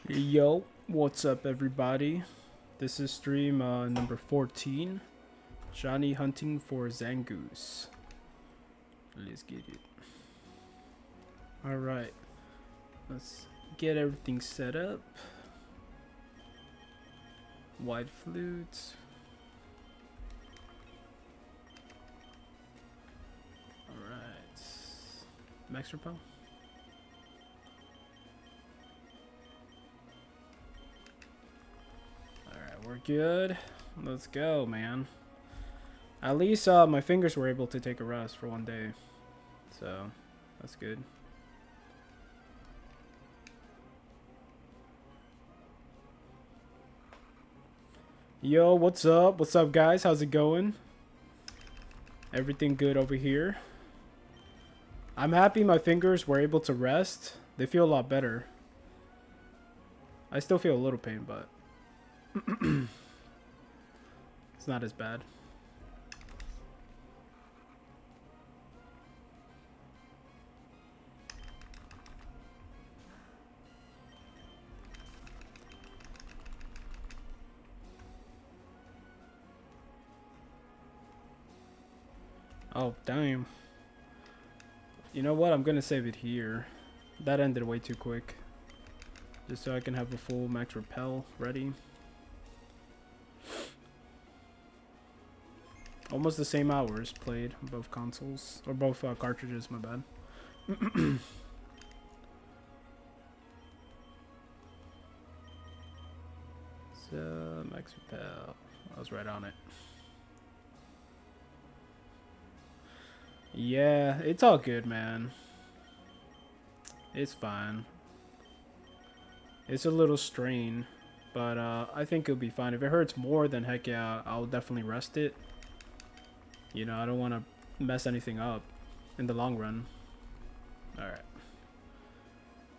Yo, what's up everybody? This is stream number 14. Johnny hunting for Zangoose. Let's get it. Alright, let's get everything set up. Wide flutes. Alright. Max repel? We're good. Let's go, man. At least my fingers were able to take a rest for one day. So, that's good. Yo, what's up? What's up, guys? How's it going? Everything good over here? I'm happy my fingers were able to rest. They feel a lot better. I still feel a little pain, but it's not as bad. Oh, damn. You know what? I'm gonna save it here. That ended way too quick. Just so I can have a full max repel ready. Almost the same hours played on both consoles. Or both cartridges, my bad. So, max repel. I was right on it. Yeah, it's all good, man. It's fine. It's a little strain, but I think it'll be fine. If it hurts more, then heck yeah, I'll definitely rest it. You know, I don't want to mess anything up in the long run. Alright.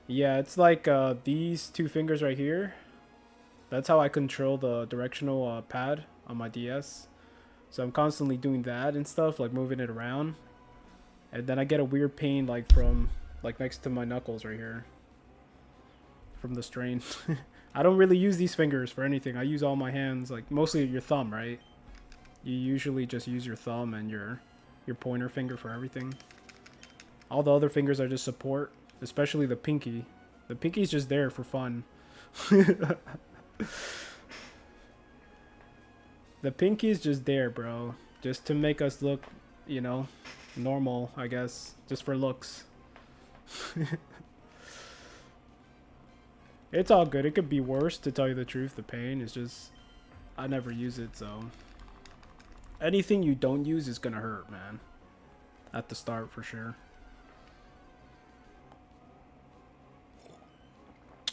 Yeah, it's like these two fingers right here. That's how I control the directional pad on my DS. So I'm constantly doing that and stuff, like moving it around. And then I get a weird pain like from like next to my knuckles right here. From the strain. I don't really use these fingers for anything. I use all my hands, like mostly your thumb, right? You usually just use your thumb and your pointer finger for everything. All the other fingers are just support, especially the pinky. The pinky's just there for fun. The pinky's just there, bro. Just to make us look, you know, normal, I guess. Just for looks. It's all good. It could be worse, to tell you the truth. The pain is just... I never use it, so... Anything you don't use is gonna hurt, man. At the start, for sure.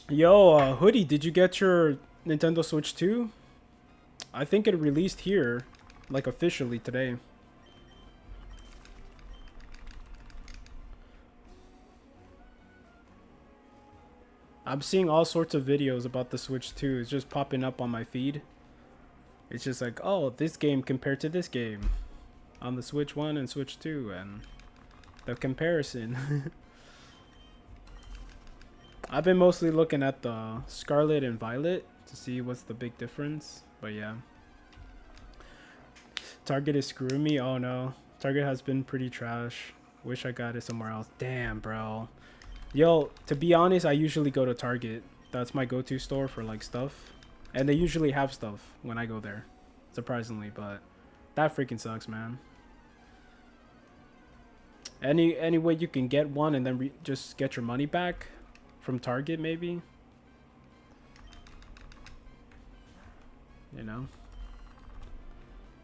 Yo, Hoodie, did you get your Nintendo Switch 2? I think it released here, like officially today. I'm seeing all sorts of videos about the Switch 2. It's just popping up on my feed. It's just like, oh, this game compared to this game. On the Switch 1 and Switch 2. And the comparison. I've been mostly looking at the Scarlet and Violet to see what's the big difference. But yeah. Target is screwing me. Oh no. Target has been pretty trash. Wish I got it somewhere else. Damn, bro. Yo, to be honest, I usually go to Target. That's my go-to store for like stuff. And they usually have stuff when I go there. Surprisingly, but that freaking sucks, man. Any way you can get one and then just get your money back from Target, maybe? You know?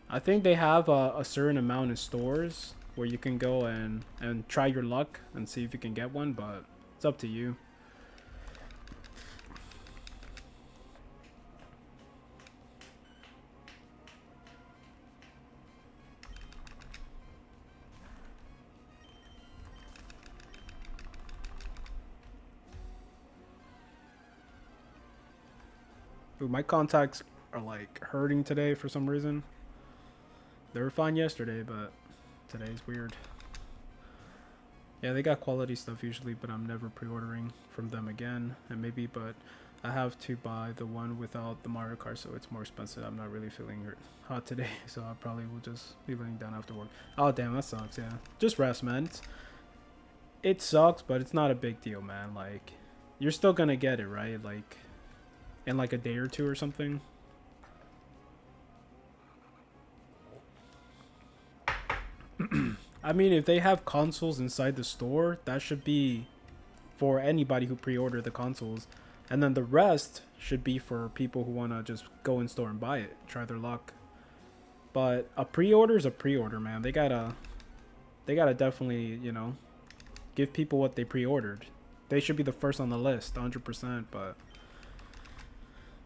I think they have a certain amount in stores where you can go and try your luck and see if you can get one, but it's up to you. Ooh, my contacts are like hurting today for some reason. They were fine yesterday, but today's weird. Yeah, they got quality stuff usually, but I'm never pre-ordering from them again. And maybe, but I have to buy the one without the Mario Kart, so it's more expensive. I'm not really feeling hot today, so I probably will just be laying down after work. Oh damn, that sucks. Yeah, just rest, man. It sucks, but it's not a big deal, man. Like, you're still gonna get it, right? Like, in like a day or two or something. I mean, if they have consoles inside the store, that should be for anybody who pre-order the consoles, and then the rest should be for people who want to just go in store and buy it, try their luck. But a pre-order is a pre-order, man. They gotta definitely, you know, give people what they pre-ordered. They should be the first on the list, 100%. But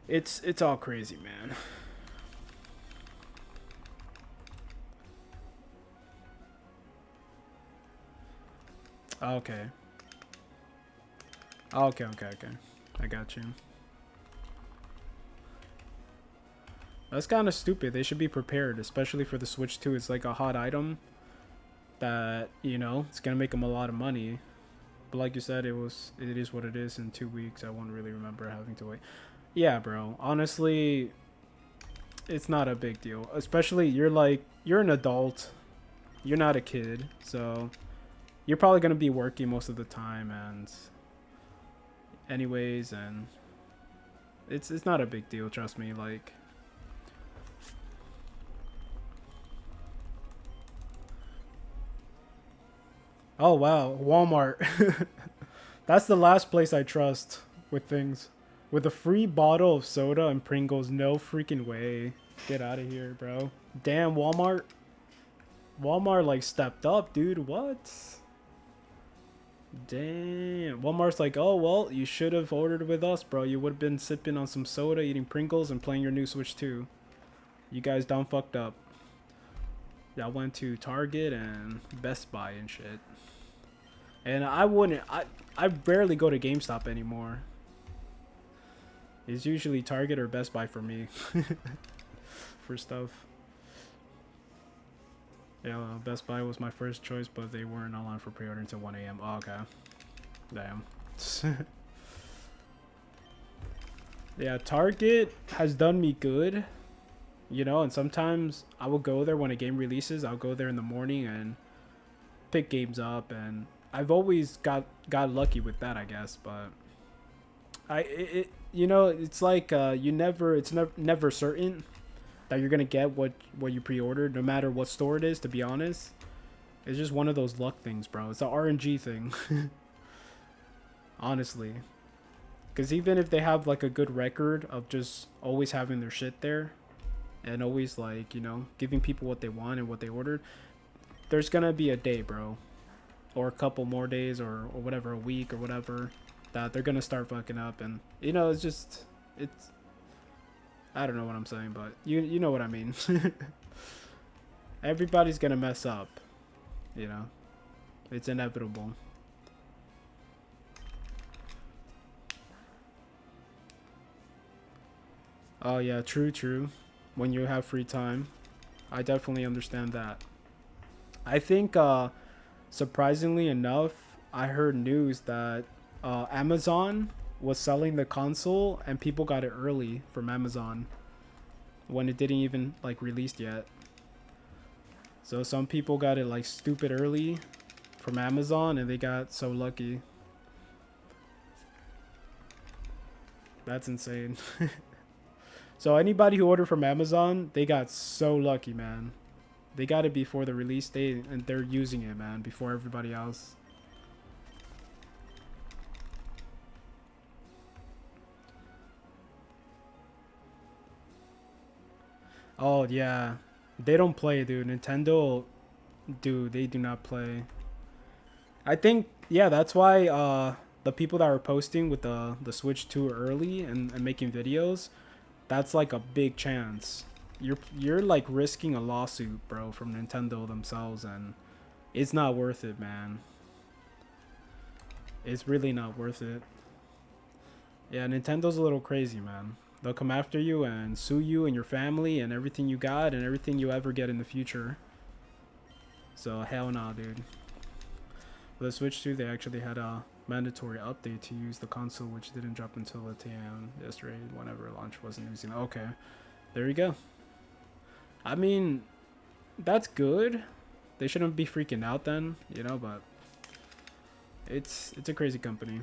it's all crazy, man. Okay. Okay. I got you. That's kind of stupid. They should be prepared, especially for the Switch 2. It's like a hot item that, you know, it's gonna make them a lot of money. But like you said, it is what it is. In 2 weeks, I won't really remember having to wait. Yeah, bro. Honestly, it's not a big deal. Especially you're an adult. You're not a kid, so you're probably gonna be working most of the time, and anyways, and it's not a big deal. Trust me. Like. Oh wow, Walmart. That's the last place I trust with things. With a free bottle of soda and Pringles, no freaking way. Get out of here, bro. Damn, Walmart. Walmart like stepped up, dude. What? Damn. Walmart's like, oh well, you should have ordered with us, bro. You would have been sipping on some soda, eating Pringles, and playing your new Switch 2. You guys done fucked up. Yeah, I went to Target and Best Buy and shit. And I rarely go to GameStop anymore. It's usually Target or Best Buy for me. For stuff. Yeah, Best Buy was my first choice, but they weren't online for pre-order until 1 a.m. Oh, okay. Damn. Yeah, Target has done me good. You know, and sometimes I will go there when a game releases. I'll go there in the morning and pick games up, and I've always got lucky with that, I guess. But you know, it's like it's never certain that you're gonna get what you pre-ordered, no matter what store it is. To be honest, it's just one of those luck things, bro. It's an RNG thing. Honestly, because even if they have like a good record of just always having their shit there, and always, like, you know, giving people what they want and what they ordered, there's gonna be a day, bro, or a couple more days, or whatever, a week or whatever, that they're gonna start fucking up. And, you know, it's I don't know what I'm saying, but you know what I mean. Everybody's gonna mess up, you know. It's inevitable. Oh yeah, true. When you have free time, I definitely understand that. I think surprisingly enough, I heard news that Amazon was selling the console and people got it early from Amazon when it didn't even like released yet. So some people got it like stupid early from Amazon, and they got so lucky. That's insane. So anybody who ordered from Amazon, they got so lucky, man. They got it before the release date, and they're using it, man, before everybody else. Oh, yeah. They don't play, dude. Nintendo, dude, they do not play. I think, yeah, that's why the people that are posting with the Switch 2 early and making videos, that's like a big chance. You're like risking a lawsuit, bro, from Nintendo themselves, and it's not worth it, man. It's really not worth it. Yeah, Nintendo's a little crazy, man. They'll come after you and sue you and your family and everything you got and everything you ever get in the future. So hell no, dude. For the Switch 2, they actually had a mandatory update to use the console, which didn't drop until the TM yesterday, whenever launch wasn't using it. Okay, there you go. I mean, that's good. They shouldn't be freaking out then, you know, but it's a crazy company.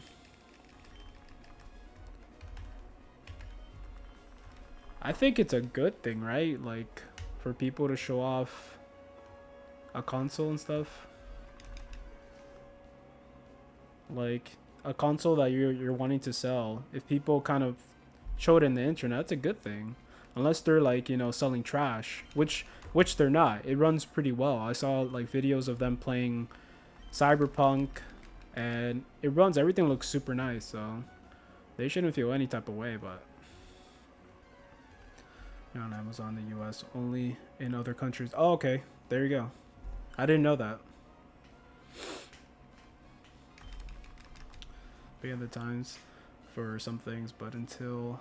I think it's a good thing, right? Like, for people to show off a console and stuff. Like, a console that you're wanting to sell. If people kind of show it in the internet, that's a good thing. Unless they're like, you know, selling trash, which they're not. It runs pretty well. I saw like videos of them playing Cyberpunk, and it runs. Everything looks super nice, so they shouldn't feel any type of way. But you're on Amazon, the U.S. only in other countries. Oh, okay. There you go. I didn't know that. Being the times for some things, but until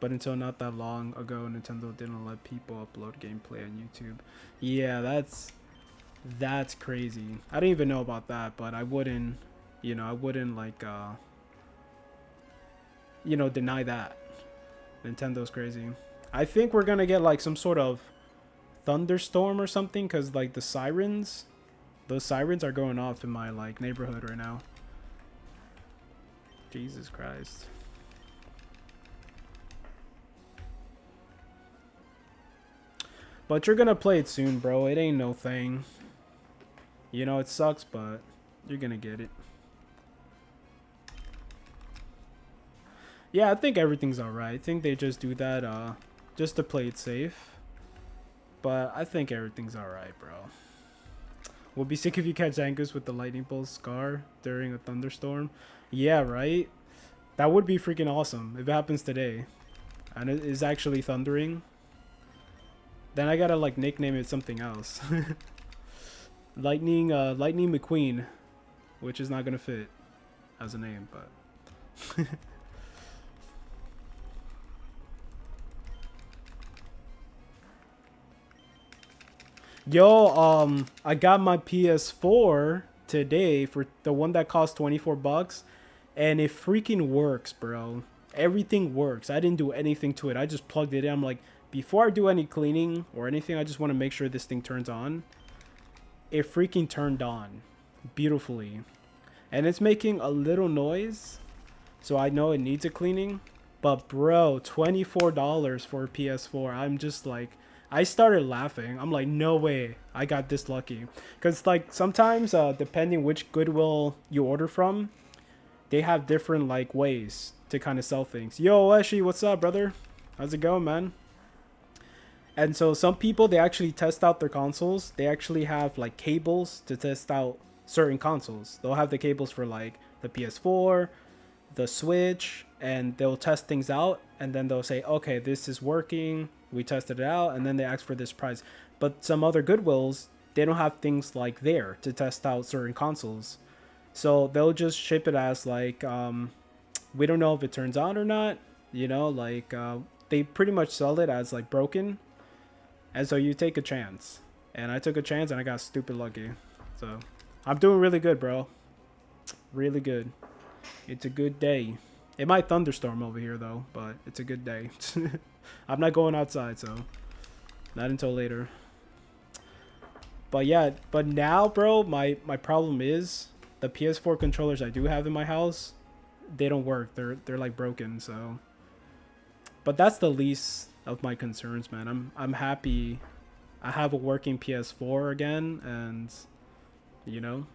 not that long ago, Nintendo didn't let people upload gameplay on YouTube. Yeah, that's crazy. I didn't even know about that, but I wouldn't, you know, like, you know, deny that. Nintendo's crazy. I think we're gonna get like some sort of thunderstorm or something, because like those sirens are going off in my like neighborhood right now. Jesus Christ. But you're gonna play it soon, bro. It ain't no thing. You know, it sucks, but you're gonna get it. Yeah, I think everything's alright. I think they just do that just to play it safe. But I think everything's alright, bro. We'll be sick if you catch Zangoose with the lightning bolt scar during a thunderstorm. Yeah, right? That would be freaking awesome if it happens today. And it is actually thundering. Then I gotta like nickname it something else. Lightning McQueen. Which is not gonna fit as a name, but... Yo, I got my PS4 today for the one that cost 24 bucks, and it freaking works, bro. Everything works. I didn't do anything to it. I just plugged it in. I'm like, before I do any cleaning or anything, I just want to make sure this thing turns on. It freaking turned on beautifully. And it's making a little noise, so I know it needs a cleaning. But bro, $24 for a PS4. I'm just like, I started laughing. I'm like, no way I got this lucky. Because like sometimes depending which Goodwill you order from, they have different like ways to kind of sell things. Yo, Eshi, what's up, brother? How's it going, man? And so some people, they actually test out their consoles. They actually have like cables to test out certain consoles. They'll have the cables for like the PS4, the Switch, and they'll test things out. And then they'll say, okay, this is working. We tested it out, and then they ask for this price. But some other Goodwills, they don't have things like there to test out certain consoles. So they'll just ship it as like, we don't know if it turns on or not. You know, like they pretty much sell it as like broken. And so you take a chance. And I took a chance and I got stupid lucky. So I'm doing really good, bro. Really good. It's a good day. It might thunderstorm over here though, but it's a good day. I'm not going outside, so not until later. But yeah, but now, bro, my problem is the PS4 controllers I do have in my house, they don't work. They're like broken, so. But that's the least of my concerns, man. I'm happy I have a working PS4 again, and you know,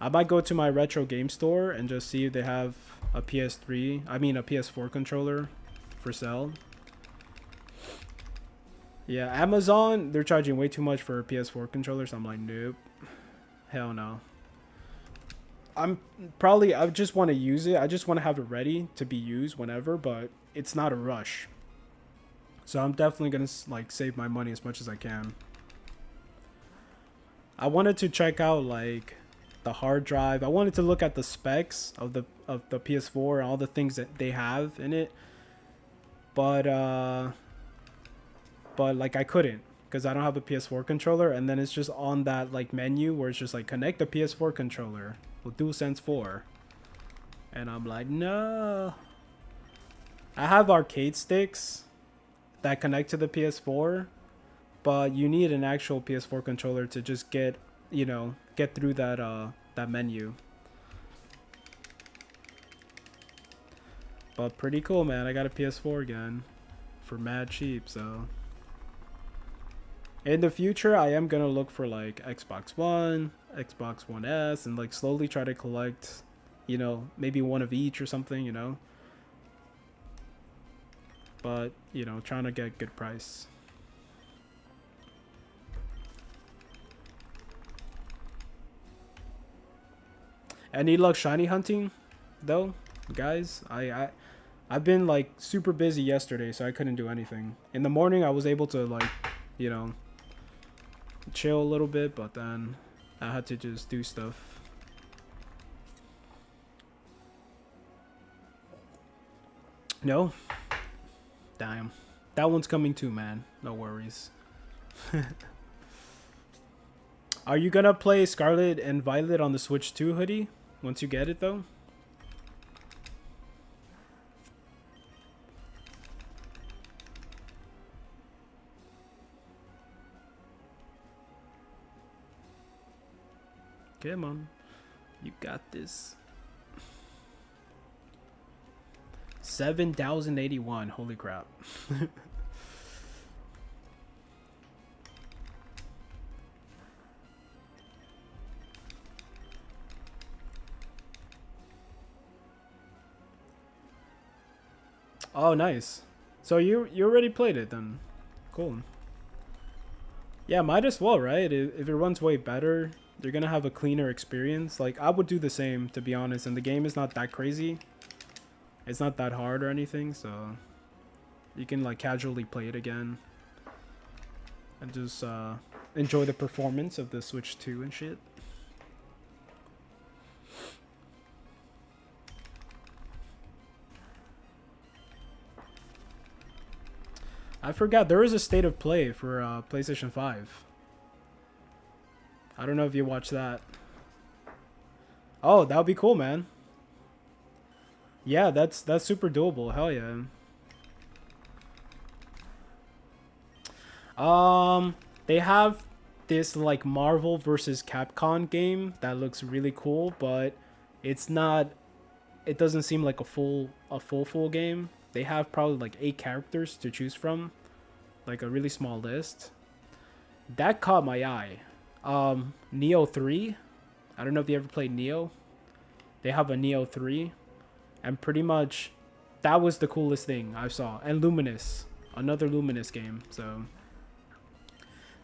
I might go to my retro game store and just see if they have a PS4 controller for sale. Yeah, Amazon, they're charging way too much for a PS4 controller, so I'm like, nope. Hell no. I just want to use it. I just want to have it ready to be used whenever, but it's not a rush. So I'm definitely going to like save my money as much as I can. I wanted to check out like the hard drive. I wanted to look at the specs of the PS4 and all the things that they have in it. But like I couldn't, because I don't have a PS4 controller, and then it's just on that like menu where it's just like connect the PS4 controller with DualSense 4, and I'm like, no. I have arcade sticks that connect to the PS4, but you need an actual PS4 controller to just get, you know, get through that menu. But pretty cool, man. I got a PS4 again for mad cheap, so in the future I am gonna look for like Xbox One, Xbox One S, and like slowly try to collect, you know, maybe one of each or something, you know. But, you know, trying to get good price. Any luck shiny hunting though, guys? I've been like super busy yesterday, so I couldn't do anything. In the morning I was able to like, you know, chill a little bit, but then I had to just do stuff. No? Damn. That one's coming too, man. No worries. Are you gonna play Scarlet and Violet on the Switch 2 hoodie once you get it though? Come on. You got this. 7,081. Holy crap. Oh, nice. So you already played it then. Cool. Yeah, might as well, right? If it runs way better, you're gonna have a cleaner experience. Like, I would do the same, to be honest, and the game is not that crazy. It's not that hard or anything, so you can like casually play it again and just enjoy the performance of the Switch 2 and shit. I forgot there is a state of play for PlayStation 5. I don't know if you watched that. Oh, that would be cool, man. Yeah, that's super doable. Hell yeah. They have this like Marvel versus Capcom game that looks really cool, but it's not. It doesn't seem like a full game. They have probably like 8 characters to choose from, like a really small list. That caught my eye. Neo 3. I don't know if you ever played Neo. They have a Neo 3. And pretty much that was the coolest thing I saw. And Luminous. Another Luminous game. So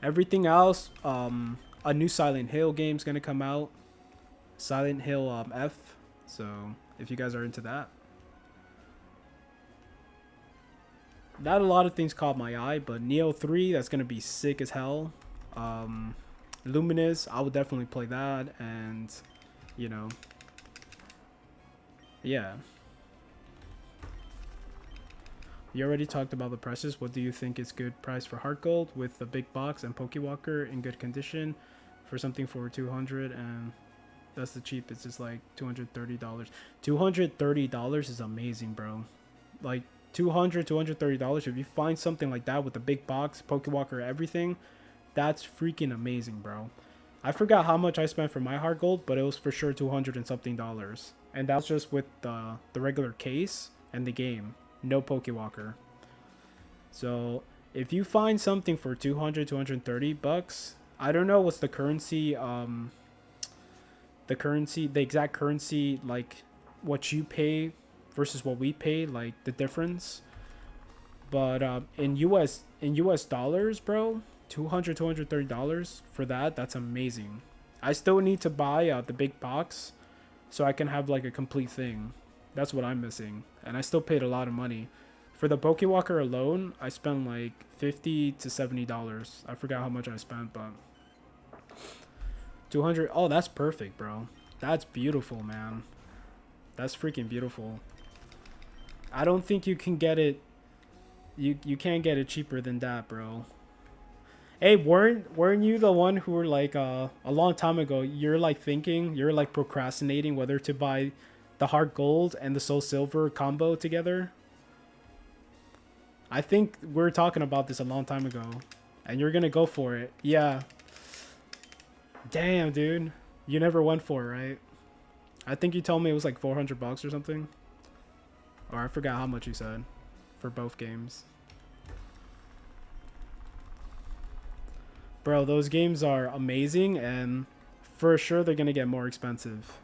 everything else, a new Silent Hill game's gonna come out. Silent Hill F. So if you guys are into that. Not a lot of things caught my eye, but Neo 3, that's gonna be sick as hell. Luminous, I would definitely play that, and you know, yeah. You already talked about the prices. What do you think is good price for Heart Gold with the big box and Pokewalker in good condition for something for 200? And that's the cheapest. It's like $230. $230 is amazing, bro. Like $230. If you find something like that with the big box, Pokewalker, everything, that's freaking amazing, bro. I forgot how much I spent for my Heart Gold, but it was for sure 200 and something dollars. And that was just with the regular case and the game. No Pokewalker. So if you find something for 200, 230 bucks, I don't know what's the currency, the exact currency, like what you pay versus what we pay, like the difference. But in US dollars, bro, $200, $230 for that, that's amazing. I still need to buy the big box so I can have like a complete thing. That's what I'm missing. And I still paid a lot of money. For the Pokewalker alone, I spent like $50 to $70. I forgot how much I spent, but 200. Oh, that's perfect, bro. That's beautiful, man. That's freaking beautiful. I don't think you can get it. You can't get it cheaper than that, bro. Hey, weren't you the one who were like a long time ago? You're like procrastinating whether to buy the Heart Gold and the Soul Silver combo together. I think we were talking about this a long time ago, and you're gonna go for it. Yeah. Damn, dude. You never went for it, right? I think you told me it was like 400 bucks or something. Or I forgot how much you said for both games. Bro, those games are amazing, and for sure they're gonna get more expensive.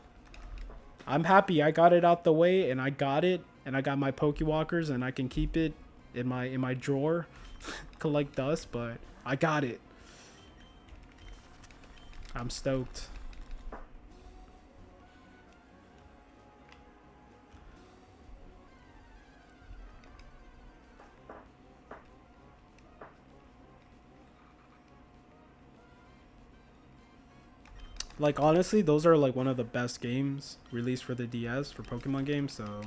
I'm happy I got it out the way, and I got it, and I got my Pokewalkers, and I can keep it in my drawer, collect dust. But I got it. I'm stoked. Like honestly, those are like one of the best games released for the DS for Pokemon games. So,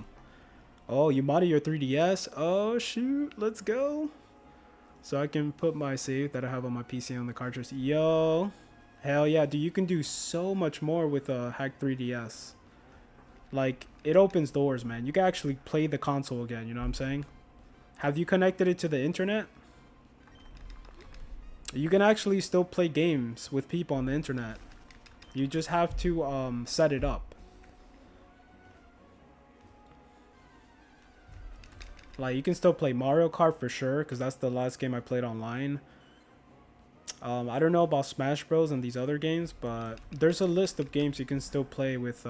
oh, you modded your 3DS? Oh shoot, let's go. So I can put my save that I have on my PC on the cartridge. Yo, hell yeah, dude! You can do so much more with a hack 3DS. Like it opens doors, man. You can actually play the console again. You know what I'm saying? Have you connected it to the internet? You can actually still play games with people on the internet. You just have to set it up. Like you can still play Mario Kart for sure, because that's the last game I played online. I don't know about Smash Bros and these other games, but there's a list of games you can still play with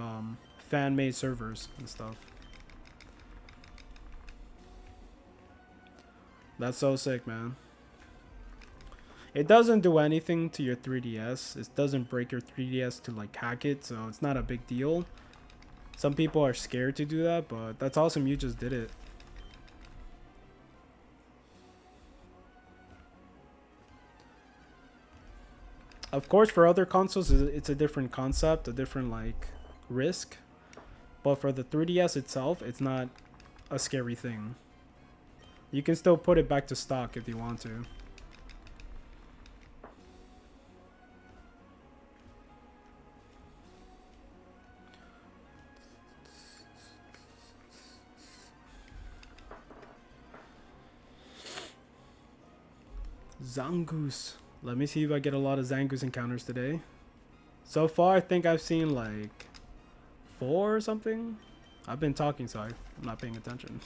fan-made servers and stuff. That's so sick, man. It doesn't do anything to your 3DS. It doesn't break your 3DS to like hack it, so it's not a big deal. Some people are scared to do that, but that's awesome you just did it. Of course, for other consoles, it's a different concept, a different like risk. But for the 3DS itself, it's not a scary thing. You can still put it back to stock if you want to. Zangoose. Let me see if I get a lot of Zangoose encounters today. So far, I think I've seen like 4 or something. I've been talking, so I'm not paying attention.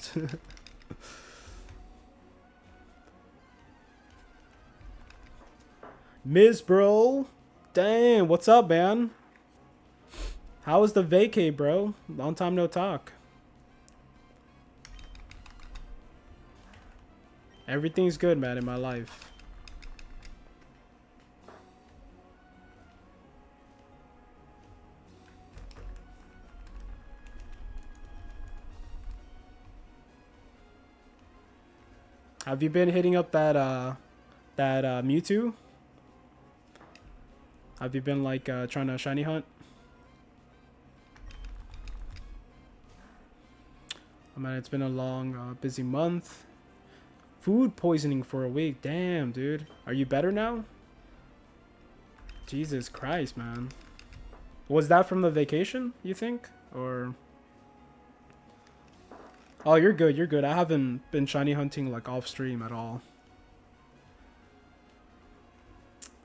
Miss bro. Damn, what's up, man? How was the vacay, bro? Long time no talk. Everything's good, man, in my life. Have you been hitting up that Mewtwo? Have you been like trying to shiny hunt? I mean, it's been a long, busy month. Food poisoning for a week. Damn, dude. Are you better now? Jesus Christ, man. Was that from the vacation, you think? Or... Oh, you're good, you're good. I haven't been shiny hunting like off stream at all.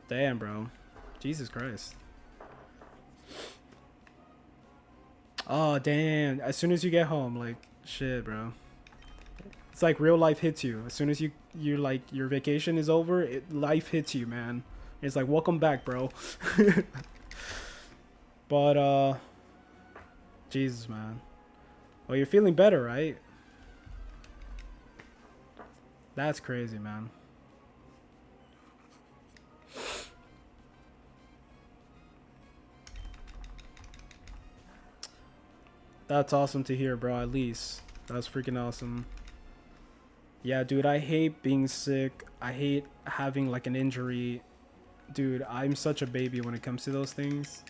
Damn, bro. Jesus Christ. Oh, damn. As soon as you get home, like, shit, bro. It's like real life hits you. As soon as you like, your vacation is over, life hits you, man. It's like, welcome back, bro. But, Jesus, man. Well, you're feeling better, right? That's crazy, man. That's awesome to hear, bro, at least. That's freaking awesome. Yeah, dude, I hate being sick. I hate having, like, an injury. Dude, I'm such a baby when it comes to those things.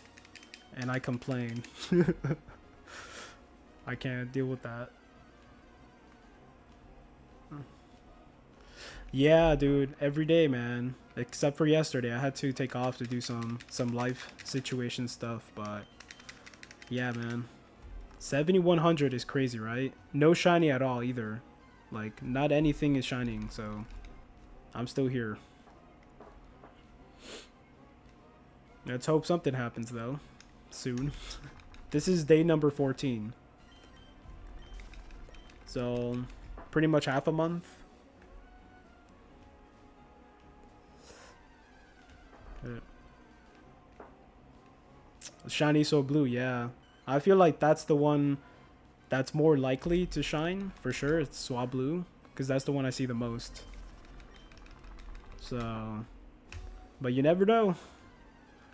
And I complain. I can't deal with that. Yeah, dude, every day, man. Except for yesterday, I had to take off to do some life situation stuff, but yeah, man. 7100 is crazy, right? No shiny at all either. Like, not anything is shining, so I'm still here. Let's hope something happens, though. Soon. This is day number 14. So, pretty much half a month. Shiny So Blue, yeah. I feel like that's the one that's more likely to shine, for sure. It's Swablu, because that's the one I see the most. So, but you never know.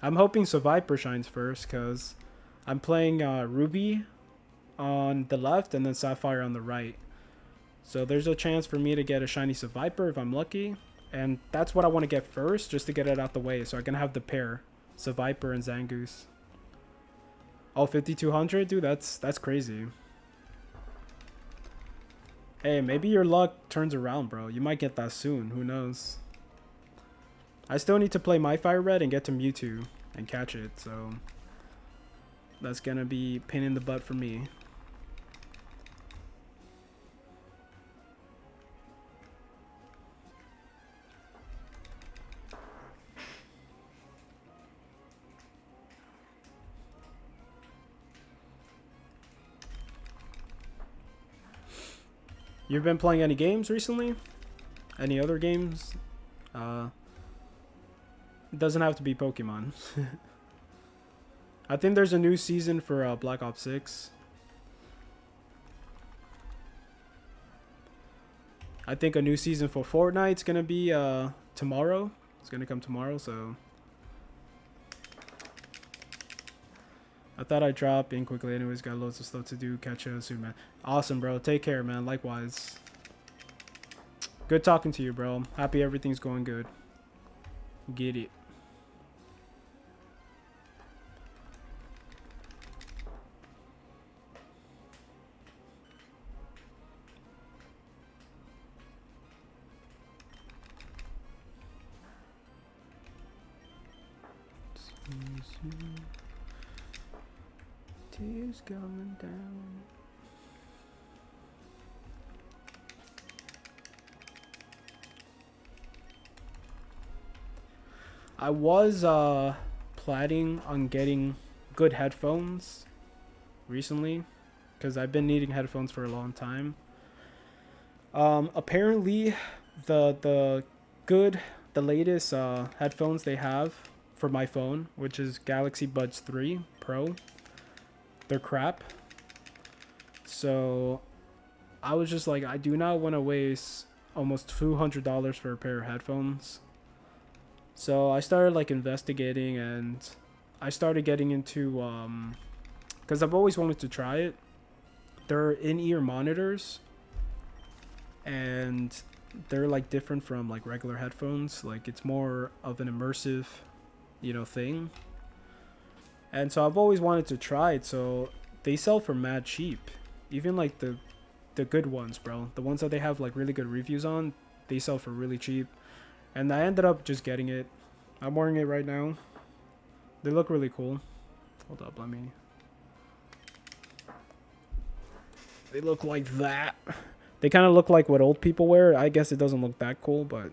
I'm hoping Seviper shines first, because I'm playing Ruby on the left and then Sapphire on the right. So there's a chance for me to get a shiny Seviper if I'm lucky. And that's what I want to get first, just to get it out the way, so I can have the pair, Seviper and Zangoose. Oh, 5200, dude, that's crazy. Hey, maybe your luck turns around, bro. You might get that soon. Who knows? I still need to play my Fire Red and get to Mewtwo and catch it, so that's gonna be pain in the butt for me. You've been playing any games recently? Any other games? It doesn't have to be Pokemon. I think there's a new season for Black Ops 6. I think a new season for Fortnite's gonna be tomorrow. It's gonna come tomorrow, so I thought I'd drop in quickly. Anyways, got loads of stuff to do. Catch you soon, man. Awesome, bro. Take care, man. Likewise. Good talking to you, bro. Happy everything's going good. Get it. Tears coming down. I was planning on getting good headphones recently, because I've been needing headphones for a long time. Apparently the latest headphones they have for my phone, which is Galaxy Buds 3 Pro, they're crap. So I was just like, I do not want to waste almost $200 for a pair of headphones. So I started like investigating, and I started getting into because I've always wanted to try it. They're in-ear monitors, and they're like different from like regular headphones. Like, it's more of an immersive, you know, thing. And so I've always wanted to try it. So they sell for mad cheap. Even like the good ones, bro. The ones that they have like really good reviews on, they sell for really cheap. And I ended up just getting it. I'm wearing it right now. They look really cool. Hold up, let me. They look like that. They kind of look like what old people wear. I guess it doesn't look that cool, but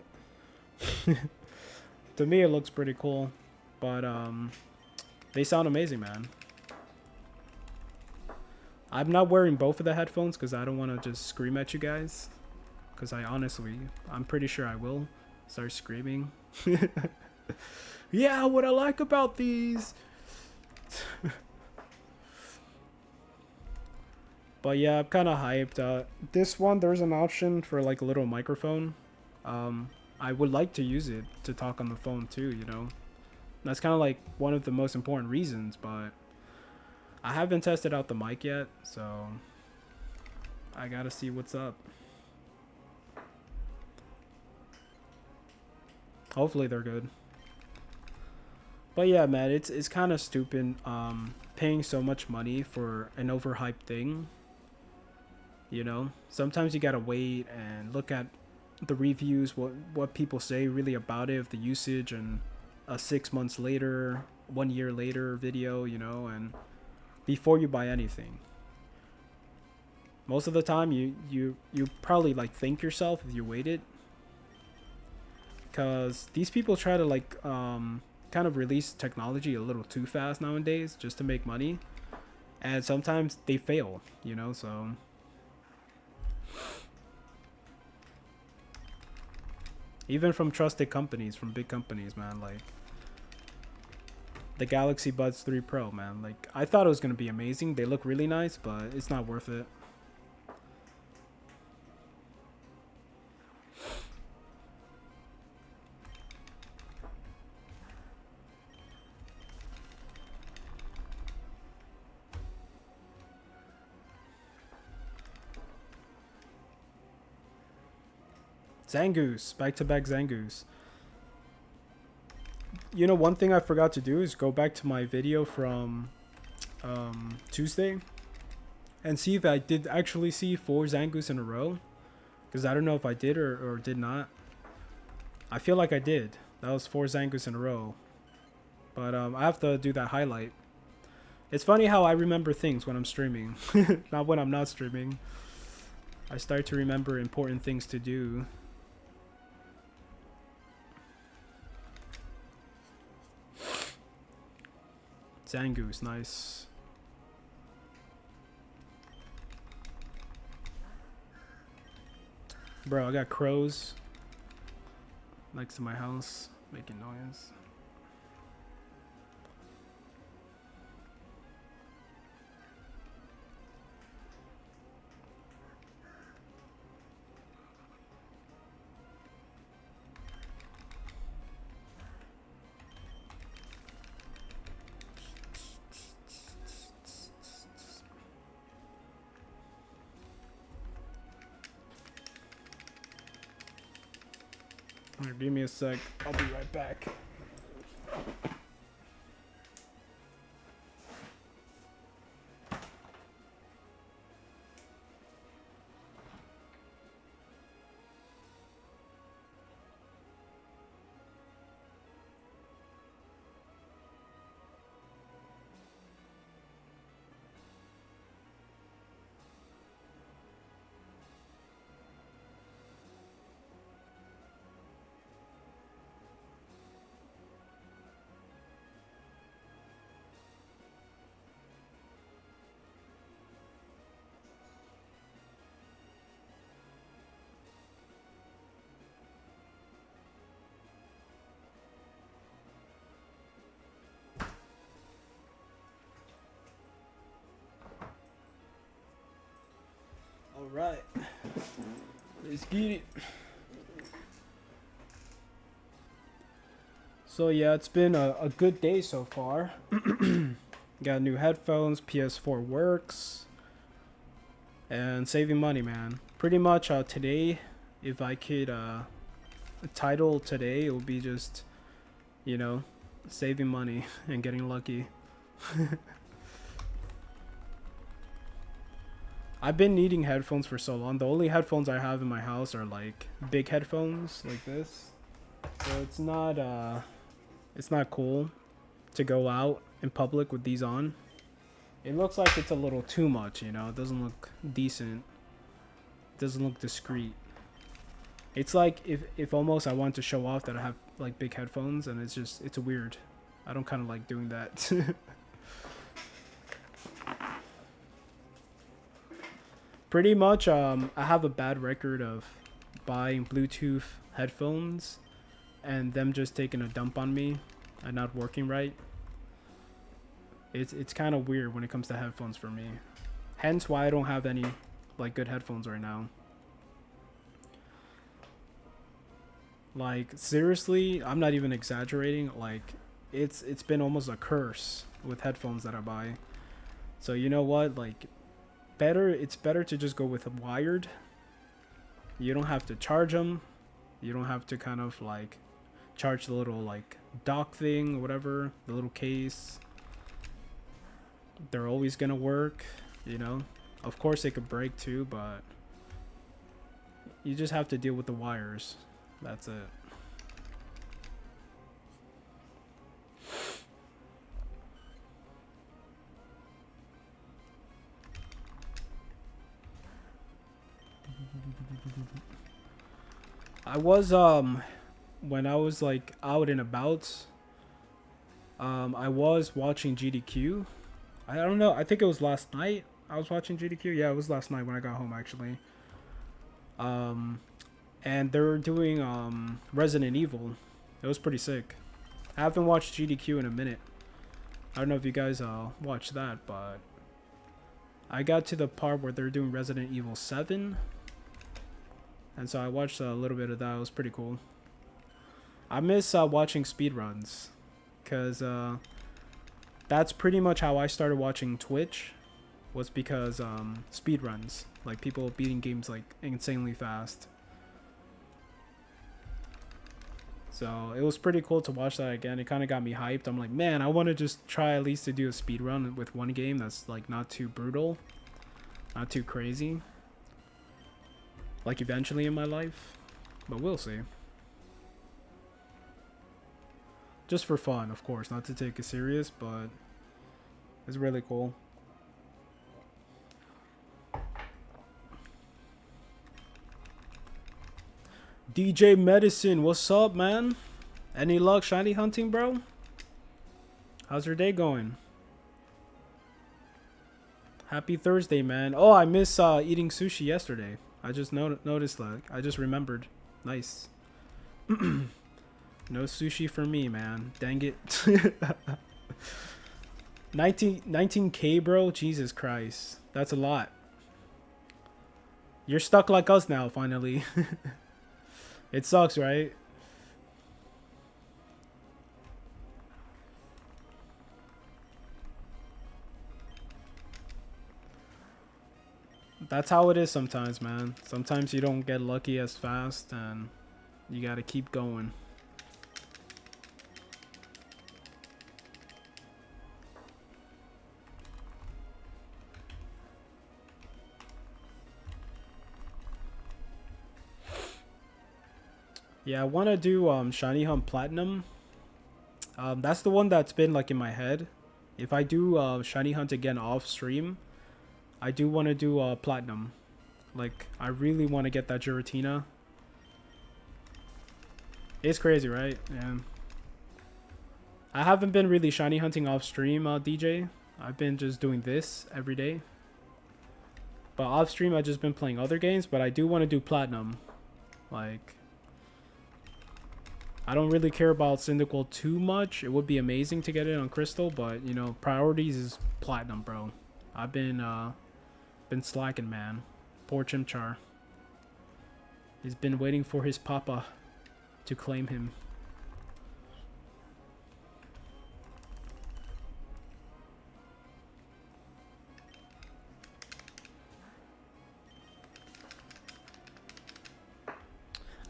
to me it looks pretty cool. But they sound amazing, man. I'm not wearing both of the headphones because I don't want to just scream at you guys. Because I'm pretty sure I will start screaming. Yeah, what I like about these. But yeah, I'm kind of hyped. This one, there's an option for like a little microphone. I would like to use it to talk on the phone too, you know. That's kind of like one of the most important reasons, but I haven't tested out the mic yet, so I gotta see what's up. Hopefully they're good. But yeah, man, it's kind of stupid paying so much money for an overhyped thing. You know, sometimes you gotta wait and look at the reviews, what people say really about it, of the usage, and a 6 months later, 1 year later video, you know, and before you buy anything. Most of the time, you probably like thank yourself if you waited, because these people try to like kind of release technology a little too fast nowadays just to make money, and sometimes they fail, you know. So even from trusted companies, from big companies, man, like the Galaxy Buds 3 Pro, man, like I thought it was gonna be amazing. They look really nice, but it's not worth it. Zangoose, back-to-back Zangoose. You know, one thing I forgot to do is go back to my video from Tuesday and see if I did actually see 4 Zangoose in a row. Because I don't know if I did or did not. I feel like I did. That was 4 Zangoose in a row. But I have to do that highlight. It's funny how I remember things when I'm streaming. Not when I'm not streaming. I start to remember important things to do. Zangoose, nice. Bro, I got crows next to my house making noise. Right, give me a sec. I'll be right back. All right, let's get it. So yeah, it's been a good day so far. Got new headphones, PS4 works, and saving money, man. Pretty much today, if I could title today, it would be just, you know, saving money and getting lucky. I've been needing headphones for so long. The only headphones I have in my house are like big headphones like this. So it's not cool to go out in public with these on. It looks like it's a little too much, you know. It doesn't look decent. It doesn't look discreet. It's like if almost I want to show off that I have like big headphones, and it's weird. I don't kind of like doing that. Pretty much, I have a bad record of buying Bluetooth headphones and them just taking a dump on me and not working right. It's kind of weird when it comes to headphones for me. Hence why I don't have any like good headphones right now. Like seriously, I'm not even exaggerating. Like it's been almost a curse with headphones that I buy. So you know what? Like it's better to just go with a wired. You don't have to charge them. You don't have to kind of like charge the little like dock thing or whatever, the little case. They're always gonna work, you know. Of course they could break too, but You just have to deal with the wires. That's it. I was when I was like out and about, I was watching GDQ. I don't know. I think it was last night. I was watching GDQ. Yeah, it was last night when I got home actually. And they were doing Resident Evil. It was pretty sick. I haven't watched GDQ in a minute. I don't know if you guys watched that, but I got to the part where they're doing Resident Evil 7. And so I watched a little bit of that. It was pretty cool. I miss watching speedruns. Because that's pretty much how I started watching Twitch. Was because speedruns. Like people beating games like insanely fast. So it was pretty cool to watch that again. It kind of got me hyped. I'm like, man, I want to just try at least to do a speedrun with one game that's like not too brutal. Not too crazy. Like eventually in my life. But we'll see. Just for fun, of course. Not to take it serious, but it's really cool. DJ Medicine, what's up, man? Any luck shiny hunting, bro? How's your day going? Happy Thursday, man. Oh, I miss eating sushi yesterday. I just noticed that. I just remembered. Nice. No sushi for me, man. Dang it. 19K, bro. Jesus Christ. That's a lot. You're stuck like us now, finally. It sucks, right? That's how it is sometimes, man. Sometimes you don't get lucky as fast, and you gotta keep going. Yeah, I want to do Shiny Hunt Platinum. That's the one that's been like in my head. If I do Shiny Hunt again off stream, I do want to do Platinum. Like, I really want to get that Giratina. It's crazy, right? Yeah. I haven't been really Shiny Hunting off stream, DJ. I've been just doing this every day. But off stream, I've just been playing other games. But I do want to do Platinum. Like, I don't really care about Cyndaquil too much. It would be amazing to get it on Crystal, but you know, priorities is Platinum, bro. I've been slacking, man. Poor Chimchar. He's been waiting for his papa to claim him.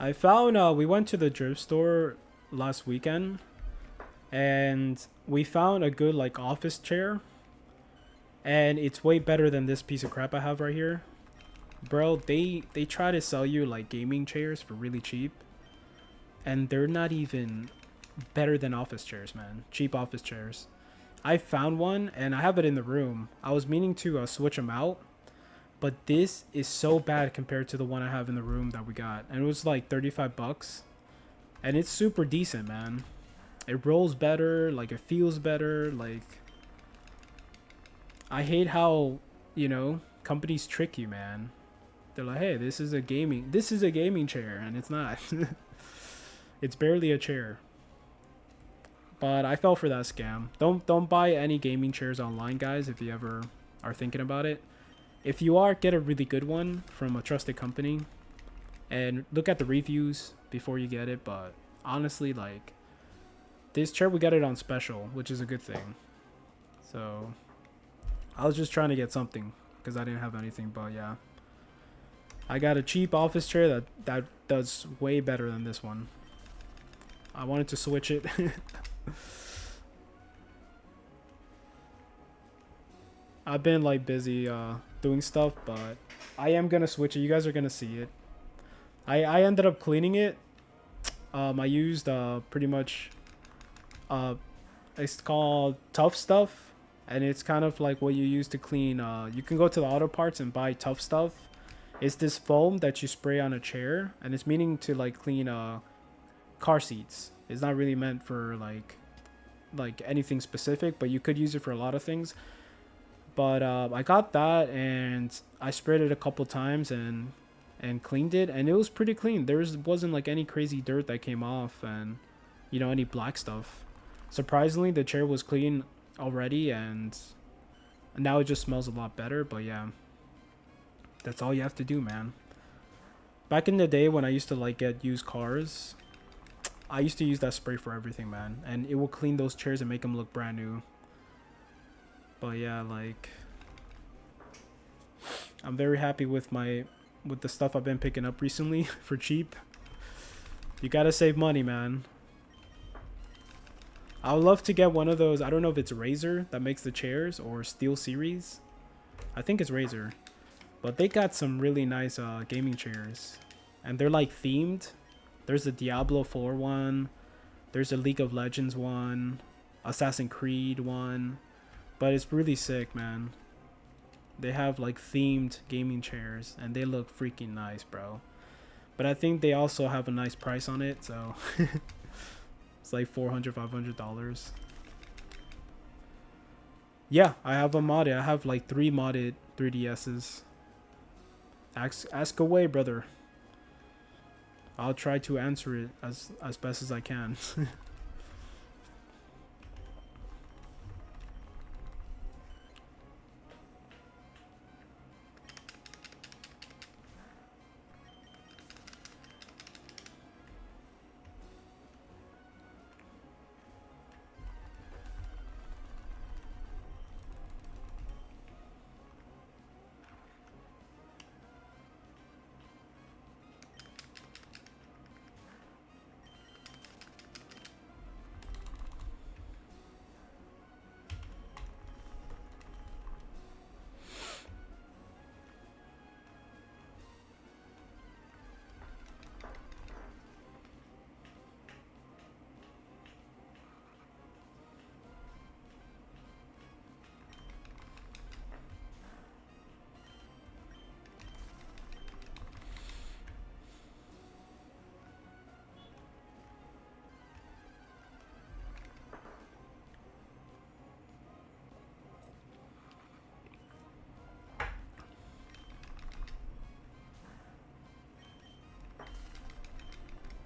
I found we went to the thrift store last weekend, and we found a good like office chair, and it's way better than this piece of crap I have right here. Bro, they try to sell you like gaming chairs for really cheap, and they're not even better than office chairs, man. Cheap office chairs. I found one and I have it in the room. I was meaning to switch them out, but this is so bad compared to the one I have in the room that we got. And it was like 35 bucks. And it's super decent, man. It rolls better, like it feels better, like I hate how, you know, companies trick you, man. They're like, "Hey, this is a gaming chair," and it's not. It's barely a chair. But I fell for that scam. Don't buy any gaming chairs online, guys, if you ever are thinking about it. If you are, get a really good one from a trusted company and look at the reviews before you get it. But honestly, like, this chair, we got it on special, which is a good thing. So I was just trying to get something because I didn't have anything. But yeah, I got a cheap office chair that does way better than this one. I wanted to switch it. I've been like busy doing stuff, but I am gonna switch it. You guys are gonna see it. I ended up cleaning it. I used pretty much it's called Tough Stuff, and it's kind of like what you use to clean. You can go to the auto parts and buy Tough Stuff. It's this foam that you spray on a chair, and it's meaning to like clean car seats. It's not really meant for like anything specific, but you could use it for a lot of things. But I got that and I sprayed it a couple times and cleaned it, and it was pretty clean. Wasn't like any crazy dirt that came off, and any black stuff. Surprisingly, the chair was clean already, and now it just smells a lot better. But yeah, that's all you have to do, man. Back in the day when I used to like get used cars, I used to use that spray for everything, man, and it will clean those chairs and make them look brand new. But yeah, like I'm very happy with the stuff I've been picking up recently for cheap. You gotta save money, man. I would love to get one of those. I don't know if it's Razer that makes the chairs or Steel Series. I think it's Razer. But they got some really nice gaming chairs. And they're like themed. There's a Diablo 4 one. There's a League of Legends one. Assassin's Creed one. But it's really sick, man. They have like themed gaming chairs. And they look freaking nice, bro. But I think they also have a nice price on it. So it's like $400, $500. Yeah, I have a modded. I have like 3 modded 3DSs. Ask away, brother. I'll try to answer it as best as I can.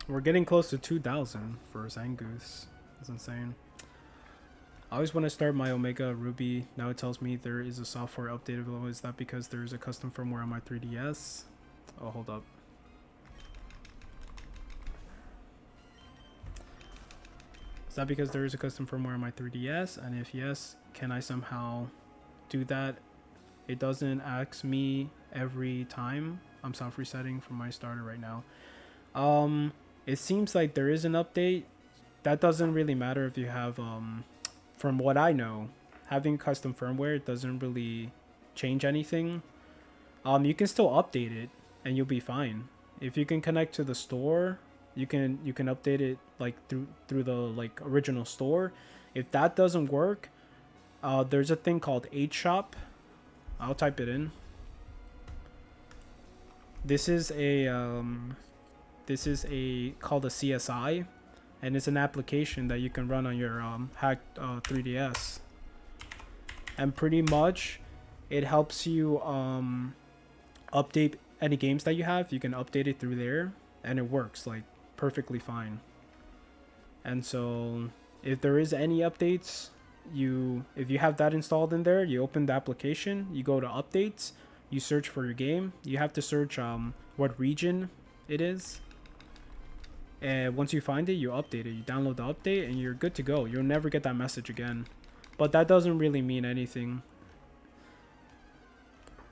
We're getting close to 2,000 for Zangoose. That's insane. I always want to start my Omega Ruby. Now it tells me there is a software update available. Is that because there is a custom firmware on my 3DS? Oh, hold up. Is that because there is a custom firmware on my 3DS? And if yes, can I somehow do that? It doesn't ask me every time. I'm soft resetting from my starter right now. It seems like there is an update. That doesn't really matter if you have, from what I know, having custom firmware doesn't really change anything. You can still update it and you'll be fine. If you can connect to the store, you can update it like through the like original store. If that doesn't work, there's a thing called HShop. I'll type it in. This is called a CSI, and it's an application that you can run on your hacked 3DS. And pretty much, it helps you update any games that you have. You can update it through there, and it works like perfectly fine. And so, if there is any updates, if you have that installed in there, you open the application, you go to updates, you search for your game. You have to search what region it is. And once you find it, you update it. You download the update and you're good to go. You'll never get that message again. But that doesn't really mean anything.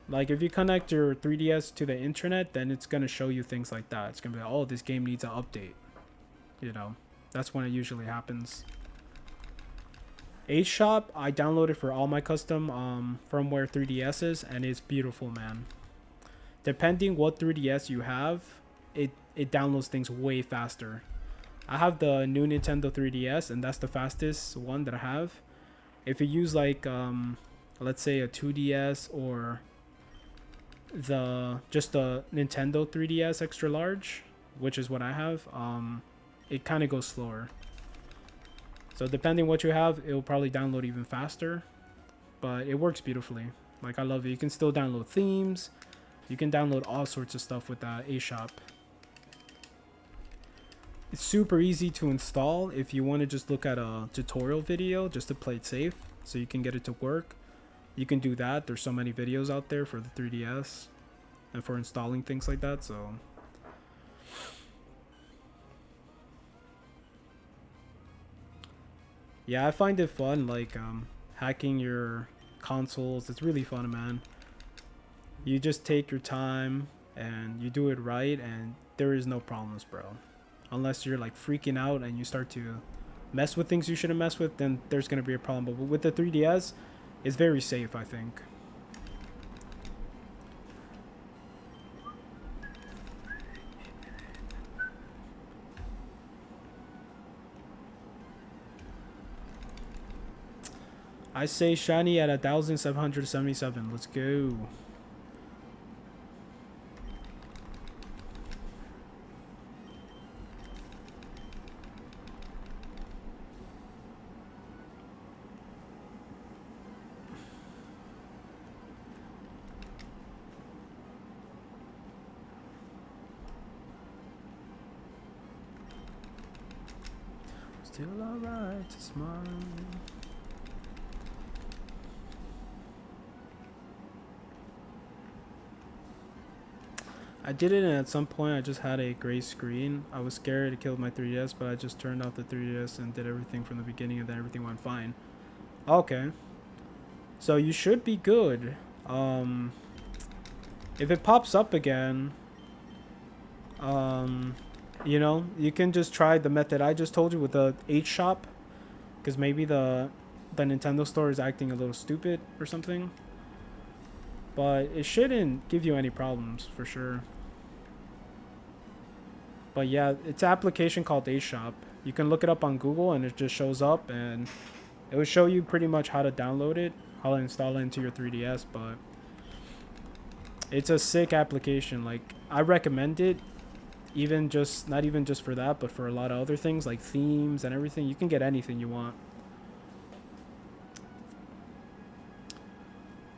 Like if you connect your 3DS to the internet, then it's going to show you things like that. It's going to be like, oh, this game needs an update. You know, that's when it usually happens. HShop, I downloaded for all my custom firmware 3DSs, and it's beautiful, man. Depending what 3DS you have, it downloads things way faster. I have the new Nintendo 3DS, and that's the fastest one that I have. If you use like let's say a 2DS or just the Nintendo 3DS extra large, which is what I have, it kind of goes slower. So depending what you have, it will probably download even faster, but it works beautifully. Like, I love it. You can still download themes. You can download all sorts of stuff with that eShop. It's super easy to install if you want to just look at a tutorial video just to play it safe so you can get it to work. You can do that. There's so many videos out there for the 3DS and for installing things like that, so yeah, I find it fun, like hacking your consoles. It's really fun, man. You just take your time and you do it right, and there is no problems, bro. Unless you're like freaking out and you start to mess with things you shouldn't mess with, then there's gonna be a problem. But with the 3DS, it's very safe, I think. I say shiny at 1,777. Let's go. Still alright to smile. I did it, and at some point I just had a gray screen. I was scared it killed my 3DS, but I just turned off the 3DS and did everything from the beginning, and then everything went fine. Okay. So you should be good. If it pops up again, you know, you can just try the method I just told you with the eShop, because maybe the Nintendo store is acting a little stupid or something. But it shouldn't give you any problems, for sure. But yeah, it's an application called eShop. You can look it up on Google and it just shows up, and it will show you pretty much how to download it, how to install it into your 3DS. But it's a sick application. Like, I recommend it, even just, not even just for that, but for a lot of other things like themes and everything. You can get anything you want.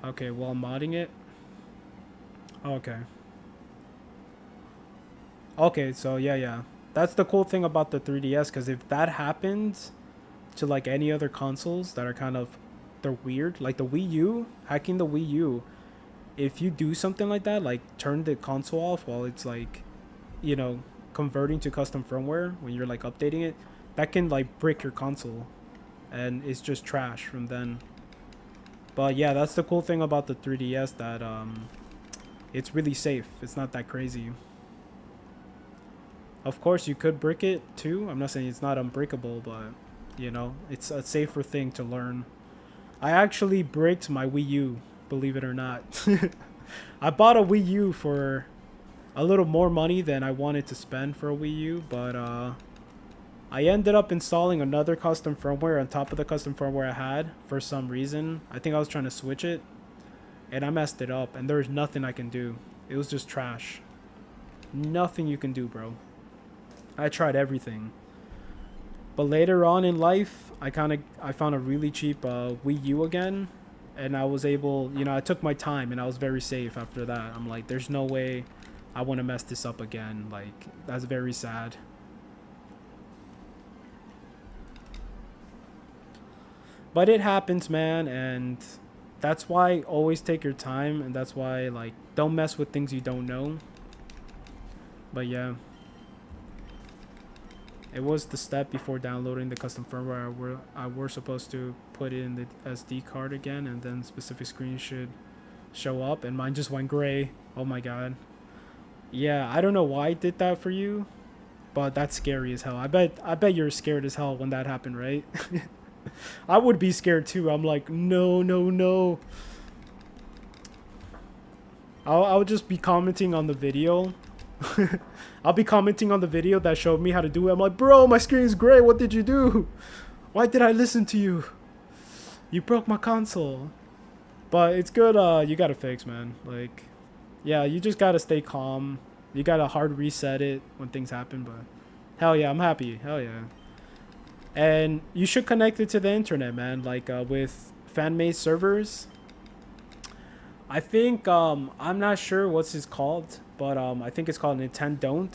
Okay, while modding it. Okay. Okay, so yeah. That's the cool thing about the 3DS, because if that happens to like any other consoles that are kind of, they're weird, like the Wii U, hacking the Wii U, if you do something like that, like turn the console off while it's like, you know, converting to custom firmware when you're like updating it, that can like brick your console, and it's just trash from then. But yeah, that's the cool thing about the 3DS, that it's really safe. It's not that crazy. Of course, you could brick it too. I'm not saying it's not unbreakable, but you know, it's a safer thing to learn. I actually bricked my Wii U, believe it or not. I bought a Wii U for a little more money than I wanted to spend for a Wii U, but I ended up installing another custom firmware on top of the custom firmware I had for some reason. I think I was trying to switch it, and I messed it up, and there's nothing I can do. It was just trash. Nothing you can do, bro. I tried everything. But later on in life, I found a really cheap Wii U again, and I was able, you know, I took my time, and I was very safe after that. I'm like, there's no way I want to mess this up again. Like, that's very sad. But it happens, man, and that's why always take your time, and that's why, like, don't mess with things you don't know. But yeah, it was the step before downloading the custom firmware. I were supposed to put it in the SD card again, and then specific screen should show up, and mine just went gray. Oh my god. Yeah, I don't know why I did that for you, but that's scary as hell. I bet you're scared as hell when that happened, right? I would be scared too. I'm like, no. I would just be commenting on the video I'll be commenting on the video that showed me how to do it. I'm like, bro, my screen's gray. What did you do? Why did I listen to you? You broke my console. But it's good. You gotta fix, man. Like, yeah, you just gotta stay calm. You gotta hard reset it when things happen. But hell yeah, I'm happy. Hell yeah. And you should connect it to the internet, man. Like with fan-made servers. I think I'm not sure what's it called, but I think it's called Nintendo.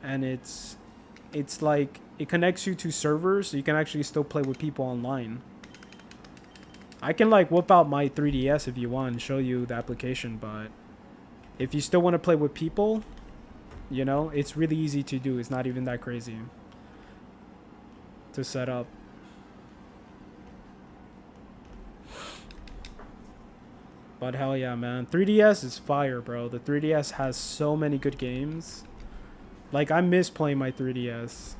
And it's like it connects you to servers, so you can actually still play with people online. I can like whip out my 3DS if you want and show you the application, but if you still want to play with people, you know, it's really easy to do. It's not even that crazy to set up. But hell yeah, man. 3DS is fire, bro. The 3DS has so many good games. Like, I miss playing my 3DS.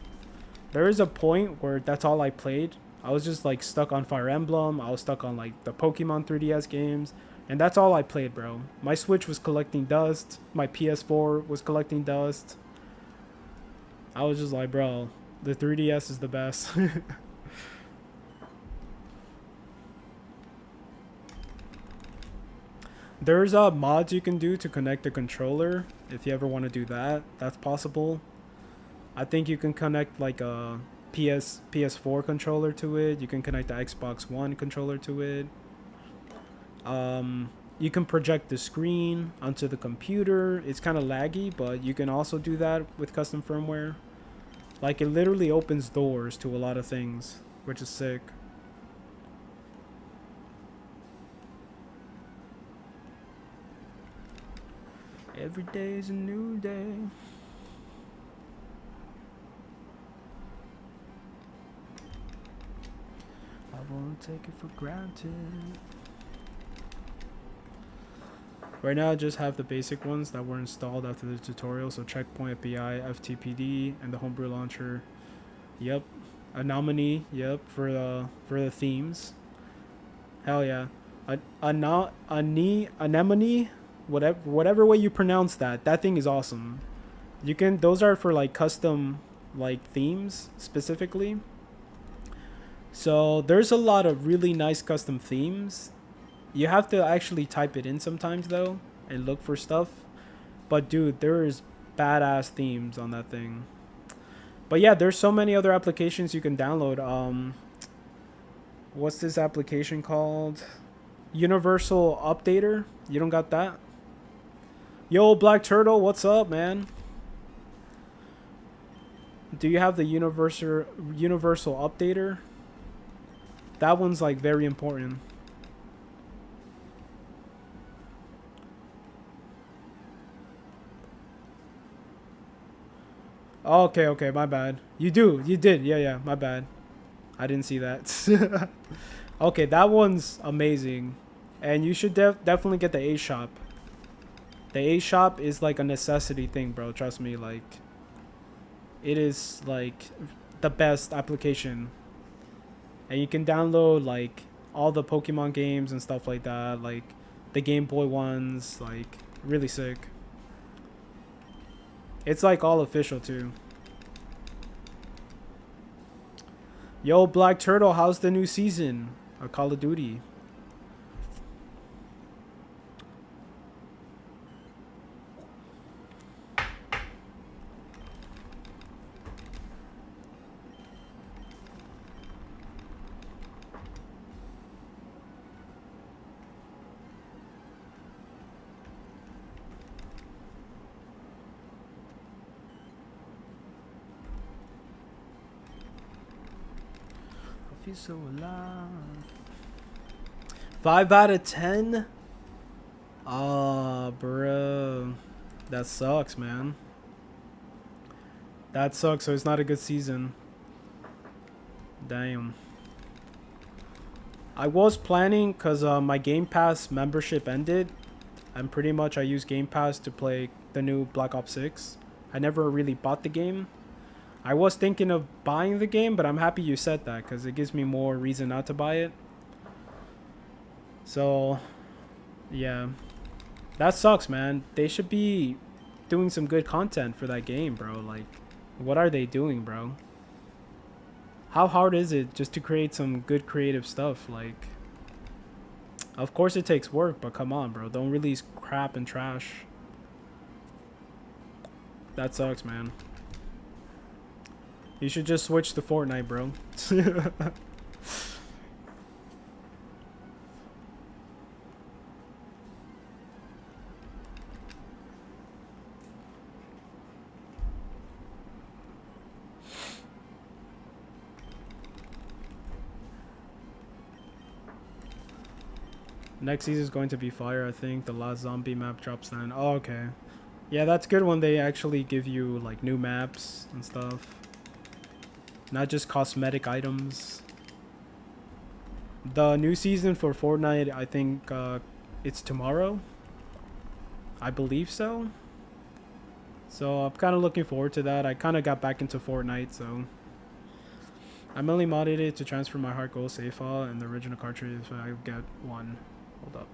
There is a point where that's all I played. I was just, like, stuck on Fire Emblem. I was stuck on, like, the Pokemon 3DS games. And that's all I played, bro. My Switch was collecting dust. My PS4 was collecting dust. I was just like, bro, the 3DS is the best. There's mods you can do to connect the controller. If you ever want to do that, that's possible. I think you can connect like a PS4 controller to it. You can connect the Xbox One controller to it. You can project the screen onto the computer. It's kind of laggy, but you can also do that with custom firmware. Like, it literally opens doors to a lot of things, which is sick. Every day is a new day. I won't take it for granted. Right now I just have the basic ones that were installed after the tutorial, so Checkpoint, FBI, FTPD, and the homebrew launcher. Yep. Anomaly, yep, for the themes. Hell yeah. Anemone, whatever way you pronounce that thing is awesome. You can, those are for like custom like themes specifically. So there's a lot of really nice custom themes. You have to actually type it in sometimes though and look for stuff. But dude, there is badass themes on that thing. But yeah, there's so many other applications you can download. What's this application called? Universal Updater. You don't got that? Yo, Black Turtle, what's up, man? Do you have the Universal Updater? That one's like very important. Okay, my bad. You did. Yeah, my bad. I didn't see that. Okay, that one's amazing. And you should definitely get the A shop. The A shop is like a necessity thing, bro. Trust me, like it is like the best application. And you can download like all the Pokemon games and stuff like that, like the Game Boy ones, like really sick. It's like all official too. Yo, Black Turtle, how's the new season of Call of Duty? So alive. 5 out of 10. Ah, bro, that sucks, man. That sucks. So it's not a good season. Damn. I was planning because my Game Pass membership ended, and pretty much I use Game Pass to play the new Black Ops 6. I never really bought the game. I was thinking of buying the game, but I'm happy you said that because it gives me more reason not to buy it. So, yeah. That sucks, man. They should be doing some good content for that game, bro. Like, what are they doing, bro? How hard is it just to create some good creative stuff? Like, of course it takes work, but come on, bro. Don't release crap and trash. That sucks, man. You should just switch to Fortnite, bro. Next season is going to be fire, I think. The last zombie map drops then. Oh, okay. Yeah, that's good when they actually give you like new maps and stuff. Not just cosmetic items. The new season for Fortnite, I think it's tomorrow. I believe so. So I'm kind of looking forward to that. I kind of got back into Fortnite, so I mainly modded it to transfer my hard gold save file and the original cartridge if I get one. Hold up.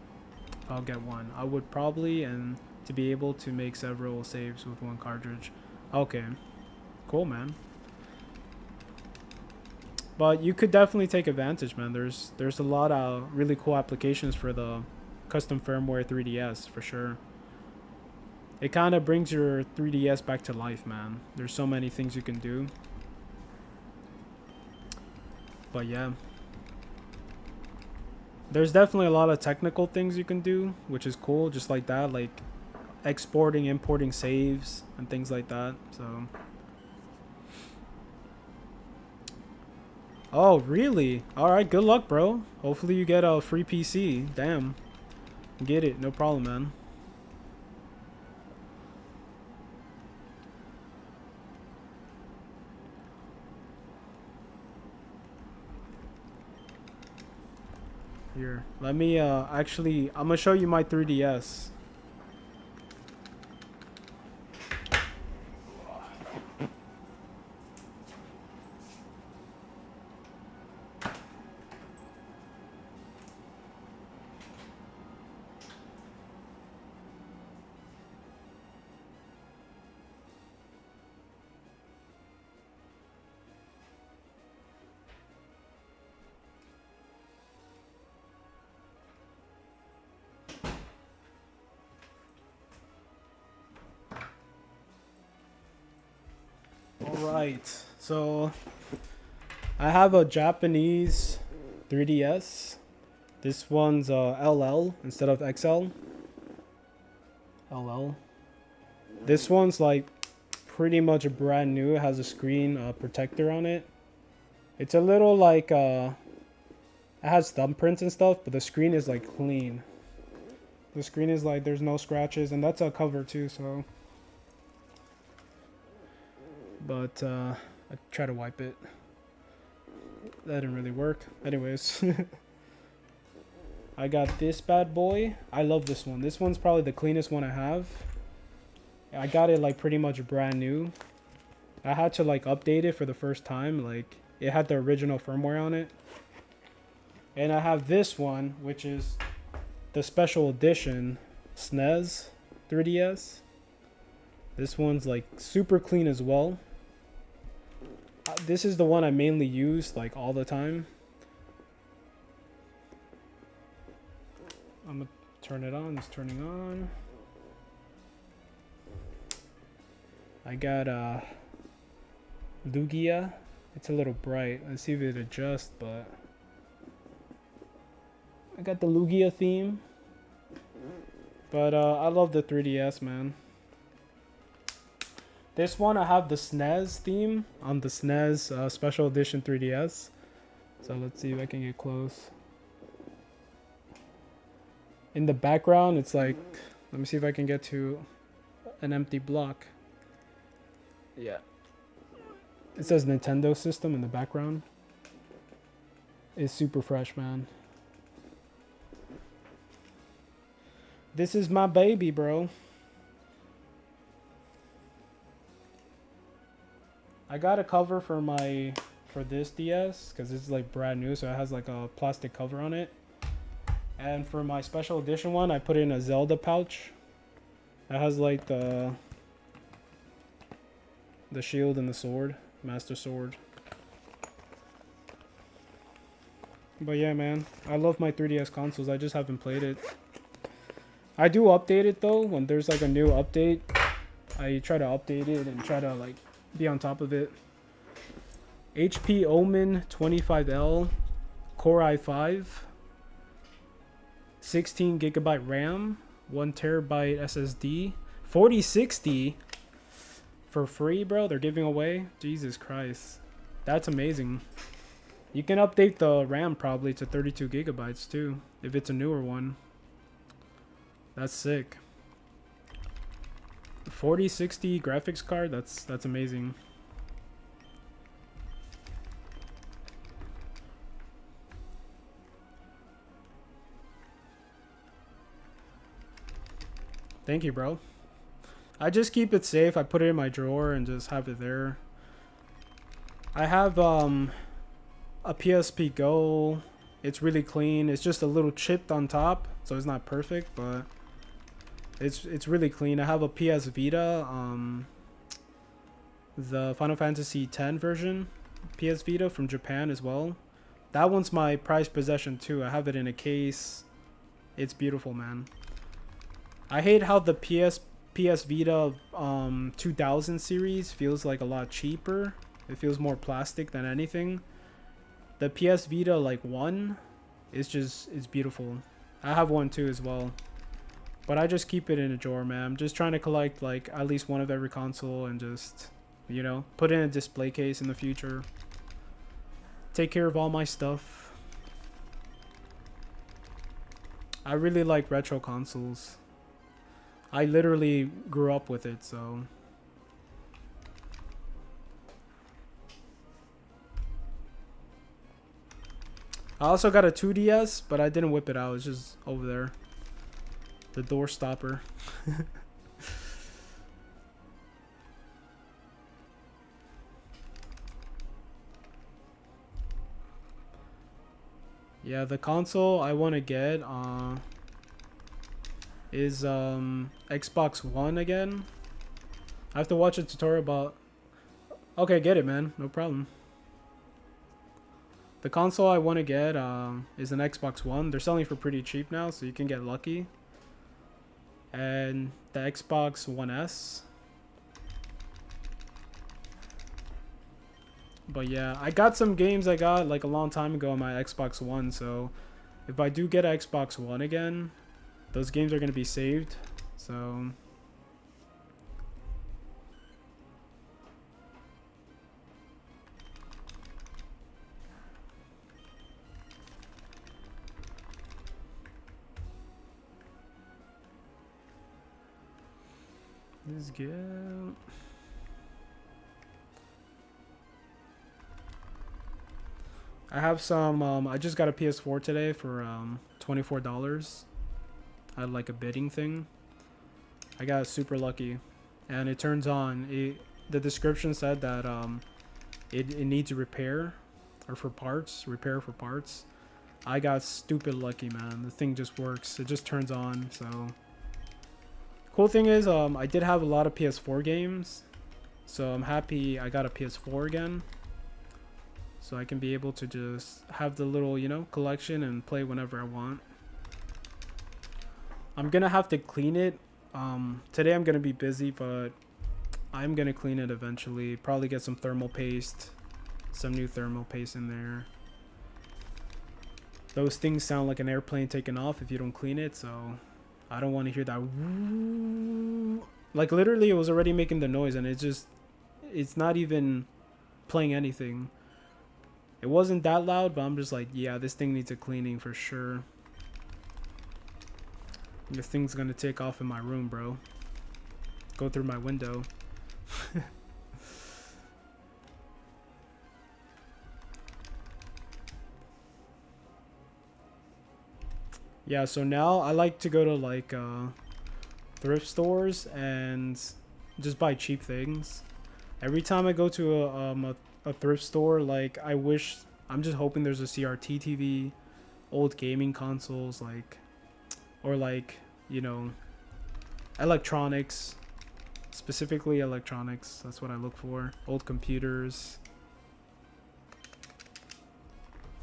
If I'll get one. I would probably, and to be able to make several saves with one cartridge. Okay. Cool, man. But you could definitely take advantage, man. There's a lot of really cool applications for the custom firmware 3DS, for sure. It kind of brings your 3DS back to life, man. There's so many things you can do. But yeah. There's definitely a lot of technical things you can do, which is cool, just like that, like exporting, importing saves, and things like that, so. Oh, really? Alright, good luck, bro. Hopefully you get a free PC. Damn. Get it, no problem, man. Here, let me actually, I'm gonna show you my 3DS. Alright, so I have a Japanese 3DS. This one's LL instead of XL. LL. This one's like pretty much brand new. It has a screen protector on it. It's a little like it has thumbprints and stuff, but the screen is like clean. The screen is like there's no scratches, and that's a cover too, so. But I try to wipe it. That didn't really work. Anyways. I got this bad boy. I love this one. This one's probably the cleanest one I have. I got it like pretty much brand new. I had to like update it for the first time. Like it had the original firmware on it. And I have this one, which is the special edition SNES 3DS. This one's like super clean as well. This is the one I mainly use like all the time. I'm gonna turn it on. It's turning on. I got Lugia. It's a little bright. Let's see if it adjusts, but I got the Lugia theme. But I love the 3DS, man. This one I have the SNES theme on the SNES Special Edition 3DS. So let's see if I can get close. In the background, it's like, let me see if I can get to an empty block. Yeah. It says Nintendo System in the background. It's super fresh, man. This is my baby, bro. I got a cover for this DS because it's like brand new, so it has like a plastic cover on it. And for my special edition one, I put in a Zelda pouch. It has like the shield and the sword, Master Sword. But yeah, man, I love my 3DS consoles. I just haven't played it. I do update it though. When there's like a new update, I try to update it and try to like be on top of it. HP Omen 25L, Core i5, 16 gigabyte RAM, 1 terabyte SSD, 4060 for free, bro. They're giving away. Jesus Christ, that's amazing. You can update the RAM probably to 32 gigabytes too if it's a newer one. That's sick. 4060 graphics card. That's amazing. Thank you, bro. I just keep it safe. I put it in my drawer and just have it there. I have a PSP Go. It's really clean. It's just a little chipped on top, so it's not perfect, but it's really clean. I have a PS Vita, the Final Fantasy X version, PS Vita from Japan as well. That one's my prized possession too. I have it in a case. It's beautiful, man. I hate how the PS Vita 2000 series feels like a lot cheaper. It feels more plastic than anything. The PS Vita like 1 is beautiful. I have one too as well. But I just keep it in a drawer, man. I'm just trying to collect like at least one of every console and just, you know, put in a display case in the future. Take care of all my stuff. I really like retro consoles. I literally grew up with it, so. I also got a 2DS, but I didn't whip it out. It's just over there. The door stopper. Yeah, the console I want to get is Xbox One again. I have to watch a tutorial about. Okay, get it, man. No problem. The console I want to get is an Xbox One. They're selling for pretty cheap now, so you can get lucky. And the Xbox One S. But yeah, I got some games I got like a long time ago on my Xbox One, so if I do get an Xbox One again, those games are going to be saved. So let's get. I have some. I just got a PS4 today for $24. I had like a bidding thing. I got super lucky, and it turns on. The description said that it needs repair, or for parts, repair for parts. I got stupid lucky, man. The thing just works. It just turns on. So cool thing is, I did have a lot of PS4 games, so I'm happy I got a PS4 again. So I can be able to just have the little, you know, collection and play whenever I want. I'm gonna have to clean it. Today I'm gonna be busy, but I'm gonna clean it eventually. Probably get some thermal paste, some new thermal paste in there. Those things sound like an airplane taking off if you don't clean it, so I don't want to hear that. Like literally it was already making the noise, and it's not even playing anything. It wasn't that loud, but I'm just like, yeah, this thing needs a cleaning for sure. This thing's gonna take off in my room, bro. Go through my window. Yeah, so now I like to go to like thrift stores and just buy cheap things. Every time I go to a thrift store, like I'm just hoping there's a CRT TV old gaming consoles, like, or like, you know, electronics, specifically electronics. That's what I look for. Old computers.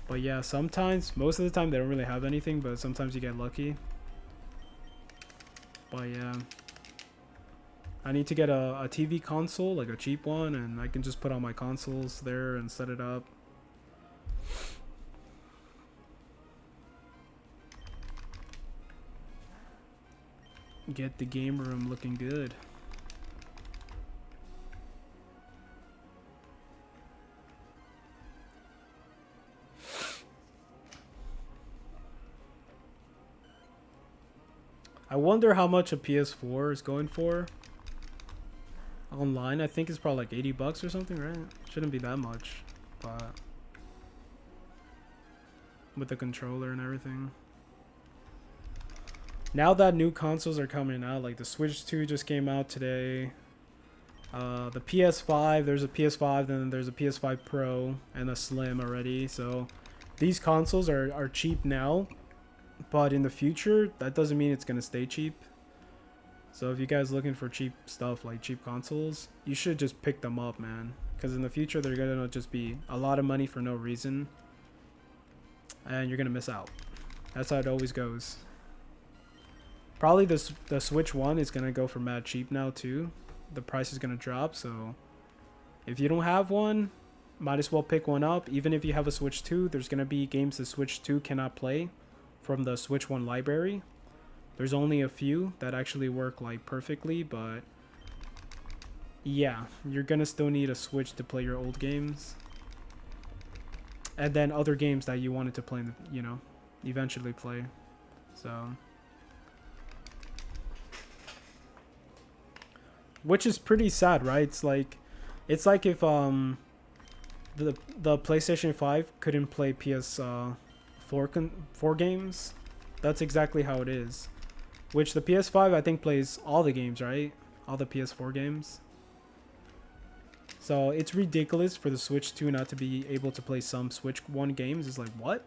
But yeah, sometimes, most of the time they don't really have anything, but sometimes you get lucky. But yeah, I need to get a TV console, like a cheap one, and I can just put all my consoles there and set it up. Get the game room looking good. I wonder how much a PS4 is going for. Online, I think it's probably like 80 bucks or something, right? Shouldn't be that much, but with the controller and everything. Now that new consoles are coming out, like the Switch 2 just came out today. The PS5, there's a PS5, then there's a PS5 Pro and a Slim already. So these consoles are cheap now, but in the future, that doesn't mean it's gonna stay cheap. So if you guys looking for cheap stuff, like cheap consoles, you should just pick them up, man. Because in the future, they're gonna just be a lot of money for no reason, and you're gonna miss out. That's how it always goes. Probably the Switch 1 is gonna go for mad cheap now too. The price is gonna drop, so if you don't have one, might as well pick one up. Even if you have a Switch 2, there's gonna be games the Switch 2 cannot play from the Switch 1 library. There's only a few that actually work like perfectly, but yeah, you're gonna still need a Switch to play your old games. And then other games that you wanted to play, you know, eventually play. So, which is pretty sad, right? It's like if the PlayStation 5 couldn't play PS4 games. That's exactly how it is. Which the PS5 I think plays all the games, right? All the PS4 games. So it's ridiculous for the Switch 2 not to be able to play some Switch 1 games. It's like, what?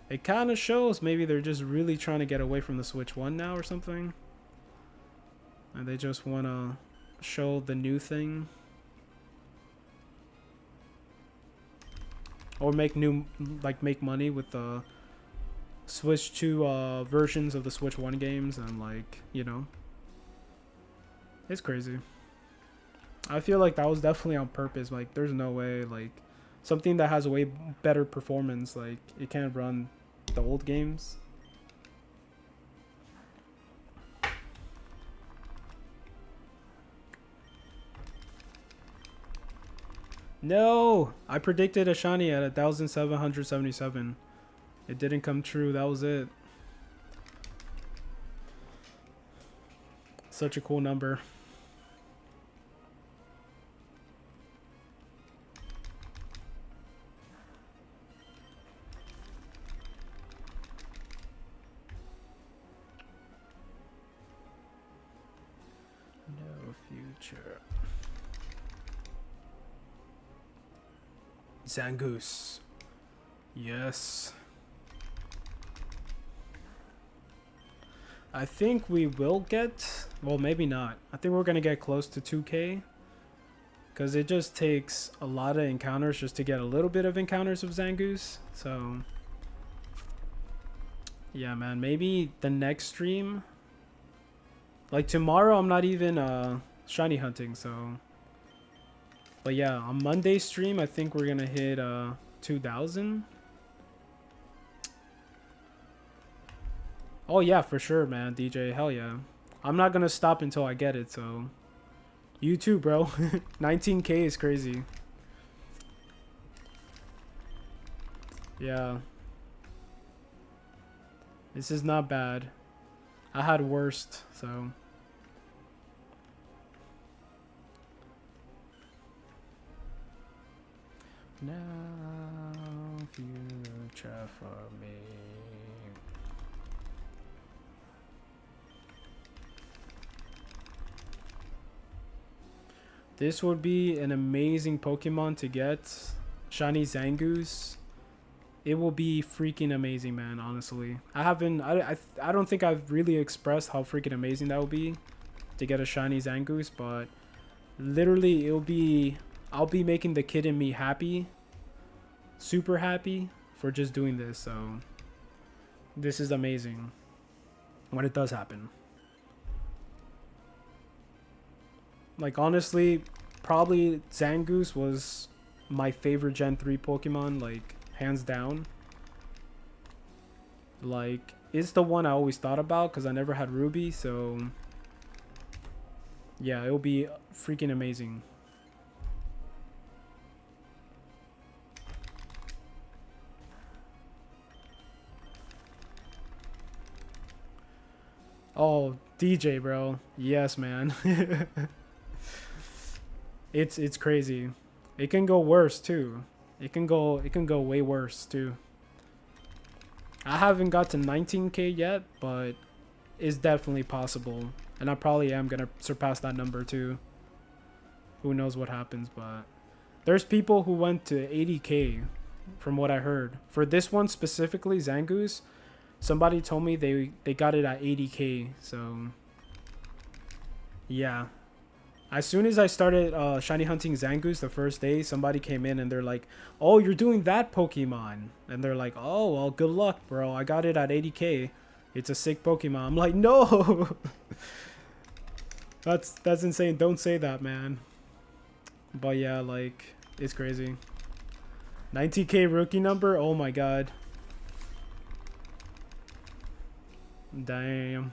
It kind of shows maybe they're just really trying to get away from the Switch 1 now or something. And they just want to show the new thing. Or make money with the Switch 2 versions of the Switch 1 games, and like, you know. It's crazy. I feel like that was definitely on purpose. Like, there's no way, like, something that has a way better performance, like, it can't run the old games. No! I predicted a shiny at 1,777. It didn't come true. That was it. Such a cool number. No future. Zangoose. Yes. I think we will get... Well, maybe not. I think we're going to get close to 2K. Because it just takes a lot of encounters just to get a little bit of encounters of Zangoose. So... yeah, man. Maybe the next stream... like tomorrow, I'm not even shiny hunting, so... but yeah, on Monday's stream, I think we're going to hit 2,000. Oh yeah, for sure, man. DJ, hell yeah. I'm not gonna stop until I get it, so. You too, bro. 19K is crazy. Yeah. This is not bad. I had worst, so. No future for me. This would be an amazing Pokemon to get. Shiny Zangoose. It will be freaking amazing, man, honestly. I don't think I've really expressed how freaking amazing that would be to get a shiny Zangoose, but literally I'll be making the kid in me happy. Super happy for just doing this, so this is amazing when it does happen. Like, honestly, probably Zangoose was my favorite Gen 3 Pokemon, like, hands down. Like, it's the one I always thought about because I never had Ruby, so yeah, it'll be freaking amazing. Oh, DJ, bro. Yes, man. It's crazy. It can go worse too. It can go way worse too. I haven't got to 19k yet, but it's definitely possible. And I probably am gonna surpass that number too. Who knows what happens, but there's people who went to 80k from what I heard. For this one specifically, Zangoose, somebody told me they got it at 80k, so yeah. As soon as I started shiny hunting Zangoose the first day, somebody came in and they're like, "Oh, you're doing that Pokemon." And they're like, "Oh, well, good luck, bro. I got it at 80k. It's a sick Pokemon." I'm like, "No." That's insane. Don't say that, man. But yeah, like, it's crazy. 90k rookie number? Oh my god. Damn.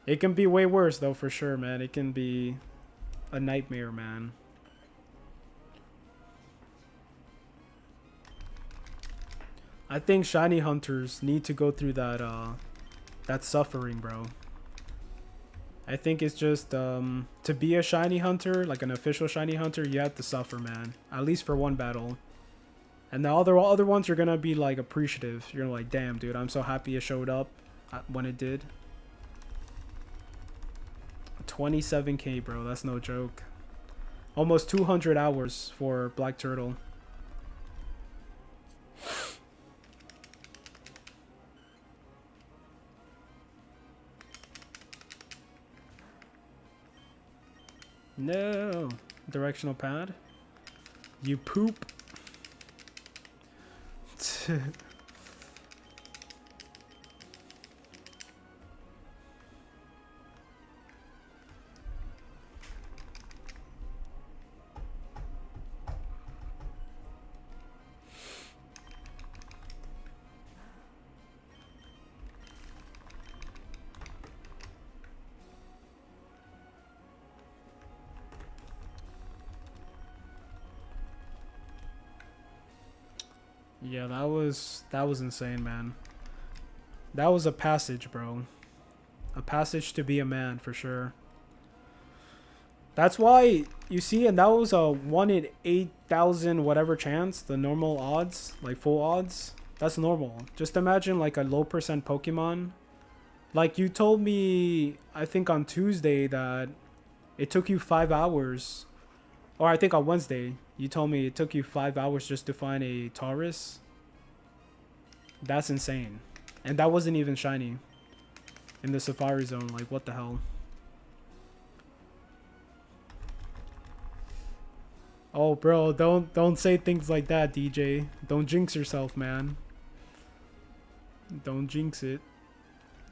It can be way worse though, for sure, man. It can be a nightmare, man. I think shiny hunters need to go through that suffering, bro. I think it's just to be a shiny hunter, like an official shiny hunter, you have to suffer, man. At least for one battle. And the other ones you're gonna be like appreciative. You're like, damn, dude, I'm so happy it showed up when it did. 27k, bro. That's no joke. Almost 200 hours for Black Turtle. No. Directional pad. You poop. Yeah, that was insane, man. That was a passage, bro. A passage to be a man, for sure. That's why, you see, and that was a 1 in 8,000 whatever chance, the normal odds, like full odds. That's normal. Just imagine like a low percent Pokemon. Like you told me, I think on Tuesday that it took you 5 hours. Or I think on Wednesday, you told me it took you 5 hours just to find a Taurus. That's insane. And that wasn't even shiny. In the Safari Zone, like what the hell? Oh, bro, don't say things like that, DJ. Don't jinx yourself, man. Don't jinx it.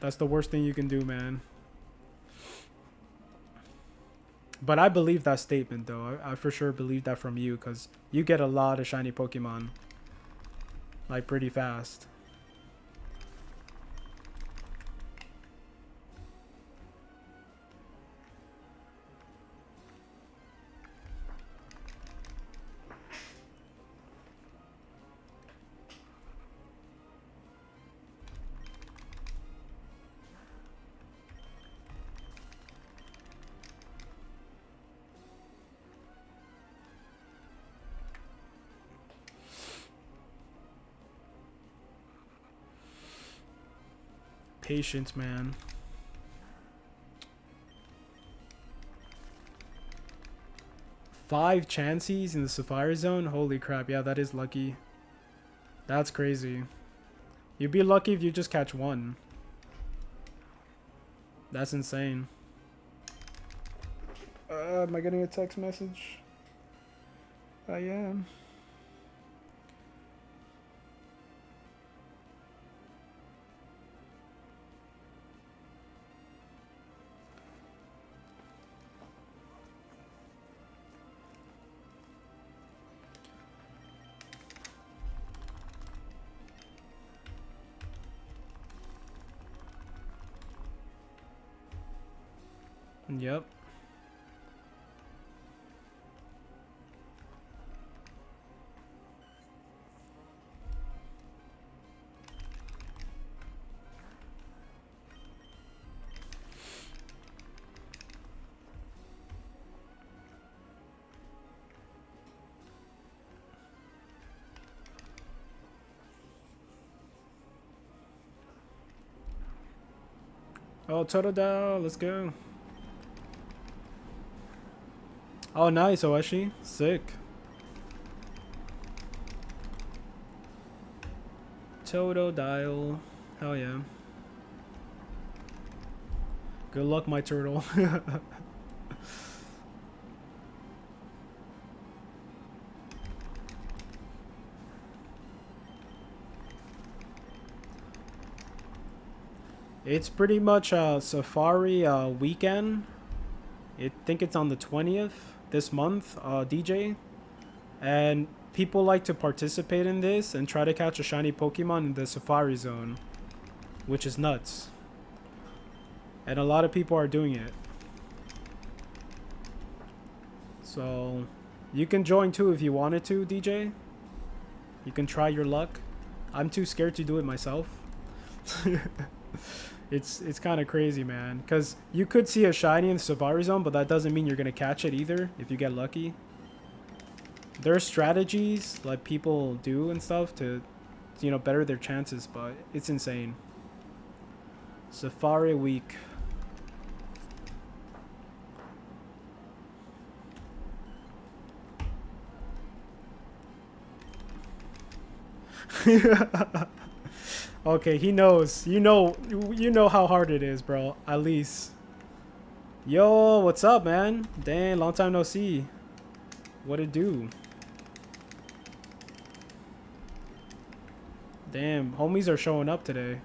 That's the worst thing you can do, man. But I believe that statement, though. I for sure believe that from you, because you get a lot of shiny Pokemon. Like, pretty fast. Patience, man. 5 chances in the Sapphire Zone? Holy crap, yeah, that is lucky. That's crazy. You'd be lucky if you just catch 1. That's insane. Am I getting a text message? I am. Yep. Oh, Totodile, let's go. Oh, nice, Oeshi. Sick. Totodile. Hell yeah. Good luck, my turtle. It's pretty much a Safari weekend. I think it's on the 20th this month, DJ. And people like to participate in this and try to catch a shiny Pokemon in the Safari Zone, which is nuts. And a lot of people are doing it. So you can join too if you wanted to, DJ. You can try your luck. I'm too scared to do it myself. It's kind of crazy, man, because you could see a shiny in the Safari Zone, but that doesn't mean you're gonna catch it either if you get lucky. There are strategies like people do and stuff to, you know, better their chances, but it's insane. Safari week. Okay, he knows. You know how hard it is, bro. At least. Yo, what's up, man? Dang, long time no see. What it do? Damn, homies are showing up today.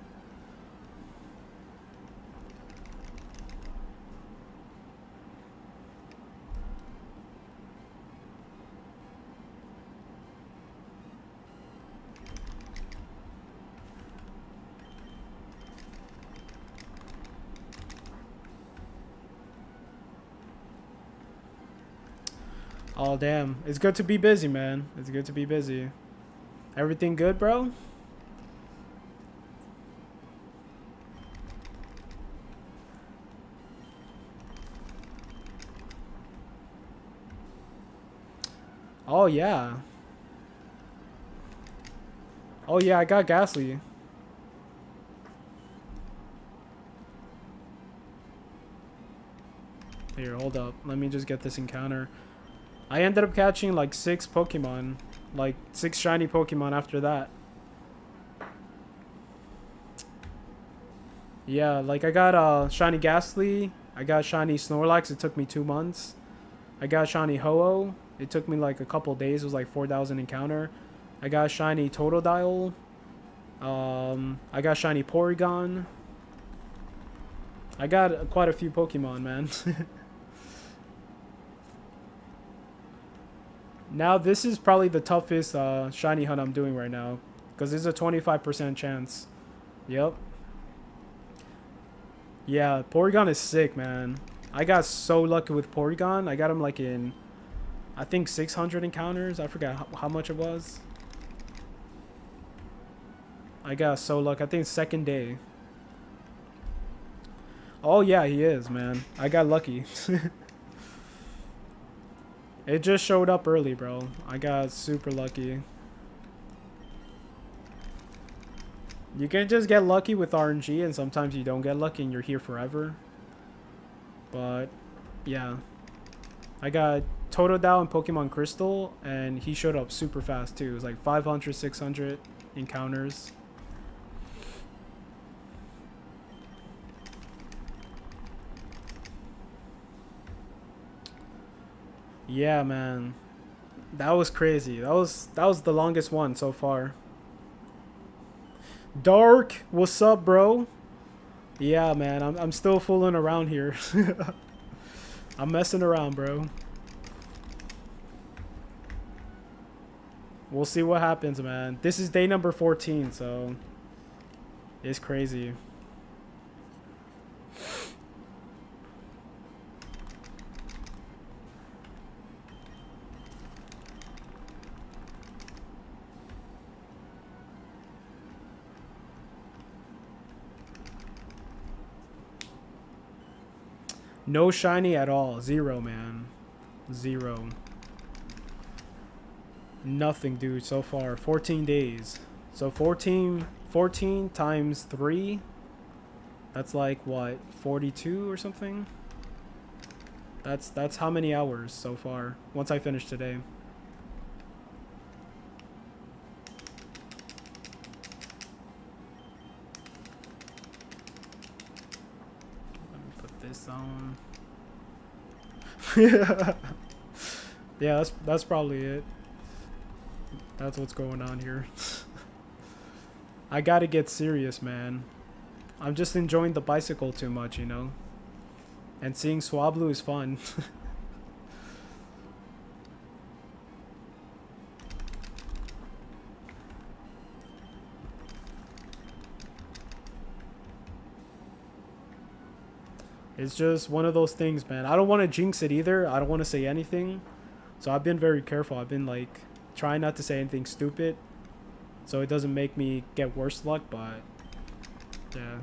Oh, damn. It's good to be busy, man. It's good to be busy. Everything good, bro? Oh, yeah. Oh, yeah, I got Ghastly. Here, hold up. Let me just get this encounter. I ended up catching like 6 Pokemon. Like 6 shiny Pokemon after that. Yeah, like I got shiny Ghastly. I got shiny Snorlax. It took me 2 months. I got shiny Ho-Oh. It took me like a couple days. It was like 4,000 encounter. I got shiny Totodile. I got shiny Porygon. I got quite a few Pokemon, man. Now this is probably the toughest shiny hunt I'm doing right now, because there's a 25% chance. Yep. Yeah, Porygon is sick, man. I got so lucky with Porygon. I got him like in, I think 600 encounters. I forgot how much it was. I got so lucky. I think second day. Oh yeah, he is, man. I got lucky. It just showed up early, bro. I got super lucky. You can just get lucky with RNG, and sometimes you don't get lucky and you're here forever. But, yeah. I got Totodile and Pokemon Crystal, and he showed up super fast too. It was like 500, 600 encounters. Yeah, man. That was crazy. That was the longest one so far. Dark, what's up, bro? Yeah, man. I'm still fooling around here. I'm messing around, bro. We'll see what happens, man. This is day number 14, so it's crazy. No shiny at all. Zero, man. Zero. Nothing, dude, so far. 14 days. So 14 times 3. That's like, what, 42 or something? That's how many hours so far, once I finish today. On. Yeah, that's probably it. That's what's going on here. I gotta get serious, man. I'm just enjoying the bicycle too much, you know? And seeing Swablu is fun. It's just one of those things, man. I don't want to jinx it either. I don't want to say anything. So I've been very careful. I've been like trying not to say anything stupid so it doesn't make me get worse luck, but yeah.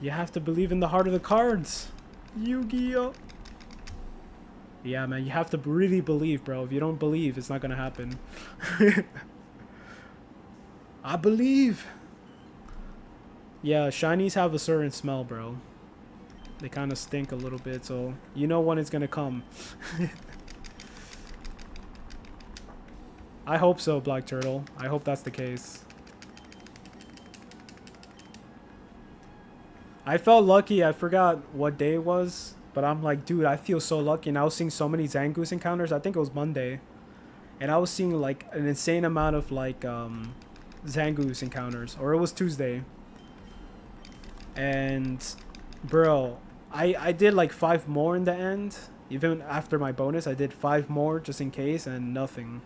You have to believe in the heart of the cards. Yu-Gi-Oh! Yeah, man, you have to really believe, bro. If you don't believe, it's not gonna happen. I believe. Yeah, shinies have a certain smell, bro. They kind of stink a little bit, so you know when it's gonna come. I hope so, Black Turtle. I hope that's the case. I felt lucky. I forgot what day it was, but I'm like, dude, I feel so lucky. And I was seeing so many Zangoose encounters. I think it was Monday. And I was seeing like an insane amount of like Zangoose encounters. Or it was Tuesday. And bro, I did like 5 more in the end. Even after my bonus, I did 5 more just in case, and nothing.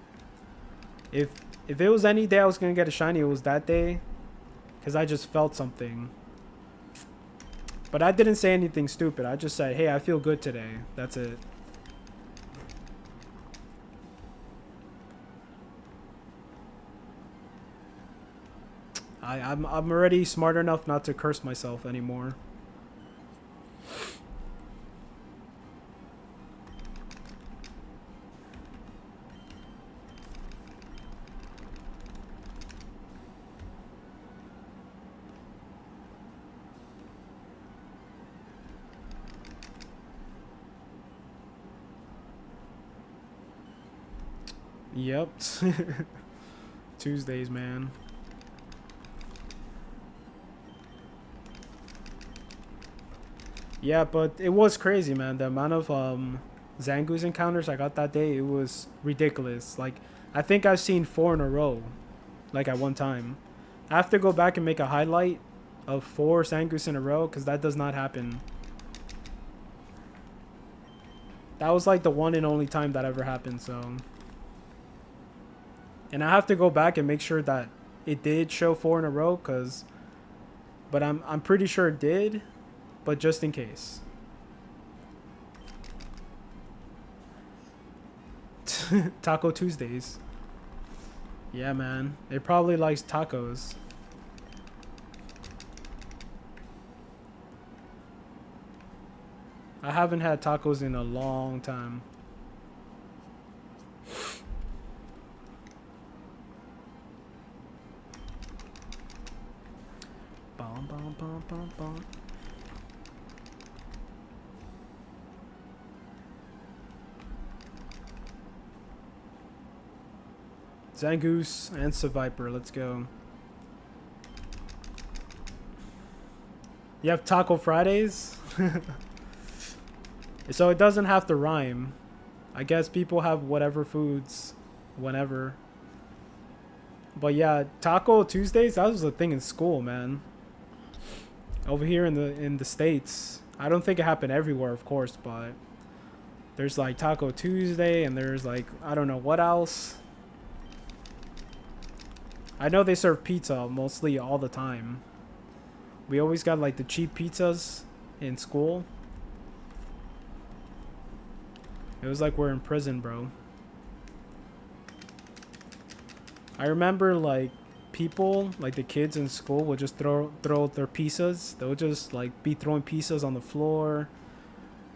If it was any day I was gonna get a shiny, it was that day, because I just felt something. But I didn't say anything stupid. I just said, hey, I feel good today. That's it. I'm already smart enough not to curse myself anymore. Yep. Tuesdays, man. Yeah, but it was crazy, man. The amount of Zangoose encounters I got that day, it was ridiculous. Like, I think I've seen 4 in a row, like at one time. I have to go back and make a highlight of 4 Zangoose in a row, because that does not happen. That was like the one and only time that ever happened, so. And I have to go back and make sure that it did show 4 in a row, but I'm pretty sure it did, but just in case. Taco Tuesdays. Yeah, man. It probably likes tacos. I haven't had tacos in a long time. Bum, bum, bum, bum, bum. Zangoose and Seviper. Let's go. You have Taco Fridays? So it doesn't have to rhyme. I guess people have whatever foods whenever. But yeah, Taco Tuesdays, that was a thing in school, man. Over here in the States. I don't think it happened everywhere, of course, but there's like Taco Tuesday and there's like, I don't know what else. I know they serve pizza mostly all the time. We always got like the cheap pizzas in school. It was like we're in prison, bro. I remember like people, like the kids in school would just throw their pizzas. They'll just like be throwing pizzas on the floor.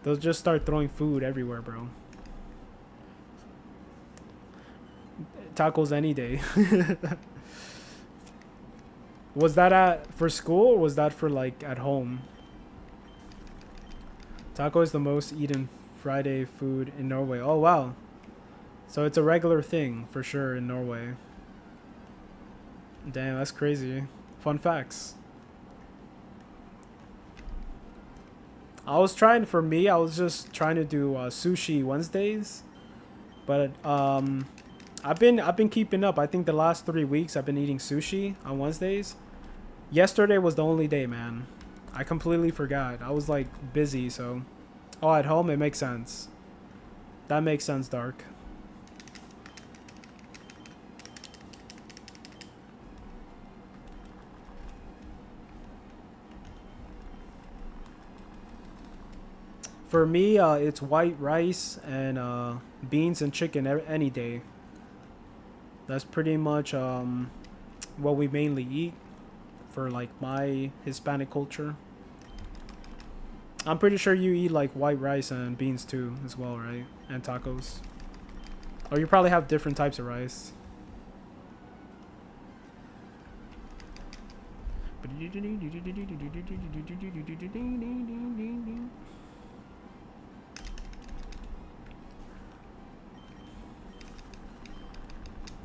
They'll just start throwing food everywhere, bro. Tacos any day. Was that for school or was that for like at home? Taco is the most eaten Friday food in Norway. Oh wow. So it's a regular thing for sure in Norway. Damn, that's crazy. Fun facts. I was just trying to do sushi Wednesdays. But I've been keeping up. I think the last 3 weeks I've been eating sushi on Wednesdays. Yesterday was the only day, man. I completely forgot. I was like busy, so. Oh, at home, it makes sense. That makes sense, Dark. For me, it's white rice and beans and chicken any day. That's pretty much what we mainly eat for like my Hispanic culture. I'm pretty sure you eat like white rice and beans too as well, right? And tacos. Or you probably have different types of rice.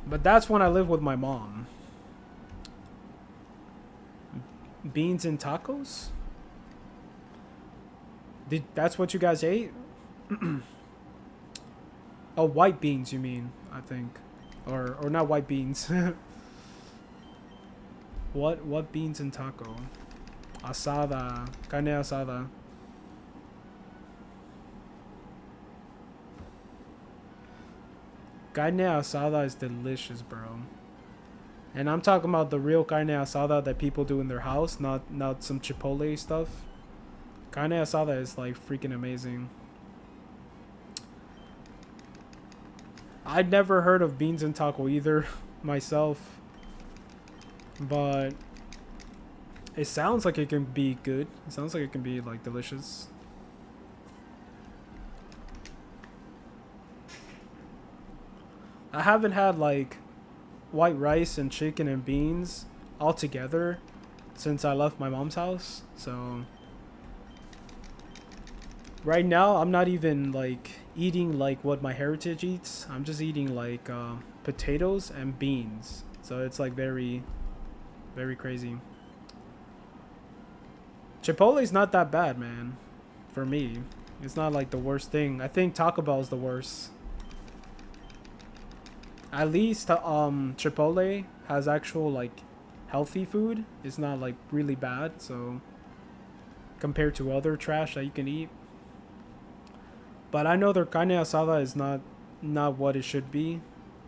But that's when I live with my mom. Beans and tacos? That's what you guys ate? Oh, white beans you mean, I think. Or not white beans. What beans and taco? Asada. Carne asada. Carne asada is delicious, bro. And I'm talking about the real carne asada that people do in their house, not some Chipotle stuff. Carne asada is like freaking amazing. I'd never heard of beans and taco either myself. But it sounds like it can be good. It sounds like it can be like delicious. I haven't had like white rice and chicken and beans all together since I left my mom's house. So right now I'm not even like eating like what my heritage eats. I'm just eating like potatoes and beans. So it's like very, very crazy. Chipotle's not that bad, man. For me, it's not like the worst thing. I think Taco Bell is the worst. At least Chipotle has actual like healthy food. It's not like really bad, so compared to other trash that you can eat. But I know their carne asada is not what it should be.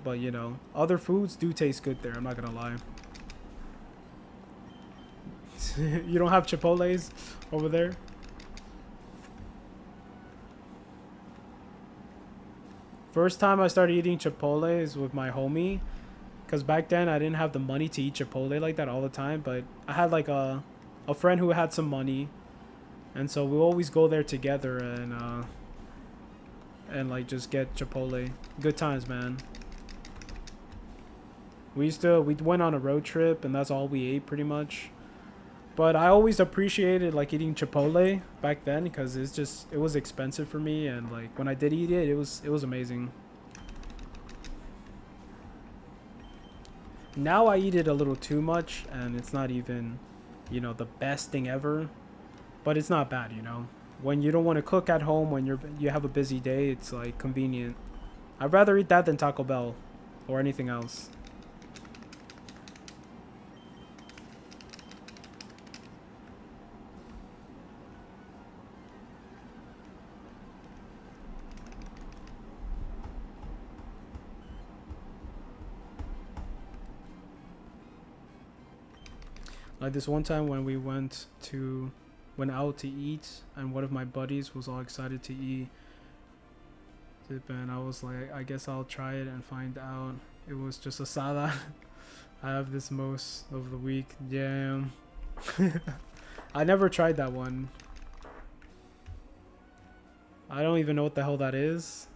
But you know, other foods do taste good there, I'm not gonna lie. You don't have Chipotles over there? First time I started eating Chipotle is with my homie. Because back then I didn't have the money to eat Chipotle like that all the time. But I had like a friend who had some money. And so we always go there together and like just get Chipotle. Good times, man. We went on a road trip and that's all we ate pretty much. But I always appreciated like eating Chipotle back then because it was expensive for me, and like when I did eat it, it was amazing. Now I eat it a little too much, and it's not even, you know, the best thing ever. But it's not bad, you know. When you don't want to cook at home, when you have a busy day, it's like convenient. I'd rather eat that than Taco Bell or anything else. Like this one time when we went out to eat, and one of my buddies was all excited to eat it, and I was like, I guess I'll try it and find out it was just a salad. I have this most of the week. Damn. I never tried that one. I don't even know what the hell that is.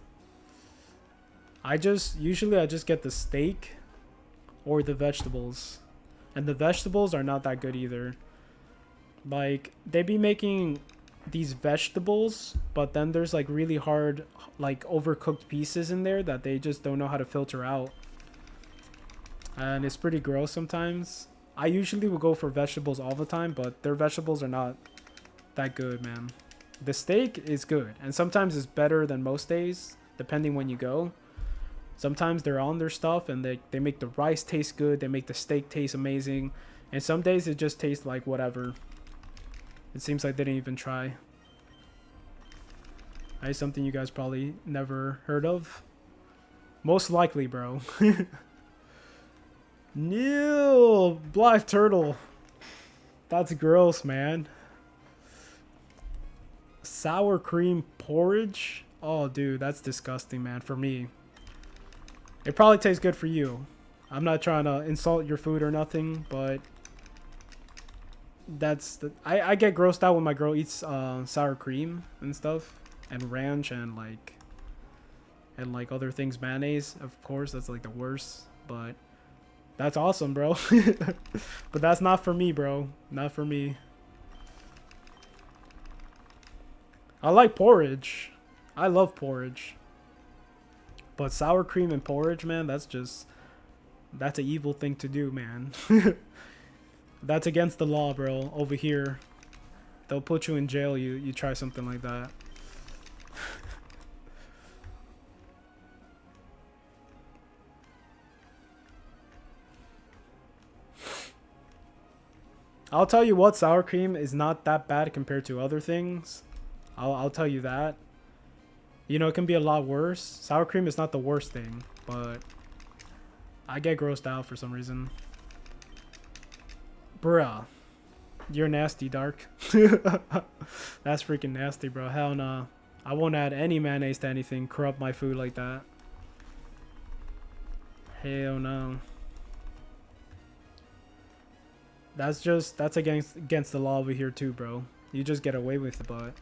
Usually I just get the steak or the vegetables. And the vegetables are not that good either. Like, they be making these vegetables, but then there's like really hard, like overcooked pieces in there that they just don't know how to filter out. And it's pretty gross sometimes. I usually will go for vegetables all the time, but their vegetables are not that good, man. The steak is good, and sometimes it's better than most days, depending when you go. Sometimes they're on their stuff, and they make the rice taste good, they make the steak taste amazing, and some days it just tastes like whatever. It seems like they didn't even try. That is something you guys probably never heard of. Most likely, bro. No, black turtle. That's gross, man. Sour cream porridge? Oh, dude, that's disgusting, man, for me. It probably tastes good for you. I'm not trying to insult your food or nothing, but I get grossed out when my girl eats sour cream and stuff, and ranch and like other things, mayonnaise. Of course, that's like the worst, but that's awesome, bro. But that's not for me, bro. Not for me. I like porridge. I love porridge. But sour cream and porridge, man, that's an evil thing to do, man. That's against the law, bro. Over here, they'll put you in jail. You try something like that. I'll tell you what, sour cream is not that bad compared to other things. I'll tell you that. You know, it can be a lot worse. Sour cream is not the worst thing, but I get grossed out for some reason. Bruh. You're nasty, Dark. That's freaking nasty, bro. Hell no. I won't add any mayonnaise to anything. Corrupt my food like that. Hell no. That's against the law over here too, bro. You just get away with it, but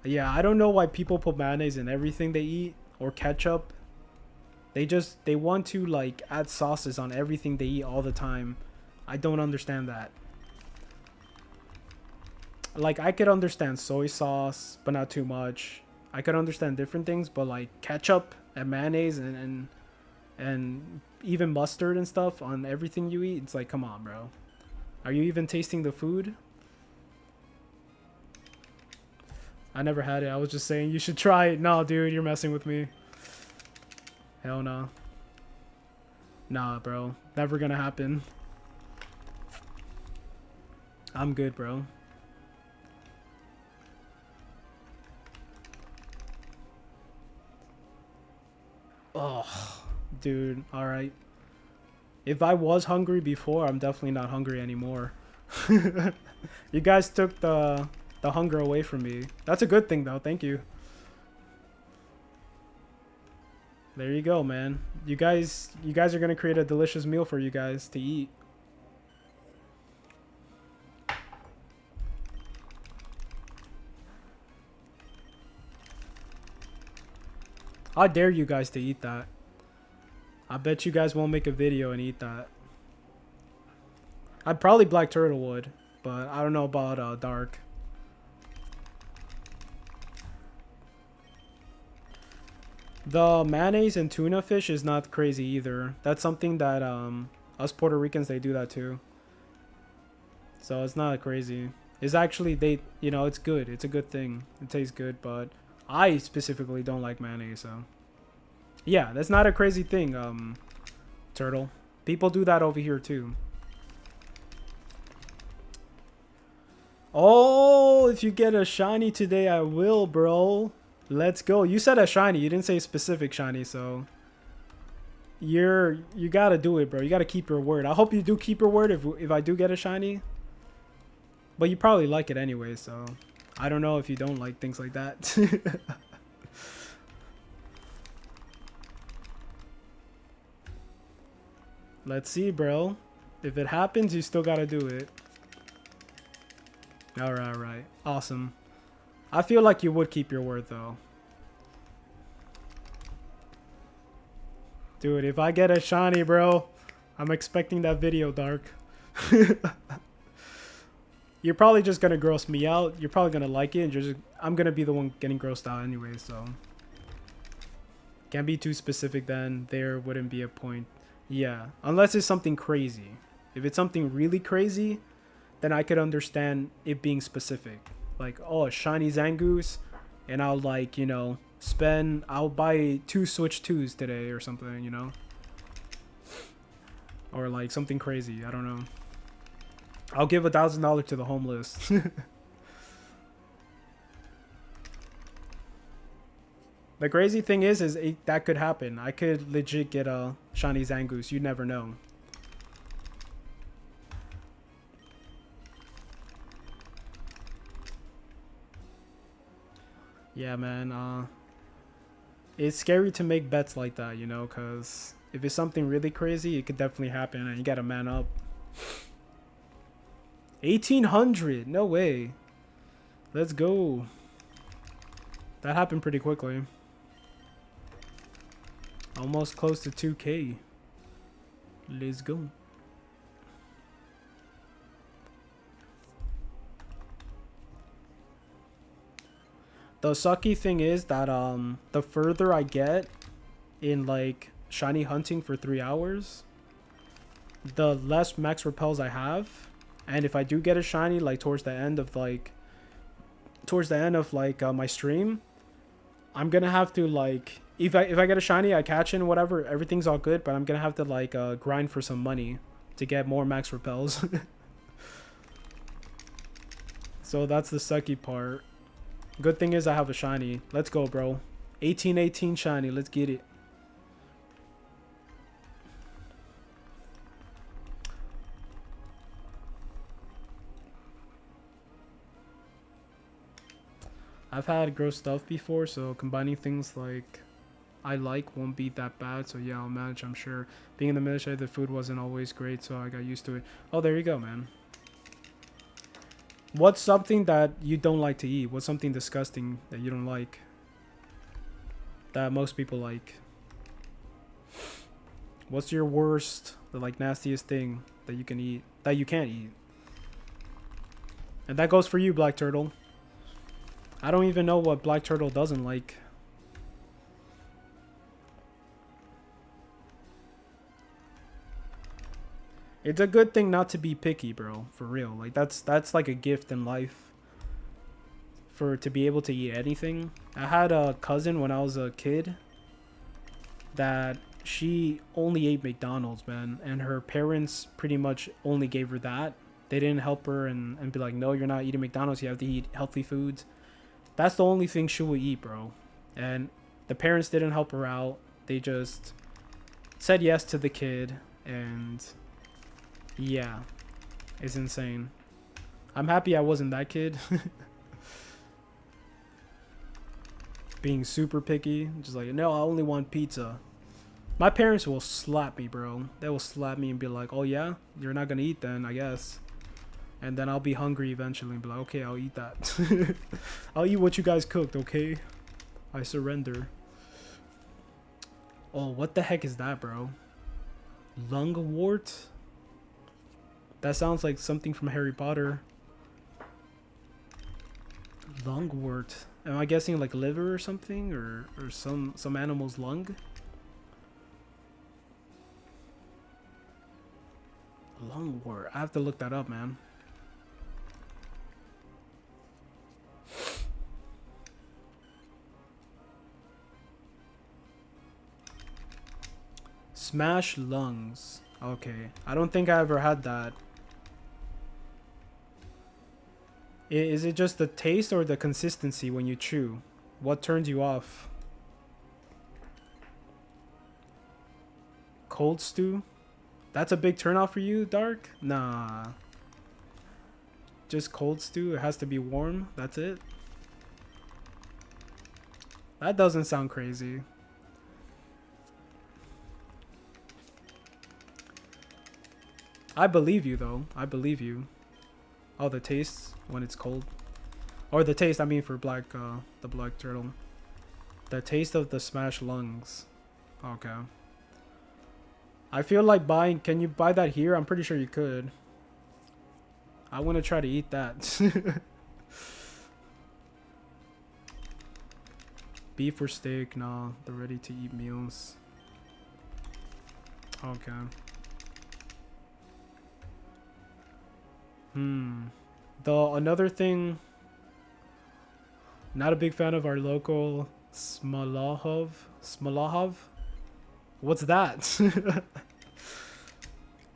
yeah, I don't know why people put mayonnaise in everything they eat, or ketchup. They want to like add sauces on everything they eat all the time. I don't understand that. Like, I could understand soy sauce, but not too much. I could understand different things, but like ketchup and mayonnaise and even mustard and stuff on everything you eat, it's like, come on, bro. Are you even tasting the food? I never had it. I was just saying you should try it. No, dude, you're messing with me. Hell no. Nah, bro. Never gonna happen. I'm good, bro. Oh, dude. All right. If I was hungry before, I'm definitely not hungry anymore. You guys took the hunger away from me. That's a good thing, though. Thank you. There you go, man. You guys are gonna create a delicious meal for you guys to eat. I dare you guys to eat that. I bet you guys won't make a video and eat that. I'd probably Black Turtle would, but I don't know about Dark. The mayonnaise and tuna fish is not crazy either. That's something that us Puerto Ricans, they do that too. So it's not crazy. It's actually, they, you know, it's good. It's a good thing. It tastes good, but I specifically don't like mayonnaise, so yeah, that's not a crazy thing, Turtle. People do that over here too. Oh, if you get a shiny today, I will, bro. Let's go. You said a shiny. You didn't say specific shiny, so you gotta do it, bro. You gotta keep your word. I hope you do keep your word if I do get a shiny. But you probably like it anyway, so I don't know if you don't like things like that. Let's see, bro. If it happens, you still gotta do it. Alright, alright. Awesome. I feel like you would keep your word, though. Dude, if I get a shiny, bro, I'm expecting that video, Dark. You're probably just gonna gross me out. You're probably gonna like it, and I'm gonna be the one getting grossed out anyway, so can't be too specific then. There wouldn't be a point. Yeah, unless it's something crazy. If it's something really crazy, then I could understand it being specific. Like, oh, a shiny Zangoose, and I'll, like, you know, I'll buy 2 Switch 2s today or something, you know? Or like something crazy, I don't know. I'll give $1,000 to the homeless. The crazy thing is that could happen. I could legit get a shiny Zangoose. You never know. Yeah, man. It's scary to make bets like that, you know, because if it's something really crazy, it could definitely happen, and you gotta man up. 1,800. No way. Let's go. That happened pretty quickly. Almost close to 2K. Let's go. The sucky thing is that the further I get in like shiny hunting for 3 hours, the less max repels I have. And if I do get a shiny like towards the end of my stream, I'm gonna have to like, if I get a shiny, I catch in, whatever, everything's all good, but I'm gonna have to like grind for some money to get more max repels. So that's the sucky part. Good thing is I have a shiny. Let's go, bro. 1818 shiny. Let's get it. I've had gross stuff before, so combining things like I like won't be that bad. So yeah, I'll manage, I'm sure. Being in the military, the food wasn't always great, so I got used to it. Oh, there you go, man. What's something that you don't like to eat? What's something disgusting that you don't like? That most people like? What's your worst, the like nastiest thing that you can eat, that you can't eat? And that goes for you, Black Turtle. I don't even know what Black Turtle doesn't like. It's a good thing not to be picky, bro. For real. Like that's like a gift in life. To be able to eat anything. I had a cousin when I was a kid that she only ate McDonald's, man, and her parents pretty much only gave her that. They didn't help her and be like, no, you're not eating McDonald's, you have to eat healthy foods. That's the only thing she would eat, bro. And the parents didn't help her out. They just said yes to the kid, and yeah, it's insane. I'm happy I wasn't that kid. Being super picky, just like, no, I only want pizza. My parents will slap me, bro. They will slap me and be like, oh yeah, you're not gonna eat then, I guess. And then I'll be hungry eventually and be like, okay, I'll eat that. I'll eat what you guys cooked, okay? I surrender. Oh, what the heck is that, bro? Lungwort? That sounds like something from Harry Potter. Lungwort. Am I guessing like liver or something, or some animal's lung? Lungwort. I have to look that up, man. Smash lungs. Okay. I don't think I ever had that. Is it just the taste or the consistency when you chew? What turns you off? Cold stew? That's a big turnoff for you, Dark? Nah. Just cold stew? It has to be warm? That's it? That doesn't sound crazy. I believe you, though. I believe you. Oh, the taste when it's cold. Or the taste, I mean, for the black turtle. The taste of the smashed lungs. Okay. I feel like buying... Can you buy that here? I'm pretty sure you could. I want to try to eat that. Beef or steak? No. The ready-to-eat meals. Okay. Another thing... Not a big fan of our local Smalahov. Smalahov? What's that?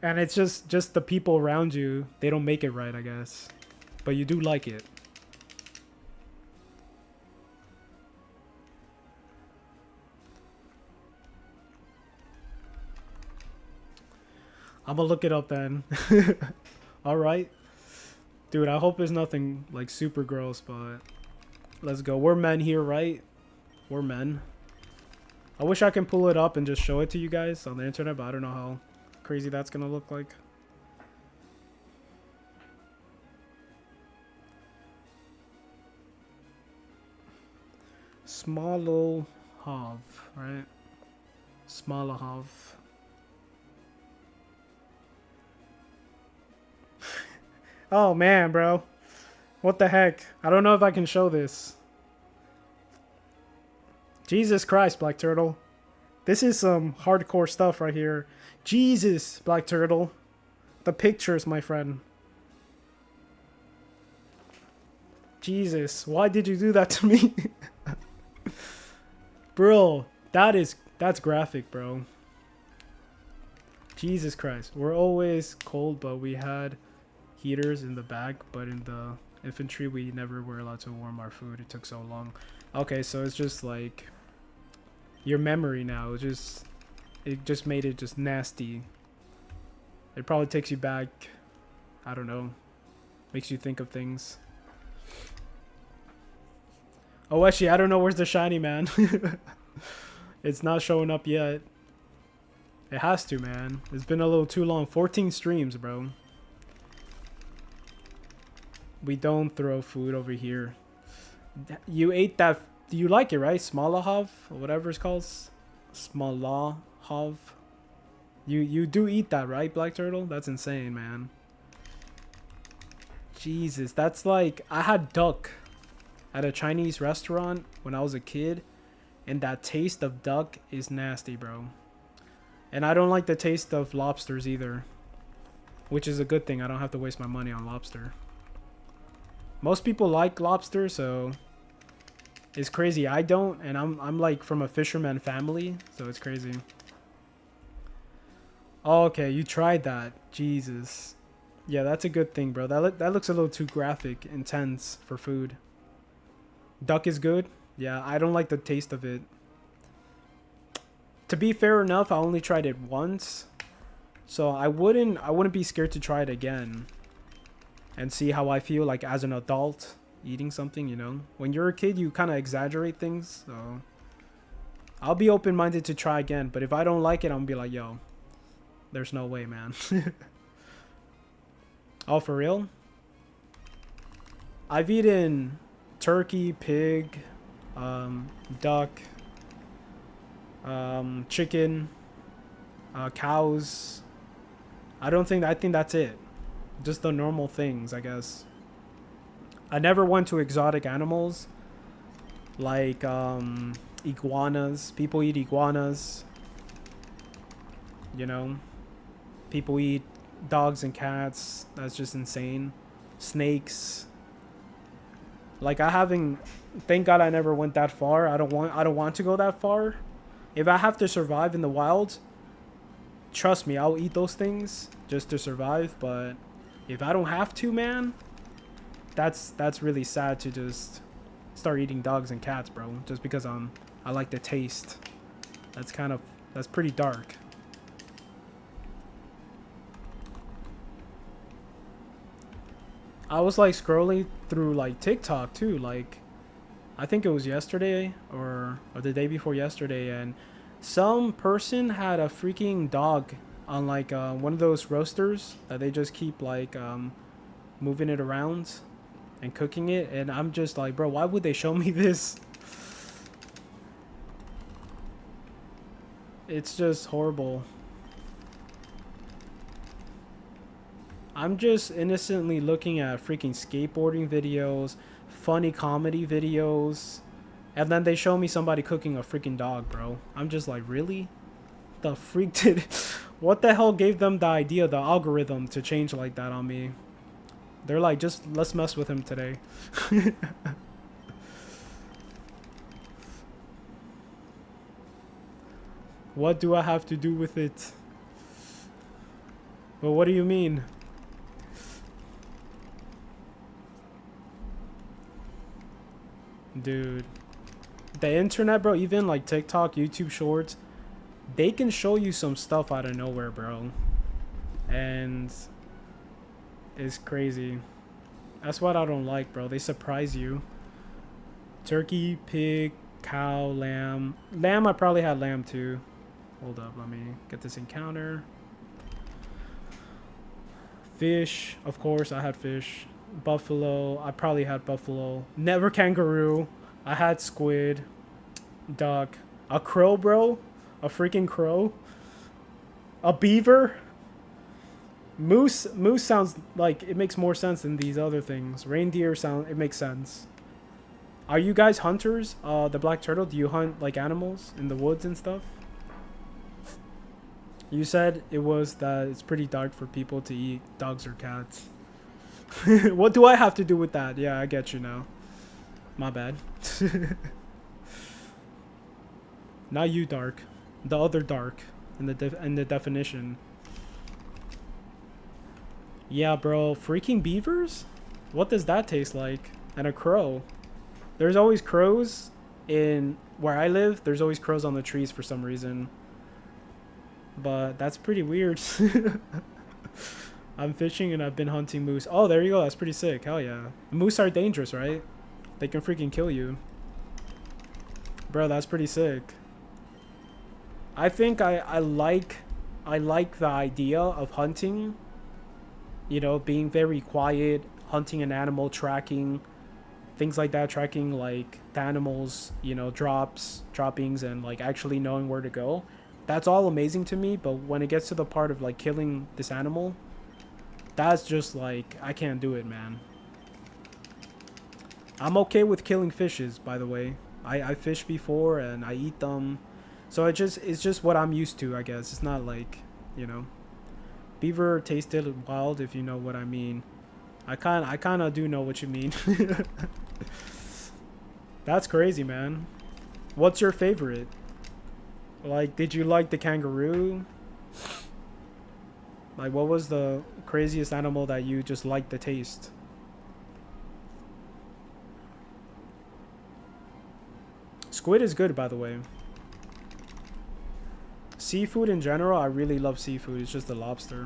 And it's just the people around you. They don't make it right, I guess. But you do like it. I'm gonna look it up then. Alright. Dude, I hope it's nothing like super gross, but let's go. We're men here, right? We're men. I wish I can pull it up and just show it to you guys on the internet, but I don't know how crazy that's gonna look like. Smalahov, right? Smalahov. Oh man, bro. What the heck? I don't know if I can show this. Jesus Christ, Black Turtle. This is some hardcore stuff right here. Jesus, Black Turtle. The pictures, my friend. Jesus, why did you do that to me? Bro, that's graphic, bro. Jesus Christ. We're always cold, but we had heaters in the back, but in the infantry we never were allowed to warm our food. It took so long. Okay, so it's just like your memory now. It just made it just nasty. It probably takes you back, I don't know, makes you think of things. Oh, actually, I don't know where's the shiny, man. It's not showing up yet. It has to, man. It's been a little too long. 14 streams, bro. We don't throw food over here. You ate that. You like it, right? Smalahov, or whatever it's called. Smalahov. You do eat that, right, Black Turtle? That's insane, man. Jesus, that's like... I had duck at a Chinese restaurant when I was a kid, and that taste of duck is nasty, bro. And I don't like the taste of lobsters either, which is a good thing. I don't have to waste my money on lobster. Most people like lobster, so it's crazy. I don't, and I'm like from a fisherman family, so it's crazy. Oh, okay, you tried that. Jesus. Yeah, that's a good thing, bro. That looks a little too graphic, intense for food. Duck is good. Yeah, I don't like the taste of it. To be fair enough, I only tried it once, so I wouldn't be scared to try it again and see how I feel like as an adult eating something, you know. When you're a kid, you kind of exaggerate things, so I'll be open-minded to try again, but if I don't like it, I'm gonna be like, yo, there's no way, man. Oh, for real? I've eaten turkey, pig, duck, chicken, cows. I think that's it. Just the normal things, I guess. I never went to exotic animals like iguanas. People eat iguanas. You know, people eat dogs and cats. That's just insane. Snakes. Like I haven't. Thank God I never went that far. I don't want to go that far. If I have to survive in the wild, trust me, I'll eat those things just to survive. But if I don't have to, man, that's really sad to just start eating dogs and cats, bro. Just because I like the taste. That's pretty dark. I was like scrolling through like TikTok too, like I think it was yesterday or the day before yesterday, and some person had a freaking dog on like one of those roasters that they just keep like moving it around and cooking it, and I'm just like, bro, why would they show me this? It's just horrible. I'm just innocently looking at freaking skateboarding videos, funny comedy videos, and then they show me somebody cooking a freaking dog, bro. I'm just like, really? The freak did what the hell gave them the idea, the algorithm to change like that on me? They're like, just let's mess with him today. What do I have to do with it? Well, what do you mean? Dude, the internet, bro, even like TikTok, YouTube shorts, they can show you some stuff out of nowhere, bro, and it's crazy. That's what I don't like, bro. They surprise you. Turkey, pig, cow, lamb. I probably had lamb too. Hold up, let me get this encounter. Fish, of course, I had fish. Buffalo, I probably had buffalo. Never kangaroo. I had squid. Duck. A crow, bro. A freaking crow. A beaver. Moose sounds like it makes more sense than these other things. Reindeer it makes sense. Are you guys hunters? The black turtle, do you hunt like animals in the woods and stuff? You said it was that it's pretty dark for people to eat dogs or cats. What do I have to do with that? Yeah, I get you now. My bad. Not you, dark. The other dark in the definition. Yeah, bro. Freaking beavers? What does that taste like? And a crow. There's always crows in where I live. There's always crows on the trees for some reason. But that's pretty weird. I'm fishing and I've been hunting moose. Oh, there you go. That's pretty sick. Hell yeah. Moose are dangerous, right? They can freaking kill you. Bro, that's pretty sick. I think I like the idea of hunting. You know, being very quiet, hunting an animal, tracking, things like that, tracking like the animals, you know, droppings, and like actually knowing where to go. That's all amazing to me, but when it gets to the part of like killing this animal, that's just like, I can't do it, man. I'm okay with killing fishes, by the way. I fished before and I eat them. So it's just what I'm used to, I guess. It's not like, you know. Beaver tasted wild, if you know what I mean. I kind of do know what you mean. That's crazy, man. What's your favorite? Like, did you like the kangaroo? Like, what was the craziest animal that you just liked the taste? Squid is good, by the way. Seafood in general, I really love seafood. It's just the lobster.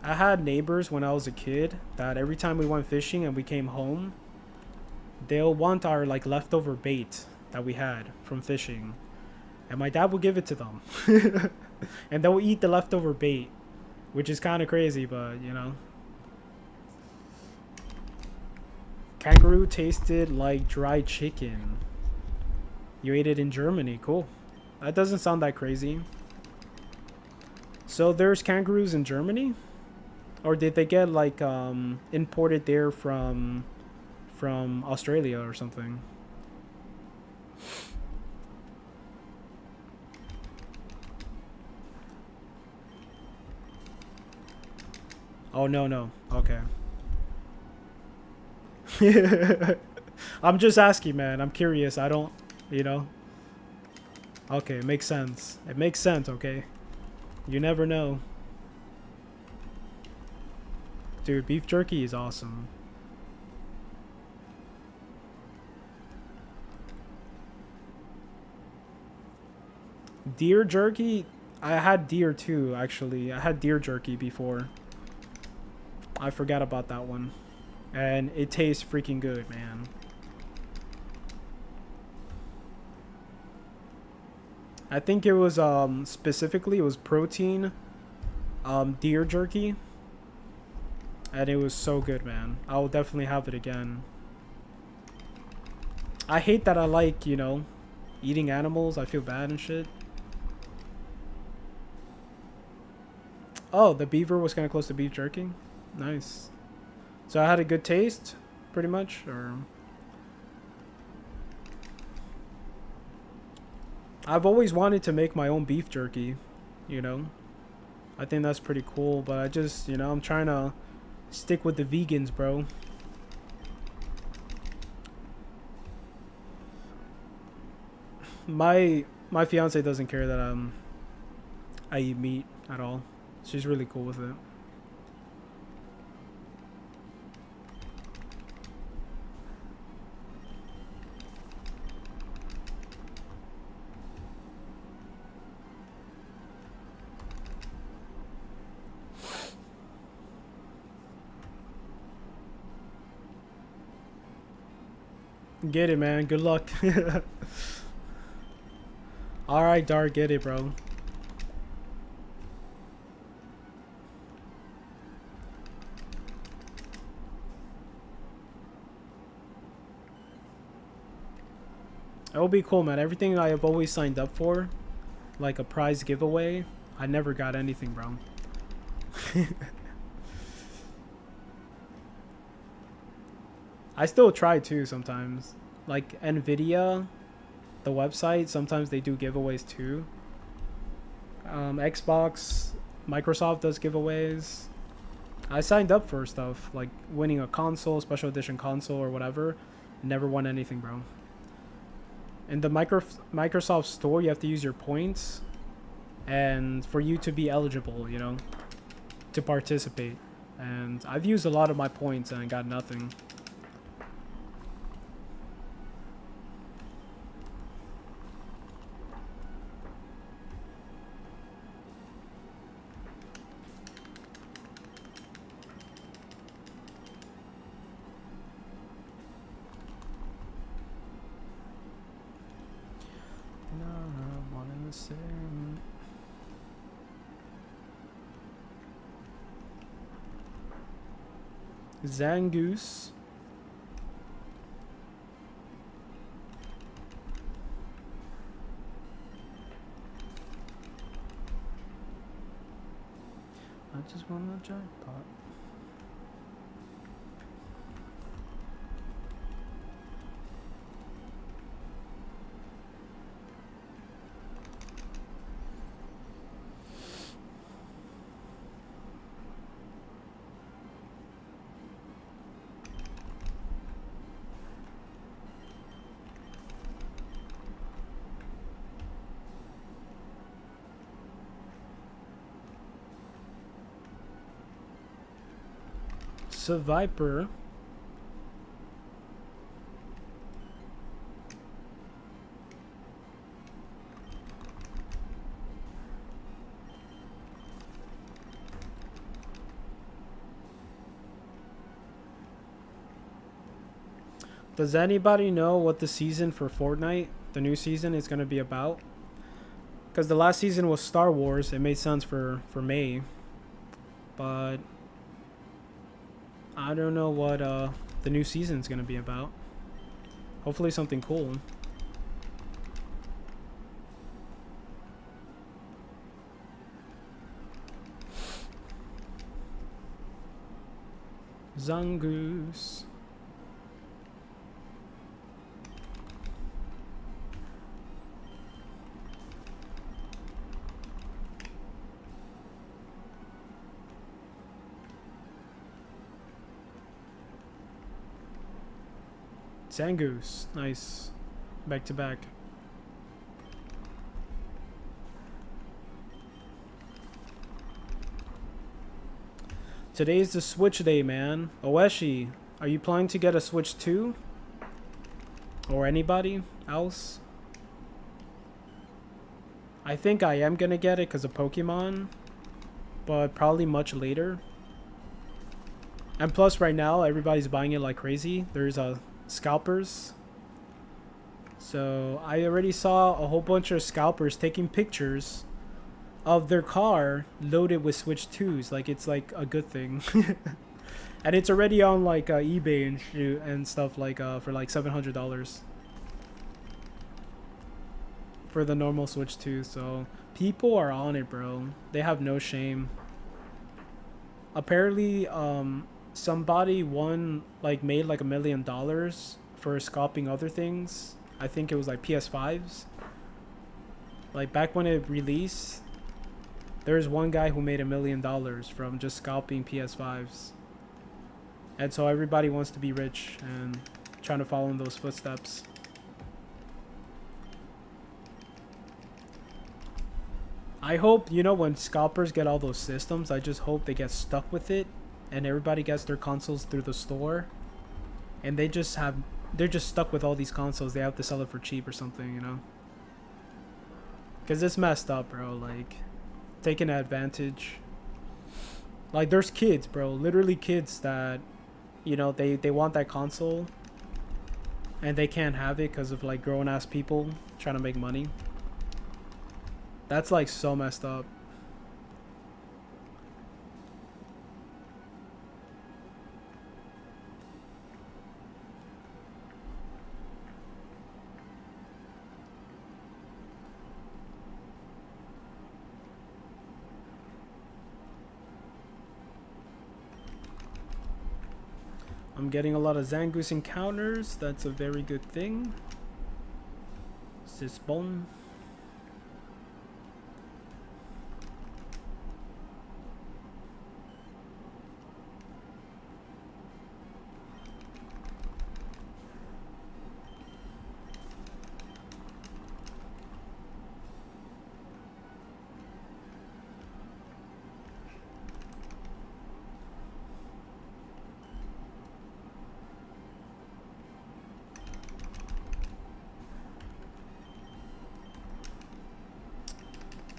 I had neighbors when I was a kid that every time we went fishing and we came home, they'll want our like leftover bait that we had from fishing. And my dad will give it to them. And they'll eat the leftover bait, which is kind of crazy, but you know. Kangaroo tasted like dried chicken. You ate it in Germany. Cool. That doesn't sound that crazy. So there's kangaroos in Germany, or did they get like imported there from Australia or something? Oh no no. Okay. I'm just asking, man. I'm curious. I don't, you know. Okay, it makes sense. It makes sense, okay? You never know. Dude, beef jerky is awesome. Deer jerky? I had deer too, actually. I had deer jerky before. I forgot about that one. And it tastes freaking good, man. I think it was specifically it was protein deer jerky. And it was so good, man. I will definitely have it again. I hate that I like, you know, eating animals. I feel bad and shit. Oh, the beaver was kind of close to beef jerky. Nice. So I had a good taste, pretty much, or... I've always wanted to make my own beef jerky, you know. I think that's pretty cool, but I just, you know, I'm trying to stick with the vegans, bro. My fiance doesn't care that I eat meat at all. She's really cool with it. Get it, man. Good luck. Alright, Dark, get it, bro. It'll be cool, man. Everything I have always signed up for, like a prize giveaway, I never got anything, bro. I still try too sometimes. Like Nvidia, the website, sometimes they do giveaways too. Xbox, Microsoft does giveaways. I signed up for stuff like winning a console, special edition console or whatever. Never won anything, bro. In the Microsoft store, you have to use your points, and for you to be eligible, you know, to participate. And I've used a lot of my points and I got nothing. Zangoose. I just want a jackpot. Seviper. Does anybody know what the season for Fortnite, the new season, is going to be about? Because the last season was Star Wars. It made sense for May. But I don't know what the new season is going to be about. Hopefully something cool. Zangoose. Zangoose. Nice. Back to back. Today's the Switch day, man. Oeshi, are you planning to get a Switch 2? Or anybody else? I think I am gonna get it because of Pokemon. But probably much later. And plus right now, everybody's buying it like crazy. There's scalpers. So I already saw a whole bunch of scalpers taking pictures of their car loaded with Switch 2s. Like, it's like a good thing. And it's already on like eBay and shoot and stuff, like for like $700 for the normal Switch 2. So people are on it, bro. They have no shame. Apparently somebody made like $1 million for scalping other things. I think it was like PS5s. Like back when it released, there's one guy who made $1 million from just scalping PS5s. And so everybody wants to be rich and trying to follow in those footsteps. I hope, you know, when scalpers get all those systems, I just hope they get stuck with it and everybody gets their consoles through the store. And they're just stuck with all these consoles. They have to sell it for cheap or something, you know? Because it's messed up, bro. Like, taking advantage. Like, there's kids, bro. Literally kids that, you know, they want that console. And they can't have it because of, like, grown-ass people trying to make money. That's, like, so messed up. I'm getting a lot of Zangoose encounters. That's a very good thing. Sisbon.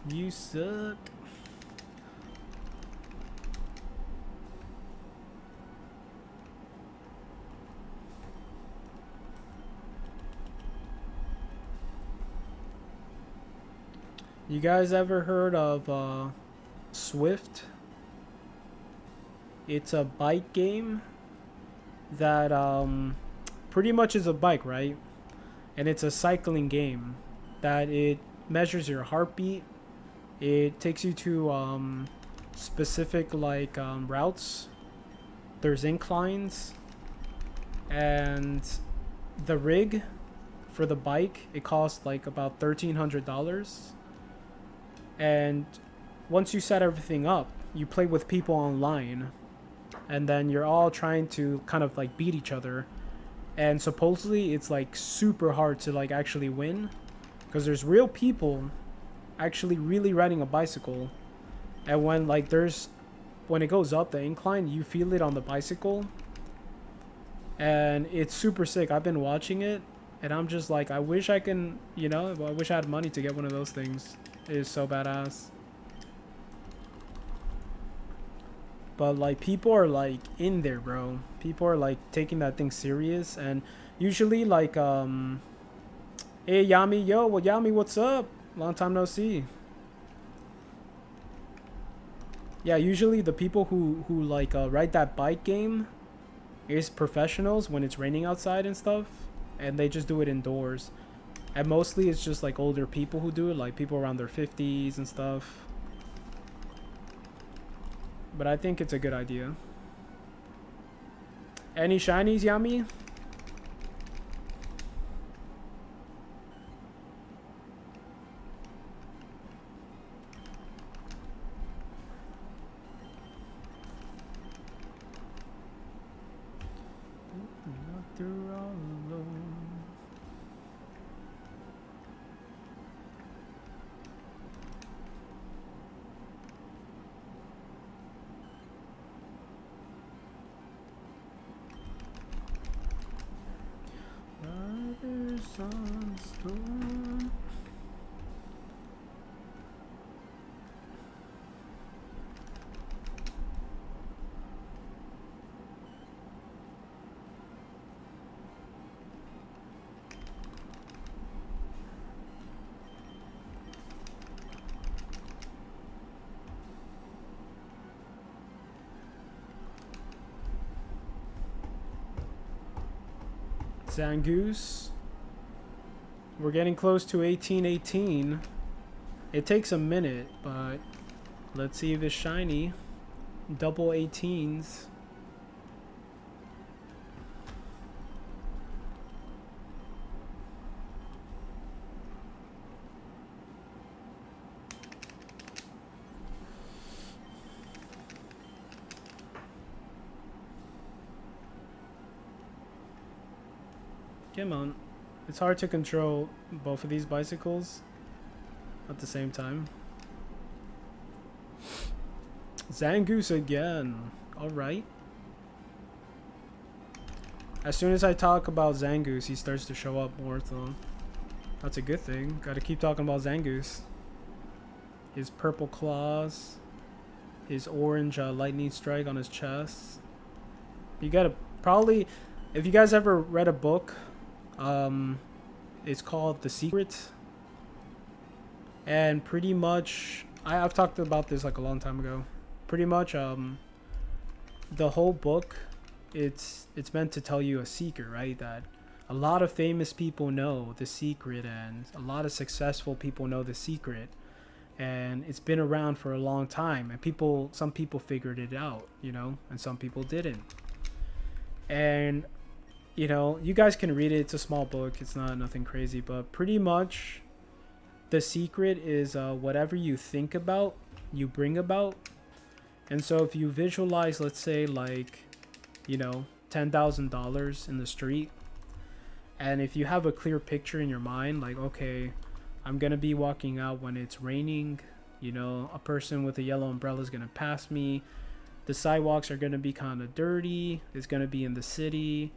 You suck. You guys ever heard of Swift? It's a bike game that pretty much is a bike, right? And it's a cycling game that it measures your heartbeat. It takes you to specific like routes. There's inclines, and the rig for the bike, it costs like about $1,300. And once you set everything up, you play with people online, and then you're all trying to kind of like beat each other. And supposedly it's like super hard to like actually win, because there's real people actually really riding a bicycle, and when it goes up the incline, you feel it on the bicycle, and it's super sick. I've been watching it, and I'm just like, I wish I can, you know, I wish I had money to get one of those things. It is so badass. But like, people are like in there, bro. People are like taking that thing serious, and usually like hey Yami, yo, well, Yami, what's up? Long time no see. Yeah, usually the people who like ride that bike game is professionals when it's raining outside and stuff, and they just do it indoors. And mostly it's just like older people who do it, like people around their 50s and stuff. But I think it's a good idea. Any shinies, Yami? Not through all alone. Sunstorm. Zangoose. We're getting close to 1818. It takes a minute, but let's see if it's shiny. Double 18s. Come on. It's hard to control both of these bicycles at the same time. Zangoose again. Alright. As soon as I talk about Zangoose, he starts to show up more, so that's a good thing. Gotta keep talking about Zangoose. His purple claws. His orange lightning strike on his chest. You gotta probably... If you guys ever read a book... it's called The Secret, and pretty much I've talked about this like a long time ago. Pretty much the whole book, it's meant to tell you a secret, right? That a lot of famous people know the secret, and a lot of successful people know the secret, and it's been around for a long time, and some people figured it out, you know, and some people didn't. And you know, you guys can read it. It's a small book. It's not nothing crazy, but pretty much the secret is whatever you think about, you bring about. And so if you visualize, let's say like, you know, $10,000 in the street, and if you have a clear picture in your mind, like, okay, I'm going to be walking out when it's raining, you know, a person with a yellow umbrella is going to pass me. The sidewalks are going to be kind of dirty. It's going to be in the city.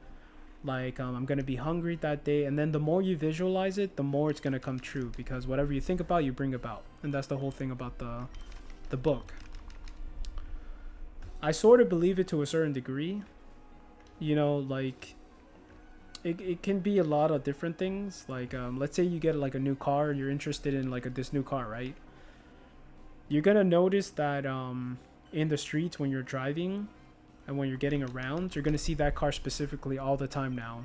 Like, I'm going to be hungry that day. And then the more you visualize it, the more it's going to come true. Because whatever you think about, you bring about. And that's the whole thing about the book. I sort of believe it to a certain degree. You know, like, it can be a lot of different things. Like, let's say you get like a new car. You're interested in like this new car, right? You're going to notice that in the streets when you're driving... And when you're getting around, you're going to see that car specifically all the time now.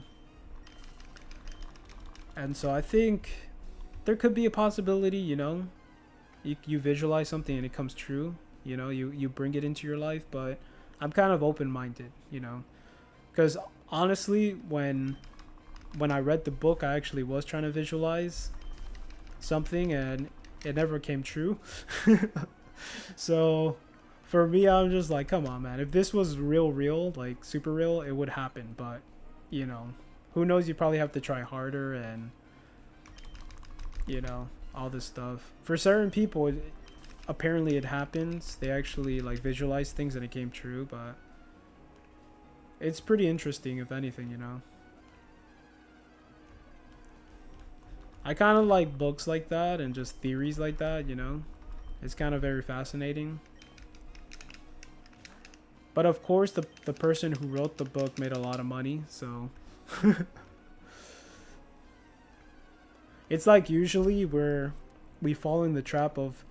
And so I think there could be a possibility, you know, you visualize something and it comes true, you know, you bring it into your life. But I'm kind of open-minded, you know, because honestly, when I read the book, I actually was trying to visualize something and it never came true. So... For me, I'm just like, come on, man. If this was real, like super real, it would happen. But, you know, who knows? You probably have to try harder and, you know, all this stuff. For certain people, apparently it happens. They actually, like, visualize things and it came true. But it's pretty interesting, if anything, you know. I kind of like books like that and just theories like that, you know. It's kind of very fascinating. But of course, the person who wrote the book made a lot of money, so... It's like usually we fall in the trap of,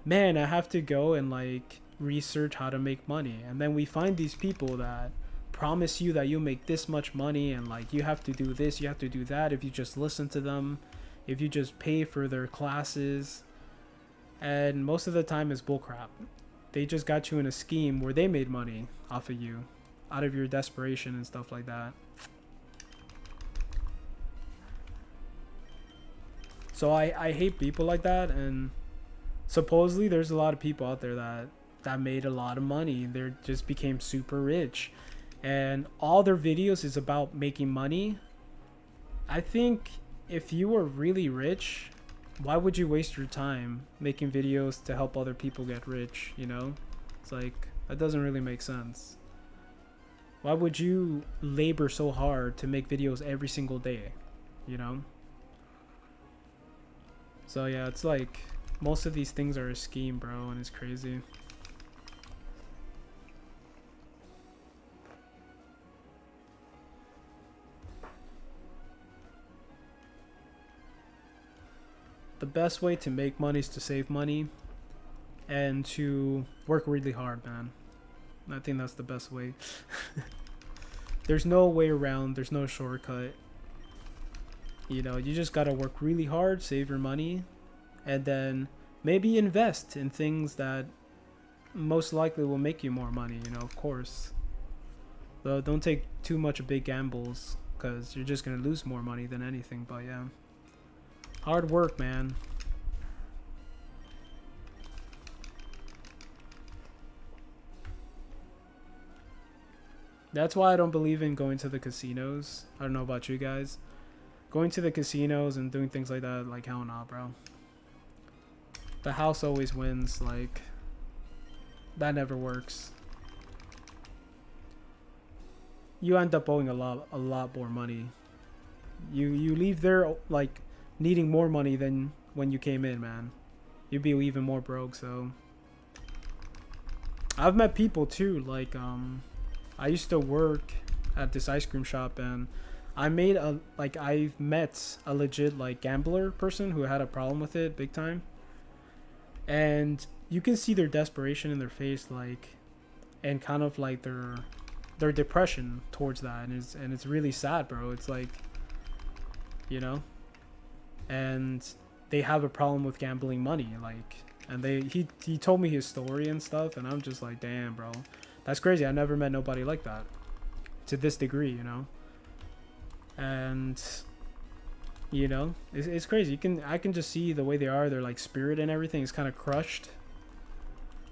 man, I have to go and like research how to make money. And then we find these people that promise you that you'll make this much money and like you have to do this, you have to do that if you just listen to them, if you just pay for their classes. And most of the time it's bullcrap. They just got you in a scheme where they made money off of you. out of your desperation and stuff like that. So I hate people like that, and supposedly there's a lot of people out there that made a lot of money. They just became super rich, and all their videos is about making money. I think if you were really rich, why would you waste your time making videos to help other people get rich, you know? It's like, that doesn't really make sense. Why would you labor so hard to make videos every single day, you know? So yeah, it's like, most of these things are a scheme, bro, and it's crazy. The best way to make money is to save money and to work really hard, man. I think that's the best way. There's no way around, there's no shortcut. You know, you just gotta work really hard, save your money, and then maybe invest in things that most likely will make you more money, you know, of course. Though don't take too much big gambles, because you're just gonna lose more money than anything, but yeah. Hard work, man. That's why I don't believe in going to the casinos. I don't know about you guys. Going to the casinos and doing things like that, like, hell nah, bro. The house always wins, like, that never works. You end up owing a lot more money. You leave there, like, needing more money than when you came in, man. You'd be even more broke, so. I've met people, too, like, I used to work at this ice cream shop, and I've met a legit, like, gambler person who had a problem with it big time. And you can see their desperation in their face, like, and kind of like their depression towards that, and it's really sad, bro. It's like, you know, and they have a problem with gambling money, like, and he told me his story and stuff, and I'm just like, damn, bro, that's crazy. I never met nobody like that to this degree, you know. And you know, it's crazy. I can just see the way they are. Their, like, spirit and everything is kind of crushed,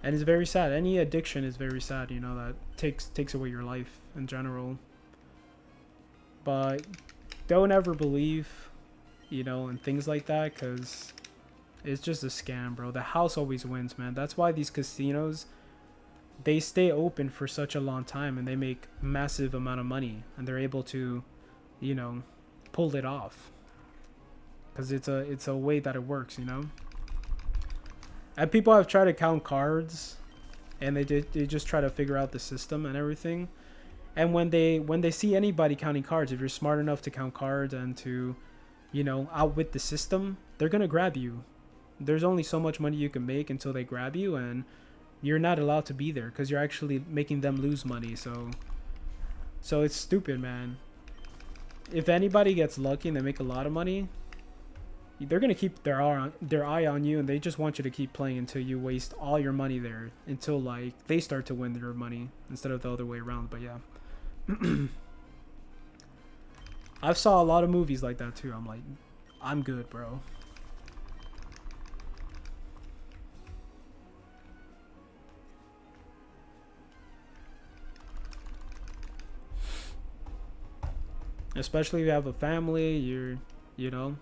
and it's very sad. Any addiction is very sad, you know, that takes away your life in general. But don't ever believe, you know, in things like that, because it's just a scam, bro. The house always wins, man. That's why these casinos, they stay open for such a long time, and they make massive amount of money, and they're able to, you know, pull it off, because it's a way that it works, you know. And people have tried to count cards, and they just try to figure out the system and everything. And when they see anybody counting cards, if you're smart enough to count cards and to, you know, outwit the system, they're gonna grab you. There's only so much money you can make until they grab you, and you're not allowed to be there because you're actually making them lose money. So it's stupid, man. If anybody gets lucky and they make a lot of money, they're gonna keep their eye on you, and they just want you to keep playing until you waste all your money there, until, like, they start to win their money instead of the other way around. But yeah. I've saw a lot of movies like that too. I'm like, I'm good, bro. Especially if you have a family, you know,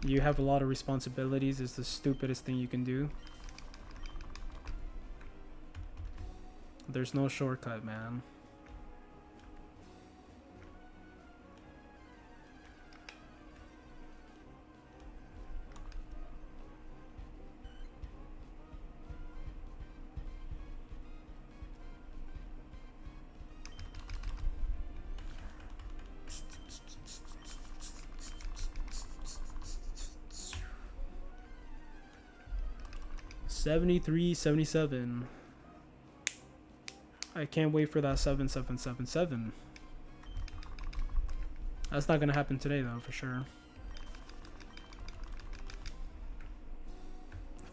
you have a lot of responsibilities. It's the stupidest thing you can do. There's no shortcut, man. $73.77. I can't wait for that 7777. That's not gonna happen today though, for sure.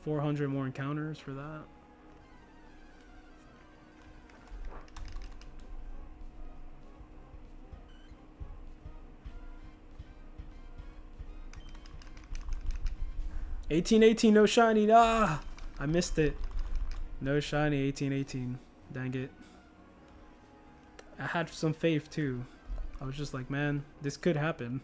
400 more encounters for that. 1818, no shiny. Ah, I missed it. No shiny, 1818. Dang it. I had some faith too. I was just like, man, this could happen.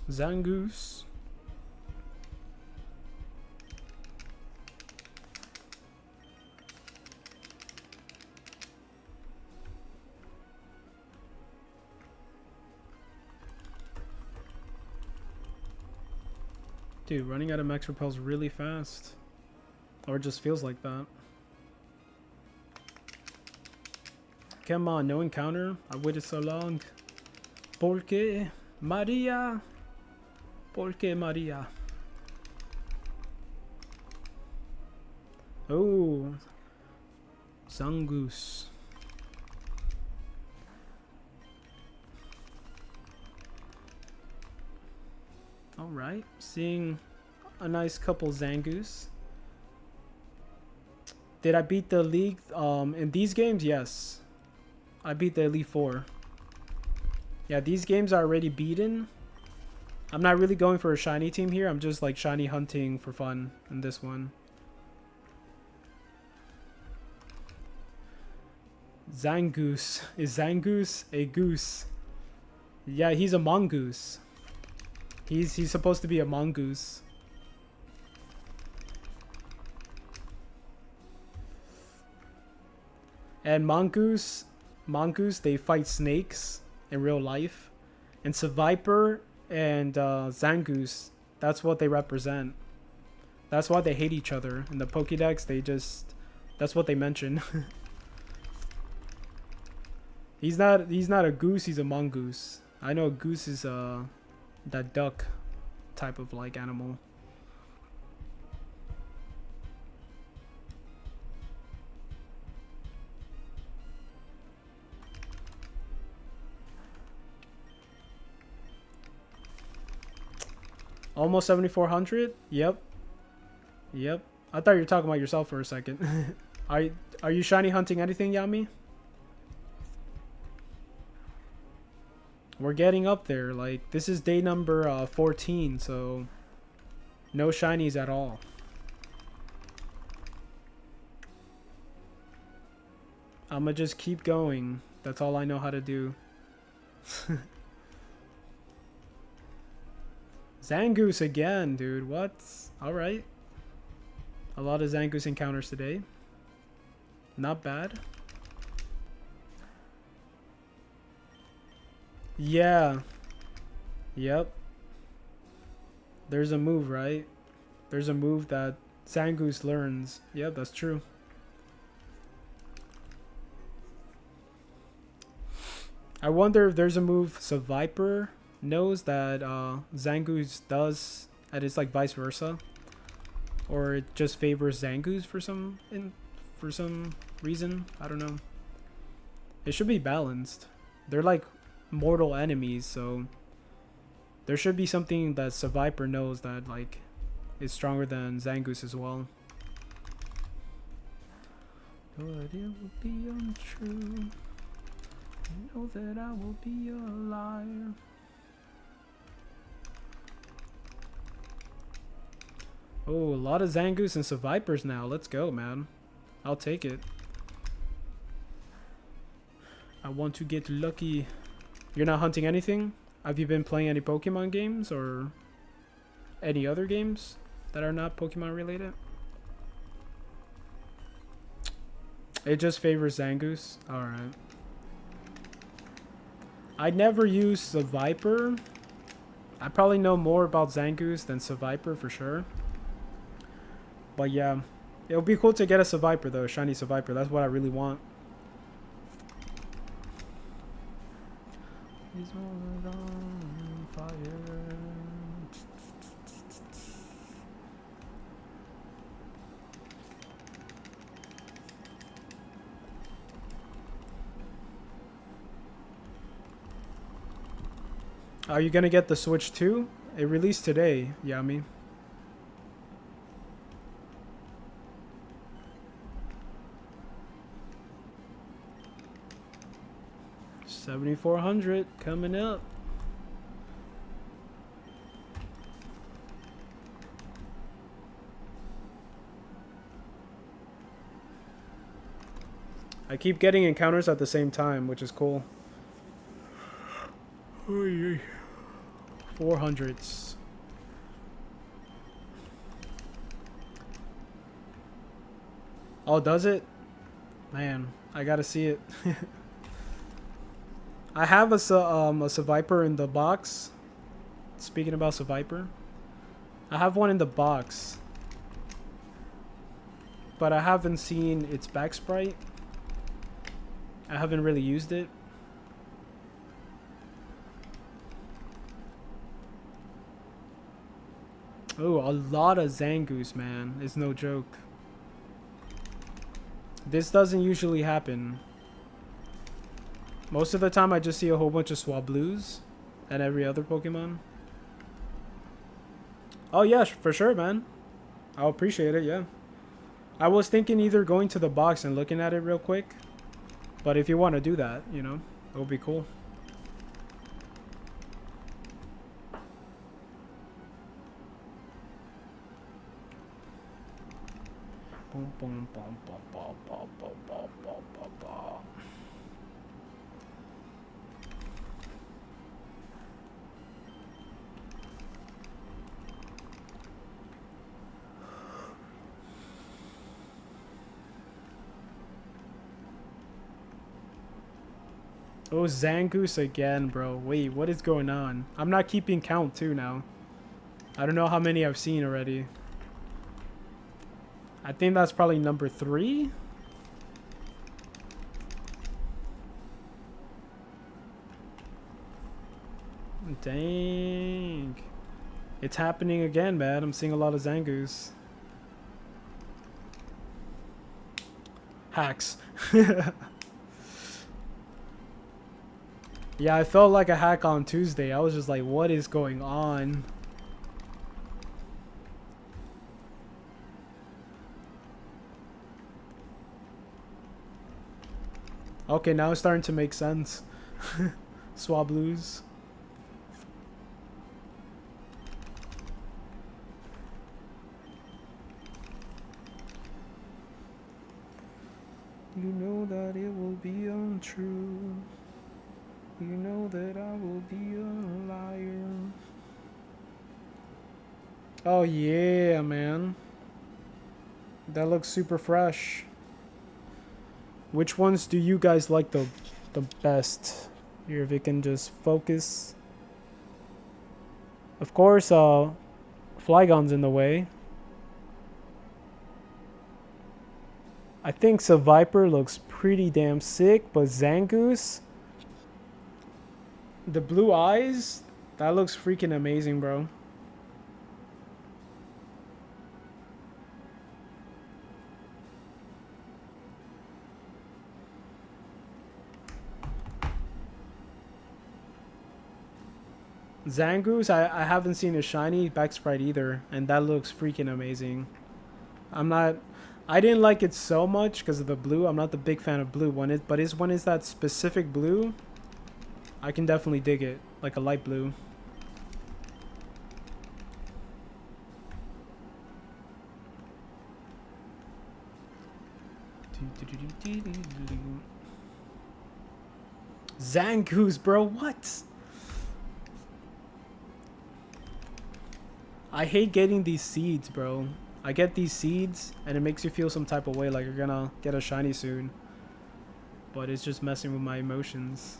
Zangoose. Dude, running out of max repels really fast. Or it just feels like that. Come on, no encounter? I waited so long. ¿Por qué, Maria? ¿Por qué, Maria? Oh. Zangoose. Alright, seeing a nice couple Zangoose. Did I beat the league in these games? Yes. I beat the Elite Four. Yeah, these games are already beaten. I'm not really going for a shiny team here. I'm just like shiny hunting for fun in this one. Zangoose. Is Zangoose a goose? Yeah, he's a mongoose. He's supposed to be a mongoose. And mongoose, they fight snakes in real life. And Seviper and Zangoose, that's what they represent. That's why they hate each other. In the Pokédex, that's what they mention. He's not a goose, he's a mongoose. I know a goose is that duck type of like animal. Almost 7,400? Yep. Yep. I thought you were talking about yourself for a second. Are you shiny hunting anything, Yami? We're getting up there. Like, this is day number 14, so no shinies at all. I'ma just keep going. That's all I know how to do. Zangoose again, dude. What? Alright. A lot of Zangoose encounters today. Not bad. Yeah. Yep. There's a move, right? There's a move that Zangoose learns. Yep, that's true. I wonder if there's a move Seviper knows that Zangoose does, and it's like vice versa, or it just favors Zangoose for some reason. I don't know. It should be balanced. They're like mortal enemies, so there should be something that Seviper knows that like is stronger than Zangoose as well. But it will be untrue. I know that I will be a liar. Oh, a lot of Zangoose and Sevipers now. Let's go, man. I'll take it. I want to get lucky. You're not hunting anything? Have you been playing any Pokemon games or any other games that are not Pokemon related? It just favors Zangoose? Alright. I never used Seviper. I probably know more about Zangoose than Seviper for sure. But yeah, it would be cool to get a Seviper though, a shiny Seviper. That's what I really want. Are you gonna get the Switch too? It released today, Yami. $7,400 coming up. I keep getting encounters at the same time, which is cool. 400s. Oh, does it? Man, I gotta see it. I have a Seviper in the box. Speaking about Seviper, I have one in the box, but I haven't seen its back sprite. I haven't really used it. Oh, a lot of Zangoose, man. It's no joke. This doesn't usually happen. Most of the time I just see a whole bunch of Swablues and every other Pokemon. Oh yeah, for sure, man. I'll appreciate it, yeah. I was thinking either going to the box and looking at it real quick. But if you want to do that, you know, it would be cool. Boom, boom, boom, boom, boom, boom, boom, boom, boom, boom, boom. Oh, Zangoose again, bro. Wait, what is going on? I'm not keeping count too now. I don't know how many I've seen already. I think that's probably number 3. Dang. It's happening again, man. I'm seeing a lot of Zangoose. Hacks. Yeah, I felt like a hack on Tuesday. I was just like, what is going on? Okay, now it's starting to make sense. Swablues. You know that it will be untrue. You know that I will be a liar. Oh yeah, man. That looks super fresh. Which ones do you guys like the best? Here, if it can just focus. Of course, Flygon's in the way. I think Seviper looks pretty damn sick, but Zangoose, the blue eyes, that looks freaking amazing, bro. Zangoose, I haven't seen a shiny back sprite either, and that looks freaking amazing. I didn't like it so much because of the blue. I'm not the big fan of blue when it, but when it's that specific blue, I can definitely dig it, like a light blue. Zangoose, bro, what? I hate getting these seeds, bro. I get these seeds, and it makes you feel some type of way, like you're gonna get a shiny soon. But it's just messing with my emotions.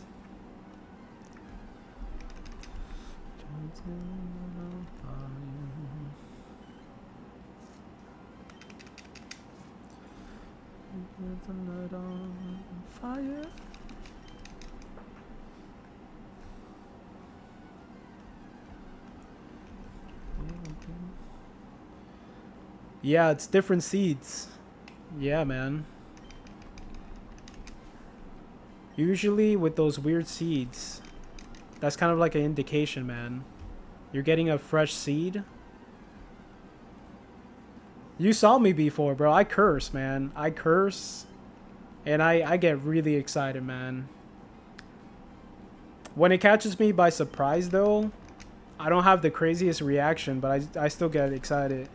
Fire. Yeah, it's different seeds. Yeah, man. Usually with those weird seeds, that's kind of like an indication, man. You're getting a fresh seed. You saw me before, bro. I curse, man. I curse. And I get really excited, man. When it catches me by surprise, though, I don't have the craziest reaction, but I still get excited.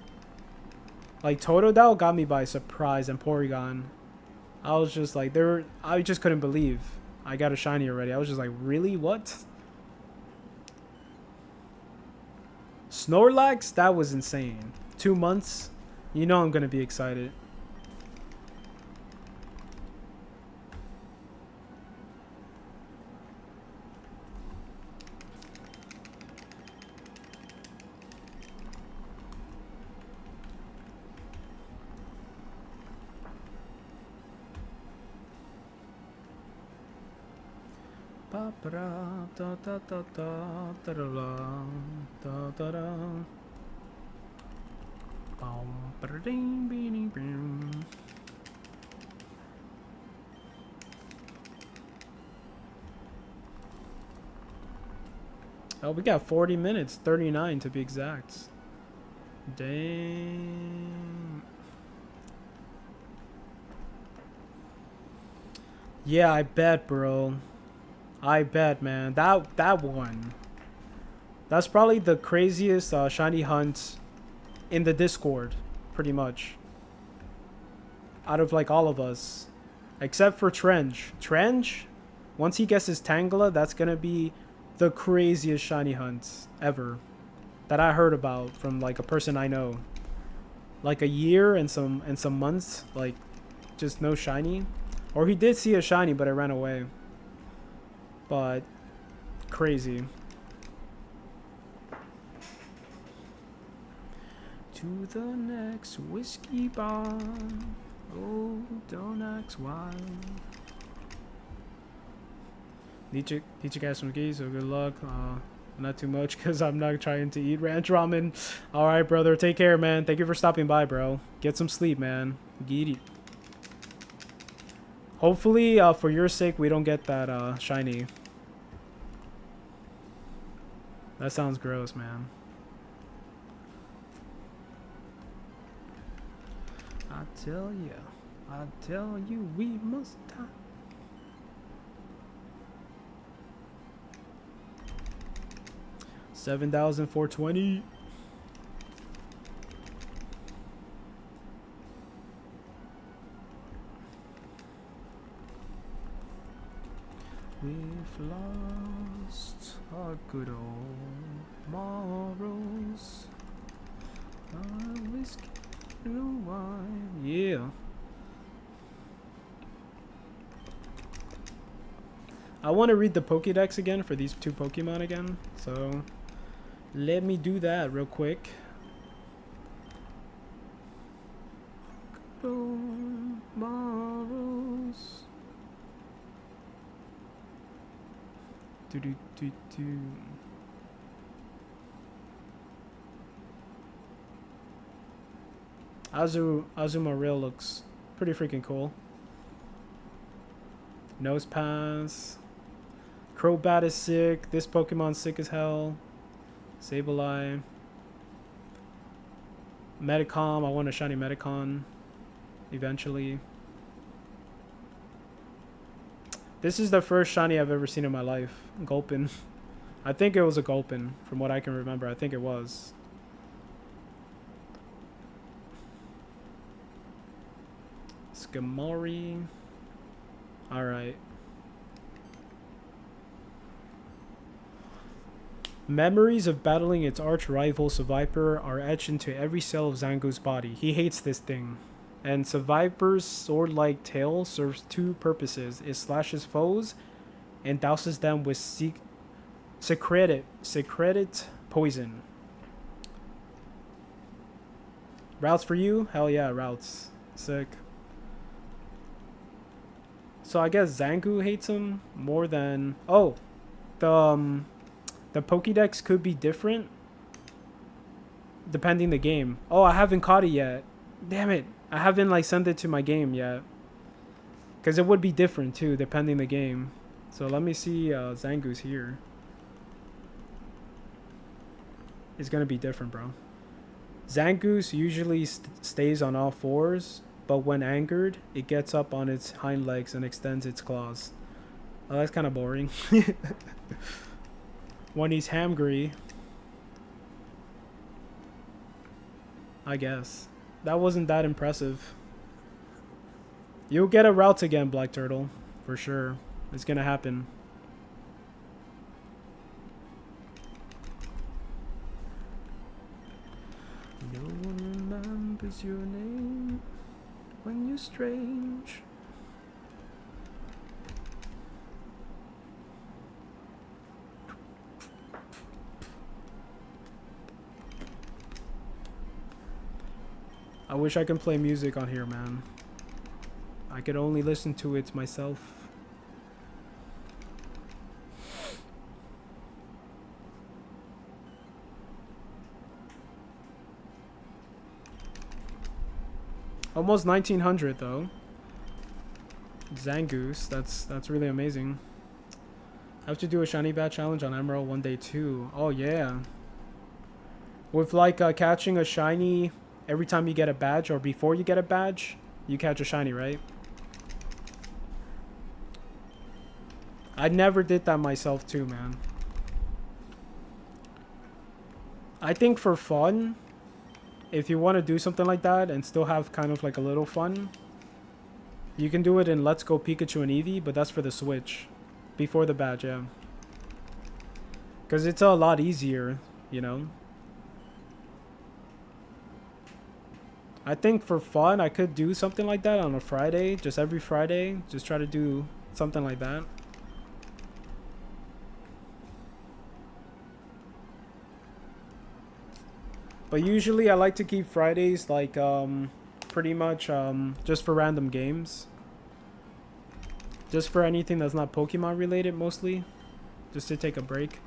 Like, Totodile got me by surprise, and Porygon. I was just like, I just couldn't believe I got a shiny already. I was just like, really? What? Snorlax? That was insane. 2 months? You know I'm gonna be excited. Oh, we got 40 minutes, 39 to be exact. Dang. Yeah, I bet, bro. I bet, man. That one. That's probably the craziest shiny hunt in the Discord, pretty much. Out of like all of us, except for Trench. Trench, once he gets his Tangela, that's gonna be the craziest shiny hunt ever that I heard about from like a person I know. Like a year and some months, like just no shiny, or he did see a shiny but it ran away. But crazy. To the next whiskey bar. Oh, don't ask why. Need you guys some geese, so good luck. Not too much because I'm not trying to eat ranch ramen. All right, brother. Take care, man. Thank you for stopping by, bro. Get some sleep, man. Get it. Hopefully, for your sake, we don't get that shiny. That sounds gross, man. I tell you, we must die. $7,420. We've lost our good old morals. Our whiskey and wine. Yeah. I want to read the Pokédex again for these two Pokemon again. So let me do that real quick. Good old morals. Azumarill looks pretty freaking cool. Nose Pass. Crobat is sick. This Pokemon's sick as hell. Sableye. Medicom. I want a shiny Medicon. Eventually. This is the first shiny I've ever seen in my life. Gulpin. I think it was a Gulpin, from what I can remember. I think it was. Skamori. Alright. Memories of battling its arch rival Seviper are etched into every cell of Zangoose's body. He hates this thing. And Seviper's sword-like tail serves two purposes. It slashes foes and douses them with secreted poison. Routes for you? Hell yeah, routes. Sick. So I guess Zangoose hates him more than... Oh, the Pokédex could be different depending the game. Oh, I haven't caught it yet. Damn it. I haven't like sent it to my game yet. Because it would be different too depending the game. So let me see Zangoose here. It's going to be different, bro. Zangoose usually stays on all fours, but when angered, it gets up on its hind legs and extends its claws. Oh, that's kind of boring. When he's hangry, I guess. That wasn't that impressive. You'll get a route again, Black Turtle. For sure. It's gonna happen. No one remembers your name when you're strange. I wish I could play music on here, man. I could only listen to it myself. Almost 1900 though. Zangoose, that's really amazing. I have to do a shiny bat challenge on Emerald one day too. Oh yeah. With like catching a shiny every time you get a badge, or before you get a badge, you catch a shiny, right? I never did that myself too, man. I think for fun, if you want to do something like that and still have kind of like a little fun, you can do it in Let's Go Pikachu and Eevee, but that's for the Switch. Before the badge, yeah. Because it's a lot easier, you know? I think for fun, I could do something like that on a Friday. Just every Friday. Just try to do something like that. But usually I like to keep Fridays like pretty much just for random games. Just for anything that's not Pokemon related mostly. Just to take a break.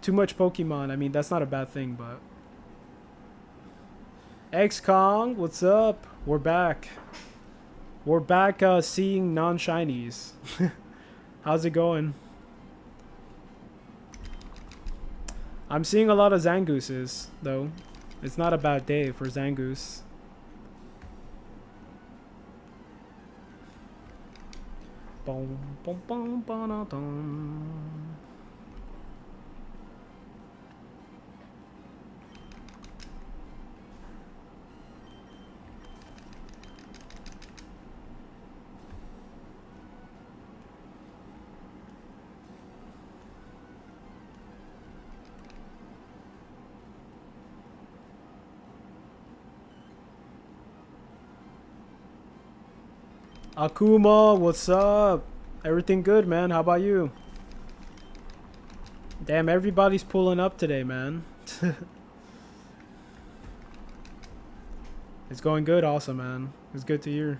Too much Pokemon, I mean that's not a bad thing, but X-Kong, what's up? We're back. We're back seeing non-shinies. How's it going? I'm seeing a lot of Zangooses, though. It's not a bad day for Zangoose. Boom, boom, boom, boom, boom. Akuma, what's up? Everything good, man? How about you? Damn, everybody's pulling up today, man. It's going good, awesome, man. It's good to hear.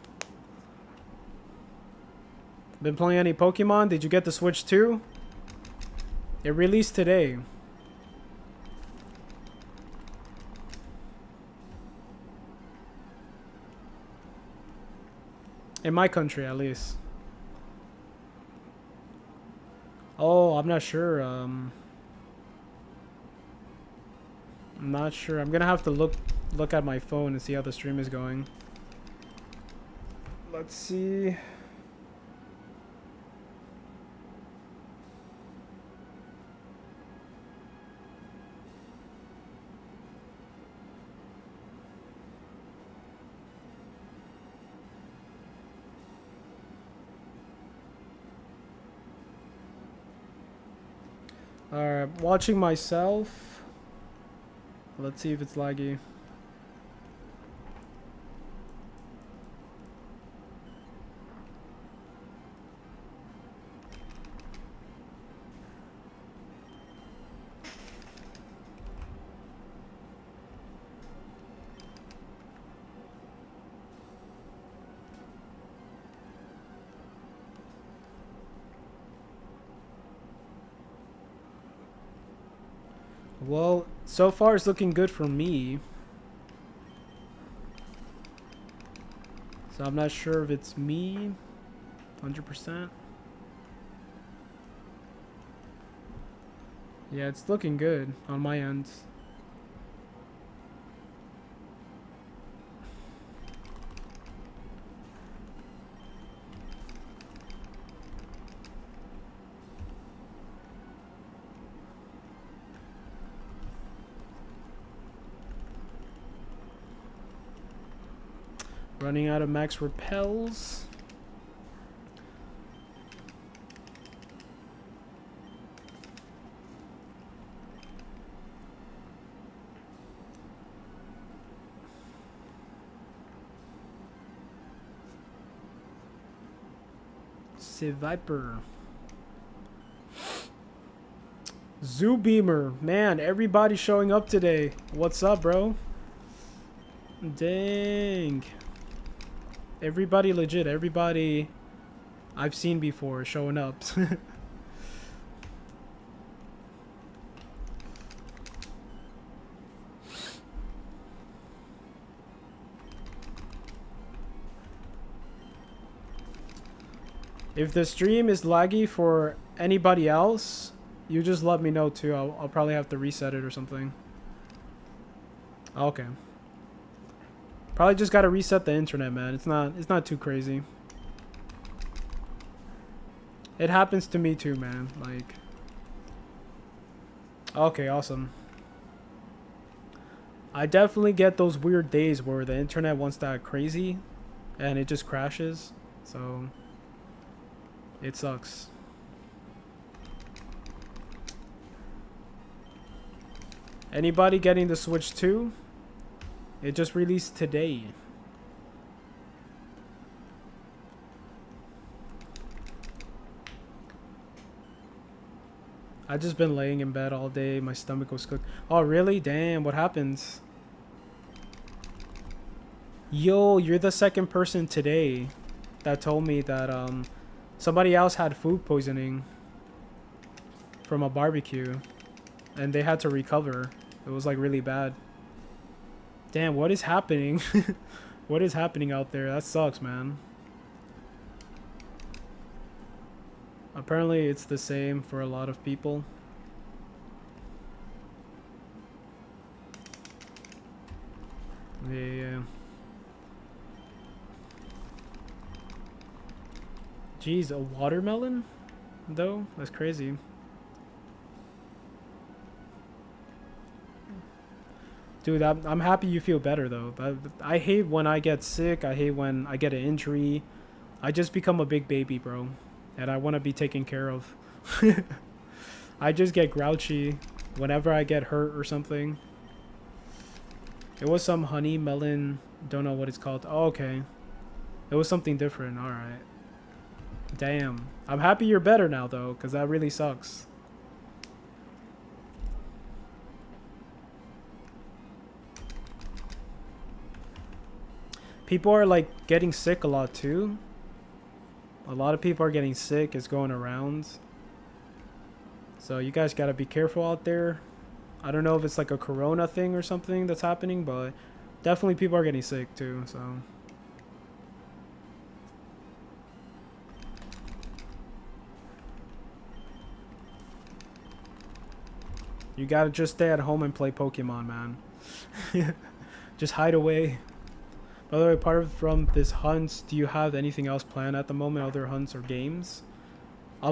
Been playing any Pokemon? Did you get the Switch too? It released today. In my country, at least. Oh, I'm not sure. I'm not sure. I'm gonna have to look at my phone and see how the stream is going. Let's see. Alright, watching myself. Let's see if it's laggy. Well, so far it's looking good for me. So I'm not sure if it's me. 100%. Yeah, it's looking good on my end. Running out of max repels. Seviper. Zoo Beamer. Man, everybody showing up today. What's up, bro? Dang. Everybody legit. Everybody I've seen before showing up. If the stream is laggy for anybody else, you just let me know too. I'll probably have to reset it or something. Okay. Probably just gotta reset the internet, man. It's not too crazy. It happens to me too, man. Like, okay, awesome. I definitely get those weird days where the internet wants that crazy and it just crashes. So it sucks. Anybody getting the Switch 2? It just released today. I just been laying in bed all day. My stomach was cooked. Oh, really? Damn, what happens? Yo, you're the second person today that told me that somebody else had food poisoning from a barbecue and they had to recover. It was like really bad. Damn, what is happening? What is happening out there? That sucks, man. Apparently it's the same for a lot of people. Yeah. Jeez, a watermelon? Though? That's crazy. Dude, I'm happy you feel better, though. I hate when I get sick. I hate when I get an injury. I just become a big baby, bro. And I want to be taken care of. I just get grouchy whenever I get hurt or something. It was some honey melon. Don't know what it's called. Oh, okay. It was something different. Alright. Damn. I'm happy you're better now, though, because that really sucks. People are like getting sick a lot too. A lot of people are getting sick. It's going around. So you guys gotta be careful out there. I don't know if it's like a corona thing or something that's happening, but definitely people are getting sick too, so. You gotta just stay at home and play Pokemon, man. Just hide away. By the way, apart from this hunts, do you have anything else planned at the moment? Other hunts or games?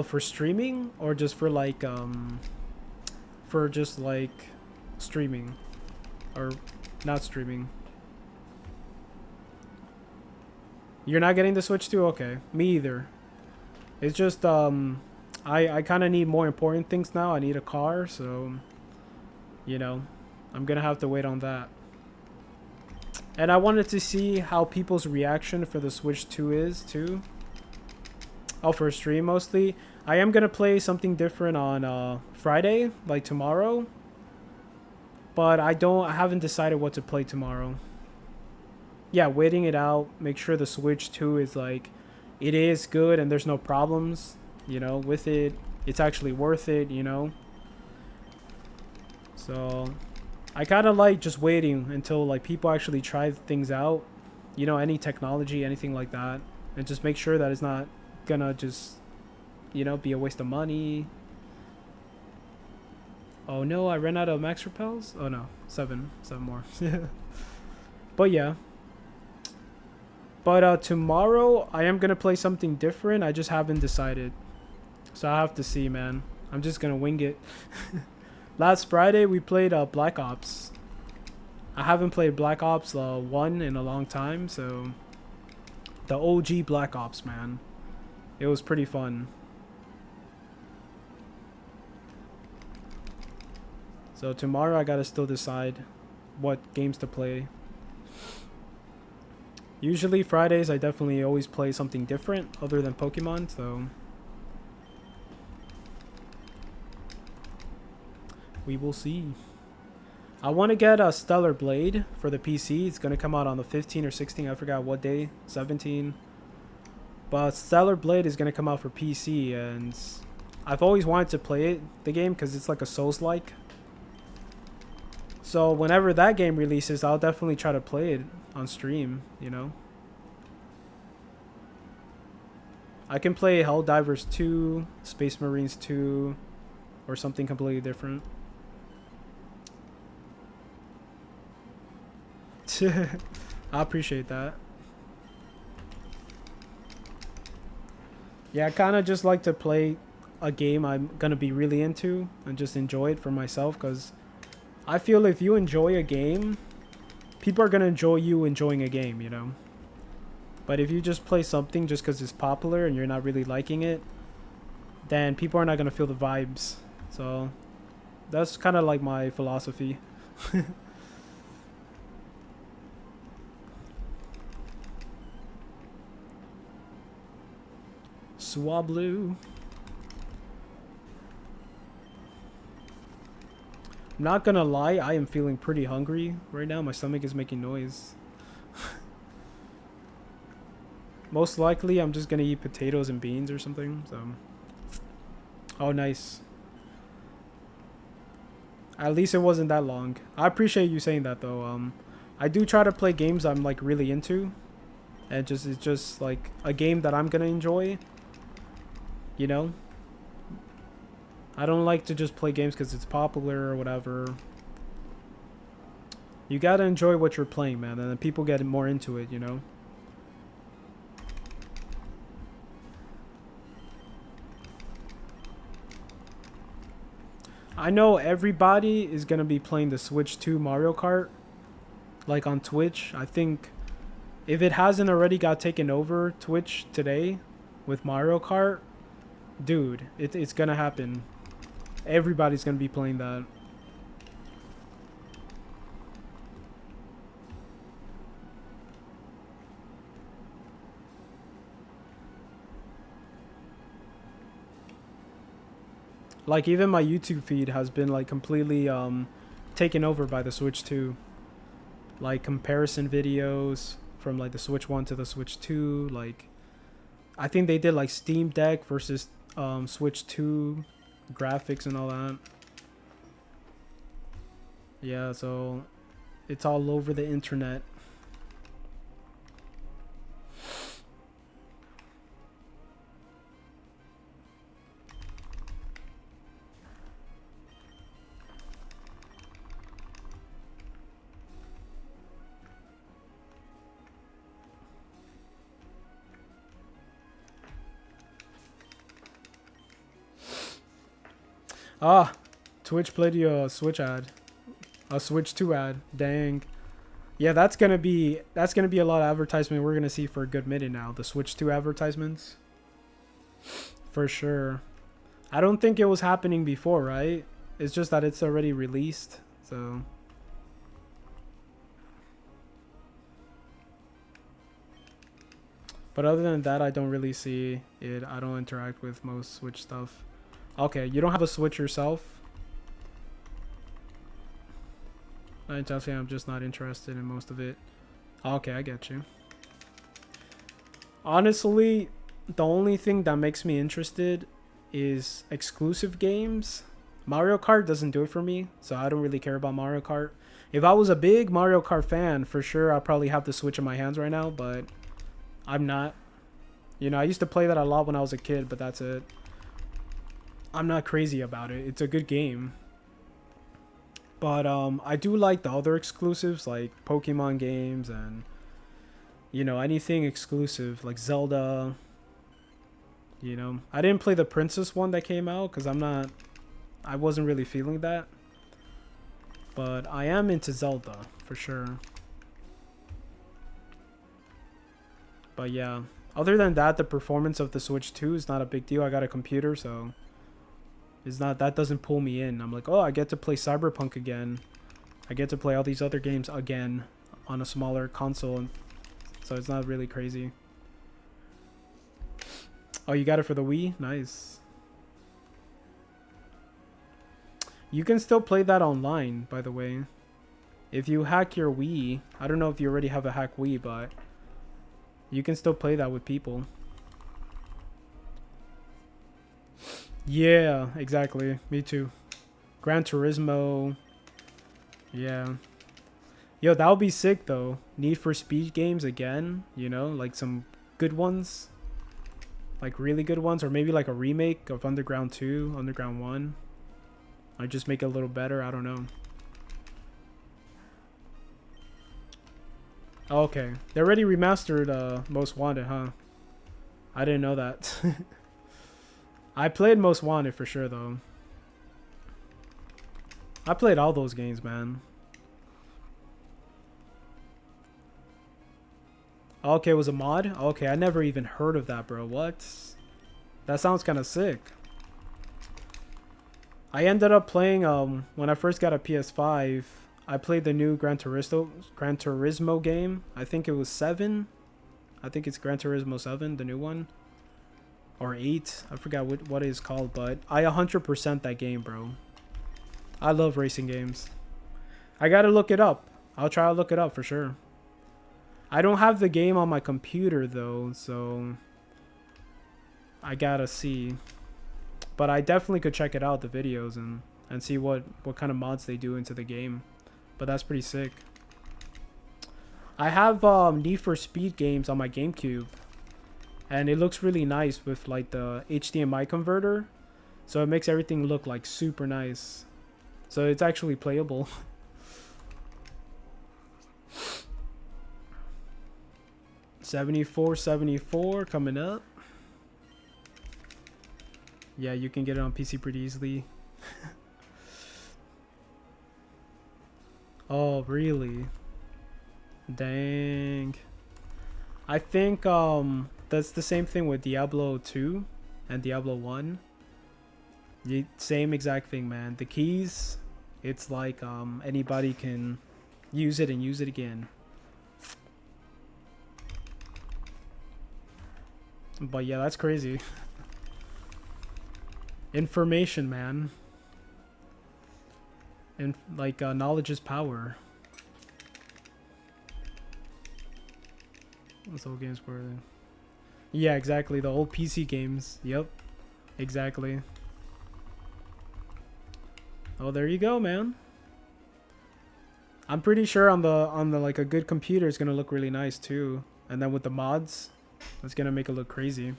For streaming or just for like streaming or not streaming? You're not getting the Switch 2? Okay, me either. It's just I kind of need more important things now. I need a car, so you know, I'm gonna have to wait on that. And I wanted to see how people's reaction for the Switch 2 is too. Oh, for a stream mostly. I am gonna play something different on Friday, like tomorrow. But I haven't decided what to play tomorrow. Yeah, waiting it out, make sure the Switch 2 is like, it is good and there's no problems, you know, with it. It's actually worth it, you know. So I kind of like just waiting until like people actually try things out, you know, any technology, anything like that, and just make sure that it's not gonna just, you know, be a waste of money. Oh no, I ran out of max repels. Oh no, seven more. But yeah. But tomorrow I am gonna play something different. I just haven't decided, so I have to see, man. I'm just gonna wing it. Last Friday we played Black Ops. I haven't played Black Ops 1 in a long time, so the OG Black Ops, man. It was pretty fun. So tomorrow I gotta still decide what games to play. Usually Fridays I definitely always play something different other than Pokemon, so we will see. I want to get a Stellar Blade for the PC. It's going to come out on the 15th or 16th. I forgot what day. 17. But Stellar Blade is going to come out for PC, and I've always wanted to play the game because it's like a Souls-like. So whenever that game releases, I'll definitely try to play it on stream, you know. I can play Helldivers 2, Space Marines 2, or something completely different. I appreciate that. Yeah, I kind of just like to play a game I'm gonna be really into and just enjoy it for myself, because I feel if you enjoy a game, people are gonna enjoy you enjoying a game, you know. But if you just play something just because it's popular and you're not really liking it, then people are not gonna feel the vibes. So that's kind of like my philosophy. Swablu. I'm not gonna lie, I am feeling pretty hungry right now. My stomach is making noise. Most likely I'm just gonna eat potatoes and beans or something. So, oh nice. At least it wasn't that long. I appreciate you saying that though. I do try to play games I'm like really into, and it's just like a game that I'm gonna enjoy, you know. I don't like to just play games because it's popular or whatever. You gotta enjoy what you're playing, man, and then people get more into it, you know. I know everybody is gonna be playing the Switch 2 Mario Kart, like on Twitch. I think if it hasn't already got taken over Twitch today with Mario Kart, dude, it's gonna happen. Everybody's gonna be playing that. Like even my YouTube feed has been like completely taken over by the Switch 2. Like comparison videos from like the Switch 1 to the Switch 2. Like I think they did like Steam Deck versus Switch 2 graphics and all that. Yeah, so it's all over the internet. Ah, Twitch played you a Switch ad. A Switch 2 ad. Dang. Yeah, that's gonna be a lot of advertisement we're gonna see for a good minute now. The Switch 2 advertisements. For sure. I don't think it was happening before, right? It's just that it's already released, so. But other than that, I don't really see it. I don't interact with most Switch stuff. Okay, you don't have a Switch yourself? I'm just not interested in most of it. Okay, I get you. Honestly, the only thing that makes me interested is exclusive games. Mario Kart doesn't do it for me, so I don't really care about Mario Kart. If I was a big Mario Kart fan, for sure I'd probably have the Switch in my hands right now, but I'm not. You know, I used to play that a lot when I was a kid, but that's it. I'm not crazy about it. It's a good game. But I do like the other exclusives, like Pokemon games and, you know, anything exclusive, like Zelda. You know, I didn't play the Princess one that came out because I wasn't really feeling that. But I am into Zelda, for sure. But yeah, other than that, the performance of the Switch 2 is not a big deal. I got a computer, so it's not, that doesn't pull me in. I'm like, oh, I get to play Cyberpunk again. I get to play all these other games again on a smaller console. So it's not really crazy. Oh, you got it for the Wii? Nice. You can still play that online, by the way. If you hack your Wii, I don't know if you already have a hack Wii, but you can still play that with people. Yeah, exactly. Me too. Gran Turismo. Yeah. Yo, that would be sick, though. Need for Speed games again, you know? Like some good ones. Like really good ones. Or maybe like a remake of Underground 2, Underground 1. I just make it a little better. I don't know. Oh, okay. They already remastered Most Wanted, huh? I didn't know that. I played Most Wanted for sure, though. I played all those games, man. Okay, it was a mod? Okay, I never even heard of that, bro. What? That sounds kind of sick. I ended up playing, when I first got a PS5, I played the new Gran Turismo game. I think it was 7. I think it's Gran Turismo 7, the new one. Or 8. I forgot what it is called, but I 100% that game, bro. I love racing games. I gotta look it up. I'll try to look it up for sure. I don't have the game on my computer, though, so I gotta see. But I definitely could check it out, the videos, and see what kind of mods they do into the game. But that's pretty sick. I have Need for Speed games on my GameCube. And it looks really nice with like the HDMI converter. So it makes everything look like super nice. So it's actually playable. $74.74 coming up. Yeah, you can get it on PC pretty easily. Oh, really? Dang. I think that's the same thing with Diablo 2 and Diablo 1. Same exact thing, man. The keys, it's like anybody can use it and use it again. But yeah, that's crazy. Information, man. And like knowledge is power. Those old games were. Yeah, exactly. The old PC games. Yep. Exactly. Oh, there you go, man. I'm pretty sure on the like a good computer it's gonna look really nice too. And then with the mods, it's gonna make it look crazy.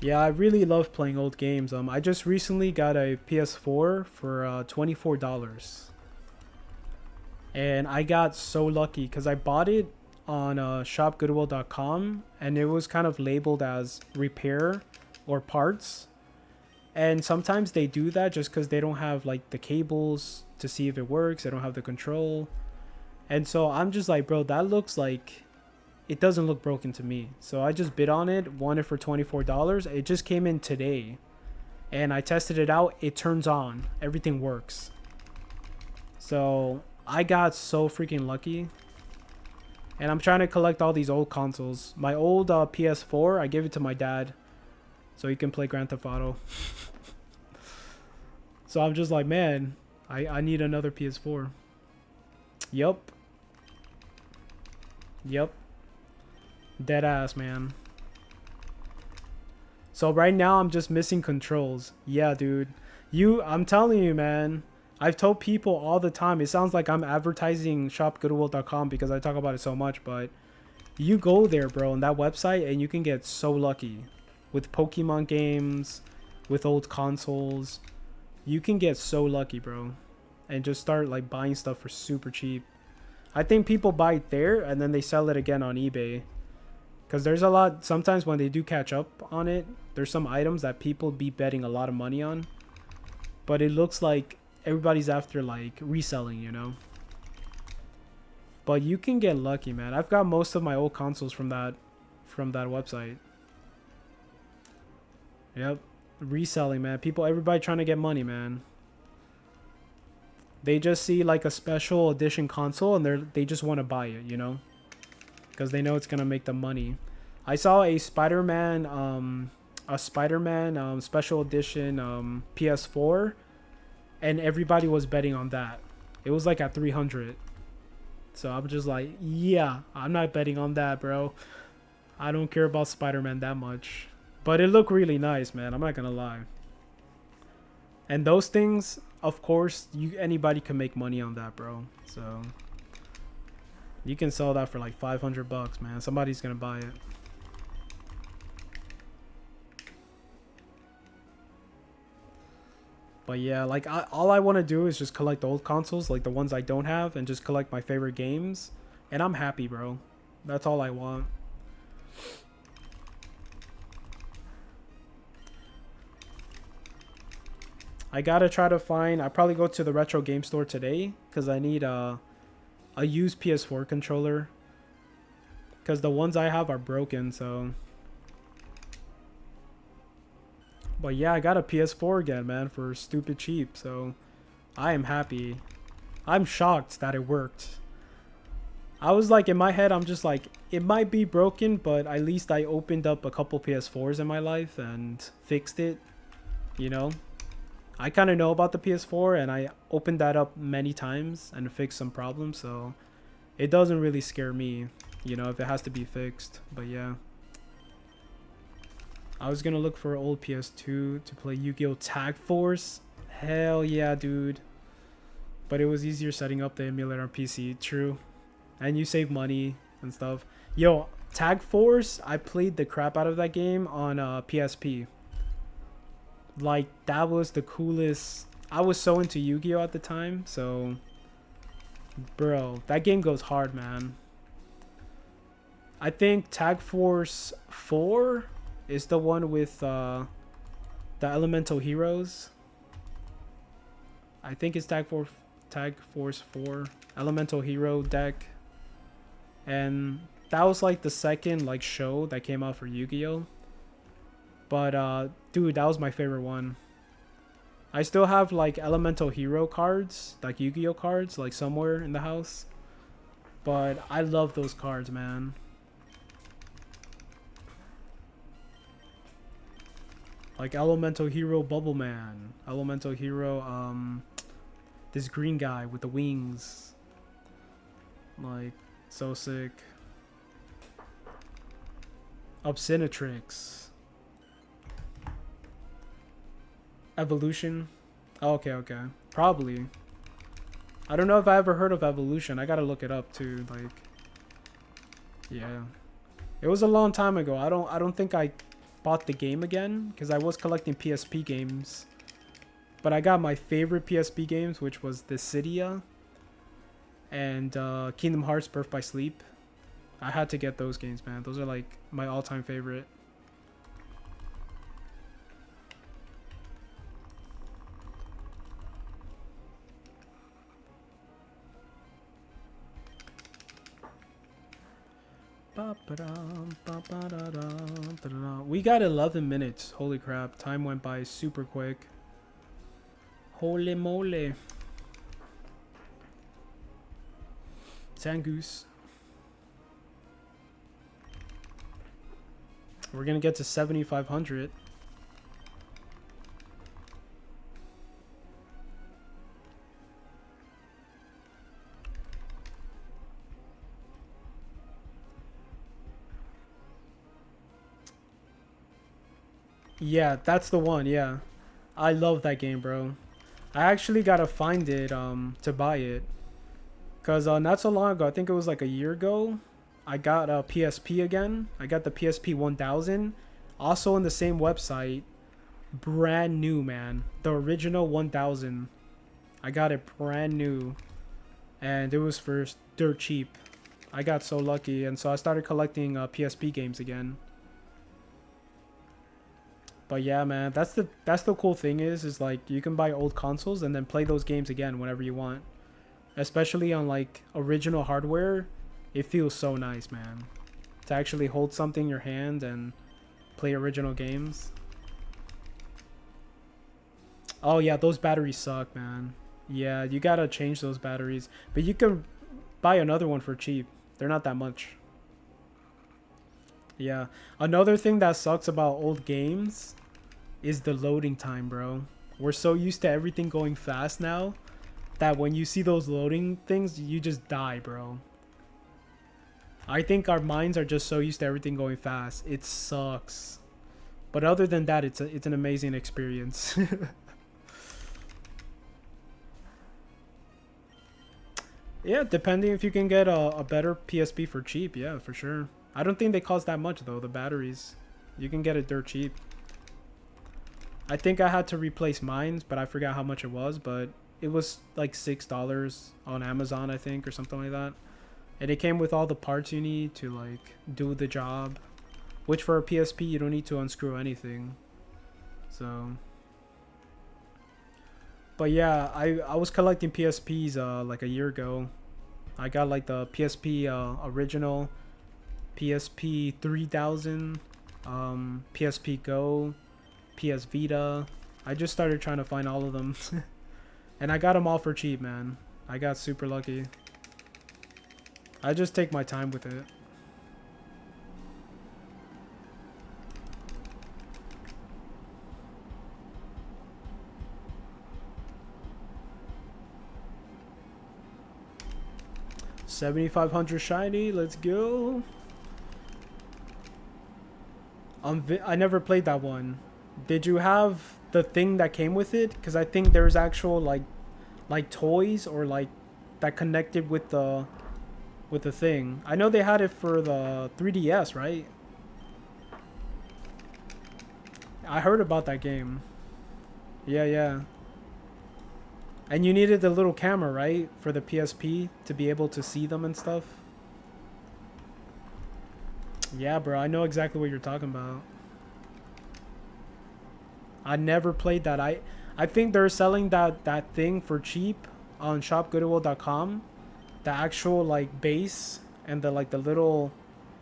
Yeah, I really love playing old games. I just recently got a PS4 for $24. And I got so lucky because I bought it on shopgoodwill.com and it was kind of labeled as repair or parts. And sometimes they do that just because they don't have like the cables to see if it works. They don't have the control. And so I'm just like, bro, that looks like it doesn't look broken to me. So I just bid on it, won it for $24. It just came in today. And I tested it out. It turns on. Everything works. So I got so freaking lucky. And I'm trying to collect all these old consoles. My old PS4, I gave it to my dad so he can play Grand Theft Auto. So I'm just like, man, I need another PS4. Yup. Yep. Dead ass, man. So right now I'm just missing controls. Yeah, dude. I'm telling you, man. I've told people all the time. It sounds like I'm advertising shopgoodwill.com because I talk about it so much, but you go there, bro, on that website and you can get so lucky with Pokemon games, with old consoles. You can get so lucky, bro, and just start like buying stuff for super cheap. I think people buy it there and then they sell it again on eBay. Because there's a lot, sometimes when they do catch up on it, there's some items that people be betting a lot of money on. But it looks like everybody's after like reselling, you know. But you can get lucky, man. I've got most of my old consoles from that website. Yep. Reselling, man. Everybody trying to get money, man. They just see like a special edition console and they just want to buy it, you know. Because they know it's gonna make them money. I saw a Spider-Man special edition PS4, and everybody was betting on that. It was like at 300. So I'm just like, yeah, I'm not betting on that, bro. I don't care about Spider-Man that much. But it looked really nice, man. I'm not gonna lie. And those things, of course, anybody can make money on that, bro. So you can sell that for like $500, man. Somebody's gonna buy it. But yeah, like all I want to do is just collect old consoles, like the ones I don't have, and just collect my favorite games. And I'm happy, bro. That's all I want. I gotta try to find... I'll probably go to the retro game store today, because I need a used PS4 controller. Because the ones I have are broken, so... But yeah, I got a PS4 again, man, for stupid cheap, so I am happy. I'm shocked that it worked. I was like, in my head, I'm just like, it might be broken, but at least I opened up a couple PS4s in my life and fixed it, you know? I kind of know about the PS4, and I opened that up many times and fixed some problems, so it doesn't really scare me, you know, if it has to be fixed, but yeah. I was gonna look for an old PS2 to play Yu-Gi-Oh! Tag Force. Hell yeah, dude. But it was easier setting up the emulator on PC. True. And you save money and stuff. Yo, Tag Force, I played the crap out of that game on PSP. Like, that was the coolest. I was so into Yu-Gi-Oh! At the time, so... Bro, that game goes hard, man. I think Tag Force 4... is the one with the elemental heroes. I think it's Tag Force 4 elemental hero deck, and that was like the second like show that came out for Yu-Gi-Oh. But dude, that was my favorite one. I still have like elemental hero cards, like Yu-Gi-Oh cards, like somewhere in the house. But I love those cards, man. Like Elemental Hero Bubble Man. Elemental Hero, this green guy with the wings. Like, so sick. Obsinatrix. Evolution. Oh, okay. Probably. I don't know if I ever heard of Evolution. I gotta look it up too. Like, yeah. It was a long time ago. I don't think I bought the game again because I was collecting PSP games, but I got my favorite PSP games, which was Dissidia and Kingdom Hearts Birth by Sleep. I had to get those games, man. Those are like my all-time favorite. We got 11 minutes. Holy crap. Time went by super quick. Holy moly. Zangoose. We're gonna get to 7,500. Yeah, that's the one. Yeah, I love that game, bro. I actually gotta find it to buy it, cause not so long ago, I think it was like a year ago, I got a PSP again. I got the PSP 1000, also on the same website, brand new, man. The original 1000. I got it brand new, and it was for dirt cheap. I got so lucky, and so I started collecting PSP games again. But yeah, man, that's the cool thing is like you can buy old consoles and then play those games again whenever you want. Especially on like original hardware, it feels so nice, man. To actually hold something in your hand and play original games. Oh yeah, those batteries suck, man. Yeah, you gotta change those batteries. But you can buy another one for cheap. They're not that much. Yeah. Another thing that sucks about old games is the loading time, bro. We're so used to everything going fast now that when you see those loading things, you just die, bro. I think our minds are just so used to everything going fast. It sucks. But other than that, it's an amazing experience. Yeah, depending if you can get a better PSP for cheap, yeah, for sure. I don't think they cost that much though, the batteries. You can get it dirt cheap. I think I had to replace mine, but I forgot how much it was, but it was like $6 on Amazon, I think, or something like that. And it came with all the parts you need to like do the job, which for a PSP you don't need to unscrew anything. So but yeah, I was collecting PSPs like a year ago. I got like the PSP original, PSP 3000, PSP Go, PS Vita. I just started trying to find all of them. And I got them all for cheap, man. I got super lucky. I just take my time with it. $7,500 shiny. Let's go. I never played that one. Did you have the thing that came with it? Because I think there's actual like toys or like that connected with the thing. I know they had it for the 3DS, right? I heard about that game. Yeah, yeah. And you needed the little camera, right? For the PSP to be able to see them and stuff. Yeah, bro. I know exactly what you're talking about. I never played that. I think they're selling that thing for cheap on shopgoodwill.com. The actual like base and the like the little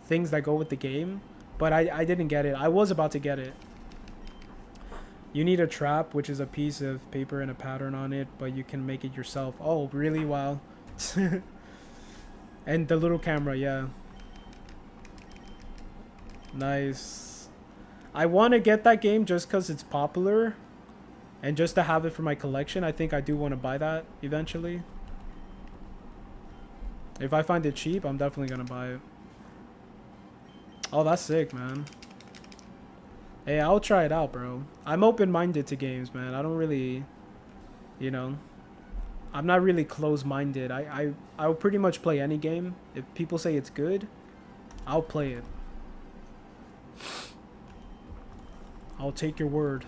things that go with the game. But I didn't get it. I was about to get it. You need a trap, which is a piece of paper and a pattern on it, but you can make it yourself. Oh, really? Wow. And the little camera, yeah. Nice. I want to get that game just because it's popular. And just to have it for my collection. I think I do want to buy that eventually. If I find it cheap, I'm definitely going to buy it. Oh, that's sick, man. Hey, I'll try it out, bro. I'm open-minded to games, man. I don't really, you know, I'm not really close-minded. I'll pretty much play any game. If people say it's good, I'll play it. I'll take your word.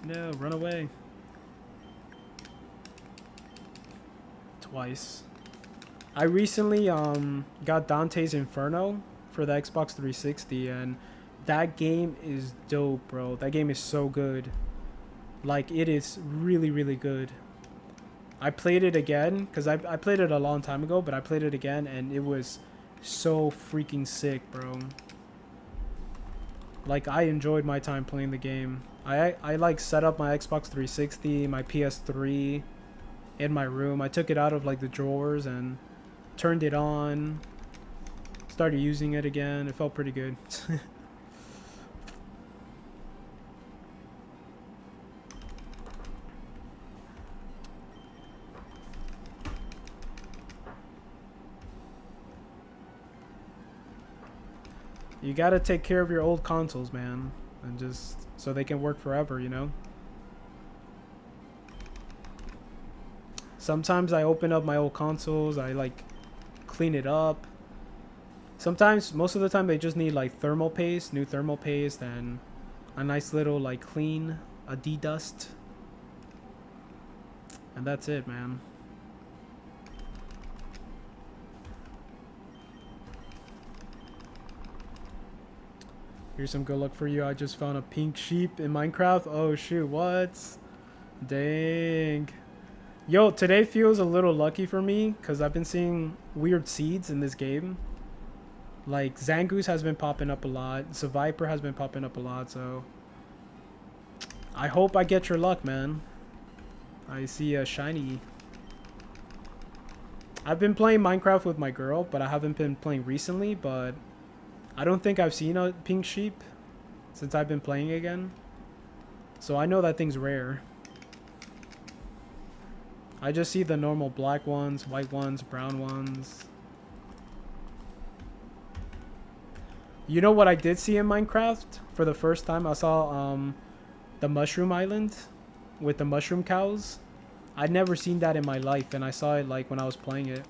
No, run away. Twice. I recently got Dante's Inferno for the Xbox 360, and that game is dope, bro. That game is so good. Like, it is really, really good. I played it again because I played it a long time ago, but I played it again and it was so freaking sick, bro. Like, I enjoyed my time playing the game. I like set up my Xbox 360, my PS3 in my room. I took it out of like the drawers and turned it on. Started using it again. It felt pretty good. You gotta take care of your old consoles, man, and just so they can work forever, you know? Sometimes I open up my old consoles, I like clean it up. Sometimes, most of the time, they just need like thermal paste, new thermal paste, and a nice little like clean, a de-dust. And that's it, man. Here's some good luck for you. I just found a pink sheep in Minecraft. Oh shoot, what? Dang. Yo, today feels a little lucky for me because I've been seeing weird seeds in this game. Like, Zangoose has been popping up a lot. Seviper has been popping up a lot, so... I hope I get your luck, man. I see a shiny. I've been playing Minecraft with my girl, but I haven't been playing recently, but... I don't think I've seen a pink sheep since I've been playing again. So I know that thing's rare. I just see the normal black ones, white ones, brown ones. You know what I did see in Minecraft? For the first time, I saw the mushroom island with the mushroom cows. I'd never seen that in my life, and I saw it like when I was playing it.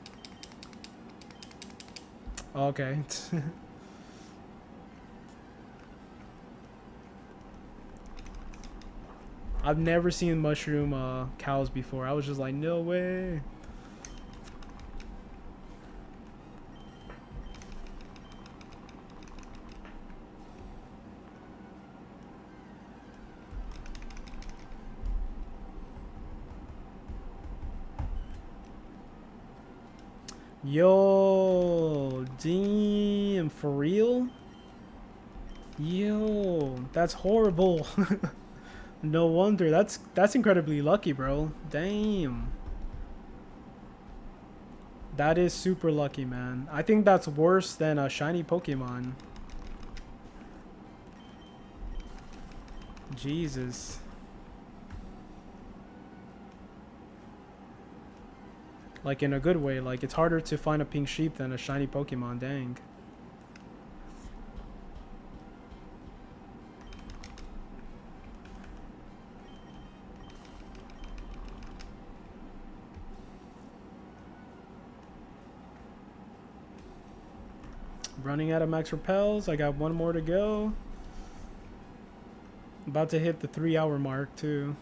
Okay. I've never seen mushroom cows before. I was just like, no way. Yo, damn, for real? Yo, that's horrible. No wonder. That's incredibly lucky, bro. Damn. That is super lucky, man. I think that's worse than a shiny Pokemon. Jesus. Like, in a good way. Like, it's harder to find a pink sheep than a shiny Pokemon. Dang. Running out of max repels. I got one more to go. About to hit the 3-hour mark, too.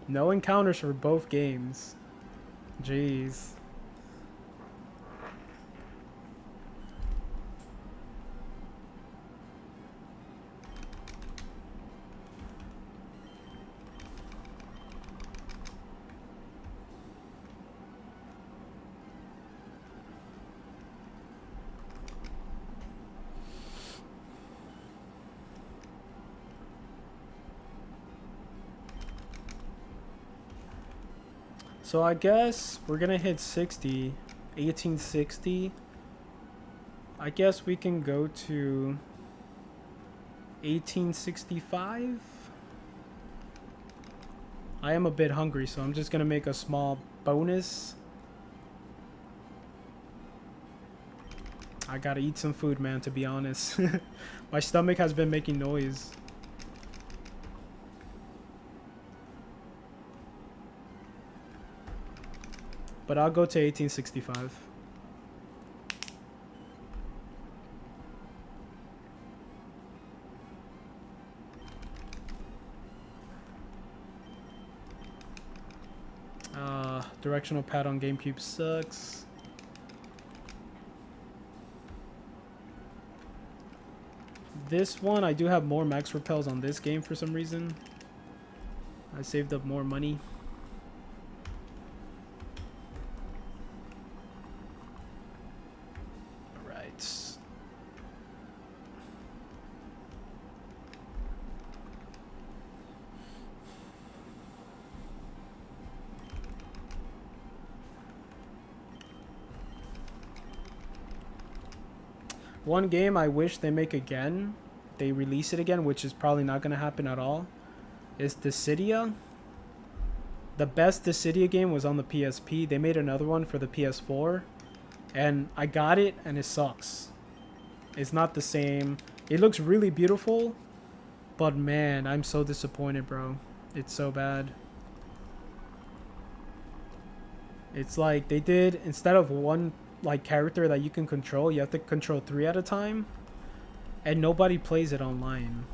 No encounters for both games. Jeez. So I guess we're gonna hit 60, 1860. I guess we can go to 1865. I am a bit hungry, so I'm just gonna make a small bonus. I gotta eat some food, man, to be honest. My stomach has been making noise. But I'll go to 1865. Directional pad on GameCube sucks. This one, I do have more max repels on this game for some reason. I saved up more money. Alright. One game I wish they make again, they release it again, which is probably not going to happen at all, is Dissidia. The best Dissidia game was on the PSP. They made another one for the PS4, and I got it, and it sucks. It's not the same. It looks really beautiful, but man, I'm so disappointed, bro. It's so bad. It's like they did, instead of one like character that you can control, you have to control 3 at a time, and nobody plays it online.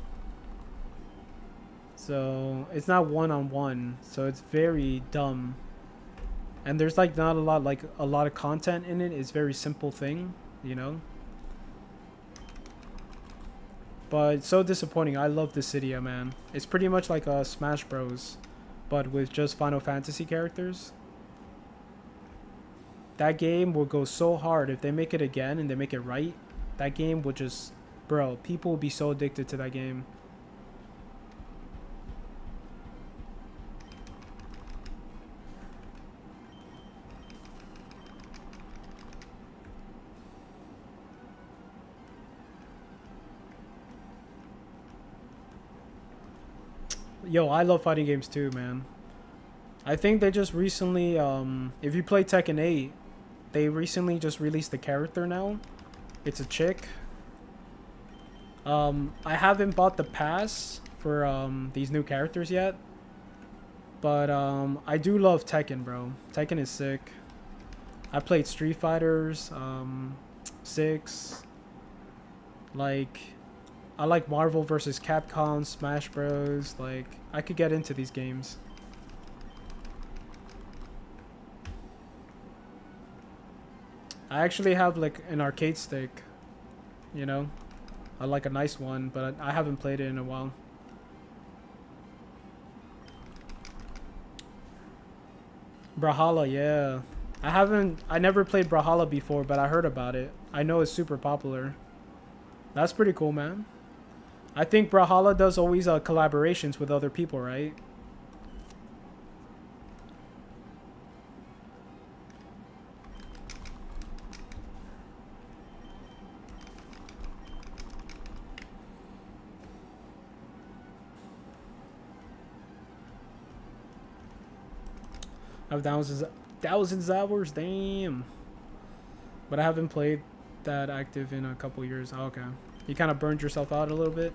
So it's not one-on-one, so it's very dumb. And there's like not a lot of content in it. It's very simple thing, you know. But it's so disappointing. I love Dissidia, man. It's pretty much like a Smash Bros, but with just Final Fantasy characters. That game will go so hard if they make it again and they make it right. That game will just, bro, people will be so addicted to that game. Yo, I love fighting games too, man. I think they just recently, if you play Tekken 8, they recently just released the character now. It's a chick. I haven't bought the pass for these new characters yet. But I do love Tekken, bro. Tekken is sick. I played Street Fighters 6. Like, I like Marvel vs. Capcom, Smash Bros. Like, I could get into these games. I actually have like an arcade stick, you know. I like a nice one, but I haven't played it in a while. Brawlhalla, yeah. I never played Brawlhalla before, but I heard about it. I know it's super popular. That's pretty cool, man. I think Brawlhalla does always collaborations with other people, right? I have thousands of hours, damn. But I haven't played that active in a couple years. Oh, okay. You kind of burned yourself out a little bit.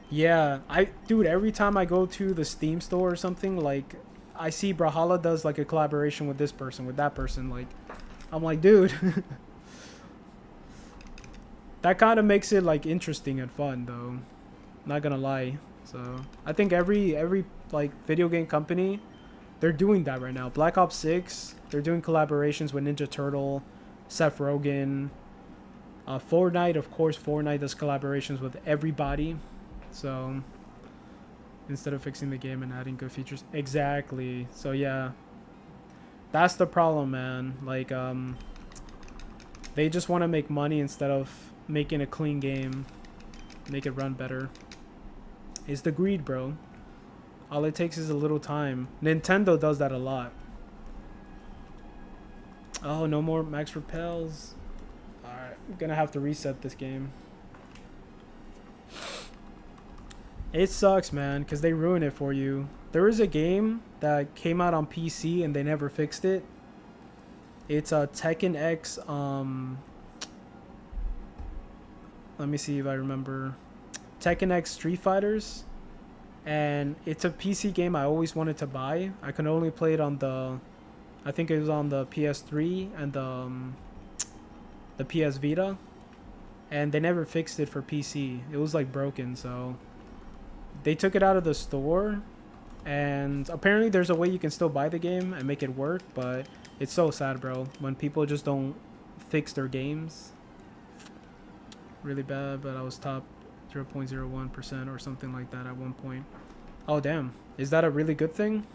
Yeah, dude, every time I go to the Steam store or something, like, I see Brawlhalla does like a collaboration with this person, with that person. Like, I'm like, dude. That kind of makes it like interesting and fun, though. Not gonna lie. So I think every like video game company, they're doing that right now. Black Ops 6, they're doing collaborations with Ninja Turtle, Seth Rogen. Fortnite, of course, Fortnite does collaborations with everybody. So instead of fixing the game and adding good features. Exactly. So yeah. That's the problem, man. Like, they just want to make money instead of making a clean game. Make it run better. It's the greed, bro. All it takes is a little time. Nintendo does that a lot. Oh, no more max repels. Alright, I'm gonna have to reset this game. It sucks, man, because they ruin it for you. There is a game that came out on PC and they never fixed it. It's a Tekken X, let me see if I remember. Tekken X Street Fighters. And it's a PC game I always wanted to buy. I can only play it on the, I think it was on the PS3 and the PS Vita. And they never fixed it for PC. It was like broken, so they took it out of the store. And apparently there's a way you can still buy the game and make it work, but it's so sad, bro, when people just don't fix their games. Really bad, but I was top 0.01% or something like that at one point. Oh, damn. Is that a really good thing?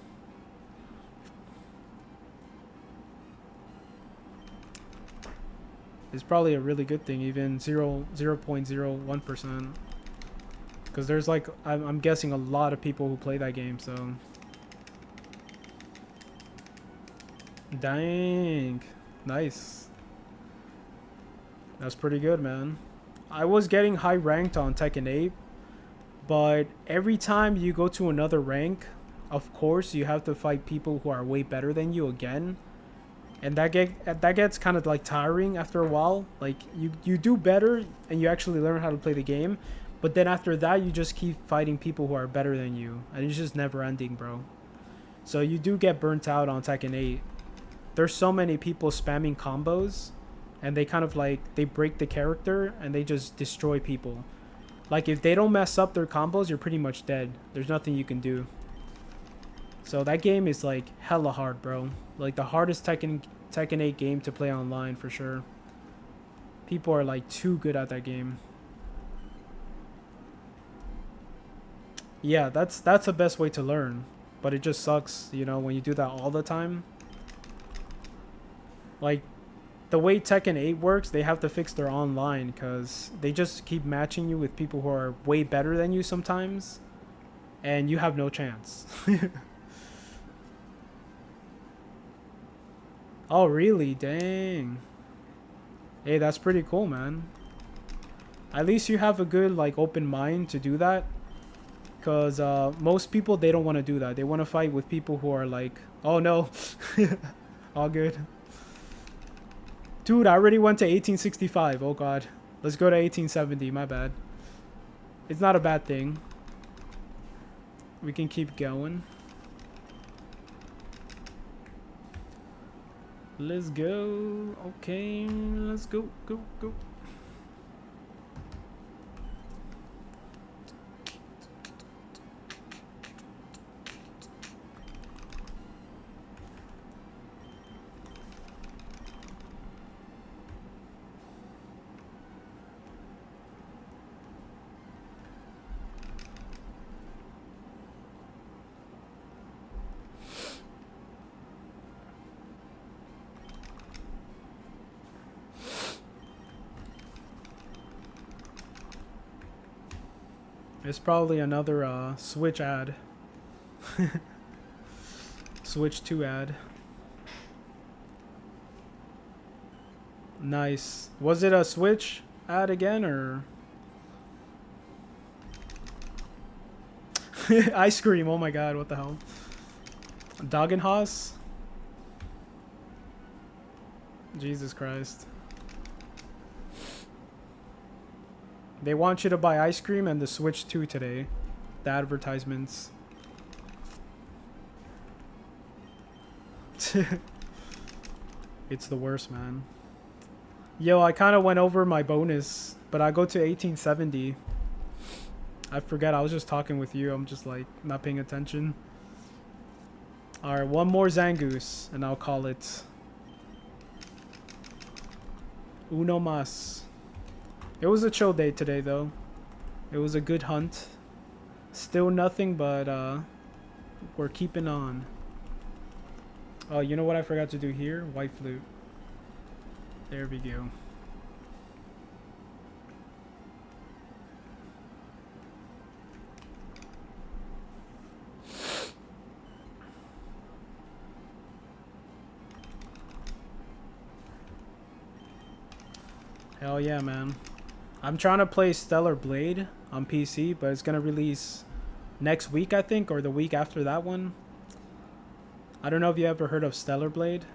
It's probably a really good thing, even 0.01%. Because there's like, I'm guessing a lot of people who play that game, so. Dang. Nice. That's pretty good, man. I was getting high ranked on Tekken 8, but every time you go to another rank, of course, you have to fight people who are way better than you again. And that gets kind of like tiring after a while. Like you do better and you actually learn how to play the game, but then after that you just keep fighting people who are better than you, and it's just never ending, bro. So you do get burnt out on Tekken 8. There's so many people spamming combos, and they kind of like, they break the character and they just destroy people. Like if they don't mess up their combos, you're pretty much dead. There's nothing you can do. So that game is like hella hard, bro. Like the hardest Tekken 8 game to play online for sure. People are like too good at that game. Yeah, that's the best way to learn. But it just sucks, you know, when you do that all the time. Like the way Tekken 8 works, they have to fix their online because they just keep matching you with people who are way better than you sometimes, and you have no chance. Oh, really? Dang. Hey, that's pretty cool, man. At least you have a good, like, open mind to do that. Because most people, they don't want to do that. They want to fight with people who are like, oh, no. All good. Dude, I already went to 1865. Oh, God. Let's go to 1870. My bad. It's not a bad thing. We can keep going. Let's go. Okay, let's go, go, go. It's probably another Switch ad. Switch 2 ad. Nice. Was it a Switch ad again, or? Ice cream, oh my god, what the hell? Doggenhaus? Jesus Christ. They want you to buy ice cream and the Switch 2 today. The advertisements. It's the worst, man. Yo, I kind of went over my bonus, but I go to 1870. I forget, I was just talking with you. I'm just like not paying attention. Alright, one more Zangoose and I'll call it uno mas. It was a chill day today, though. It was a good hunt. Still nothing, but we're keeping on. Oh, you know what I forgot to do here? White flute. There we go. Hell yeah, man. I'm trying to play Stellar Blade on PC, but it's gonna release next week, I think, or the week after that one. I don't know if you ever heard of Stellar Blade,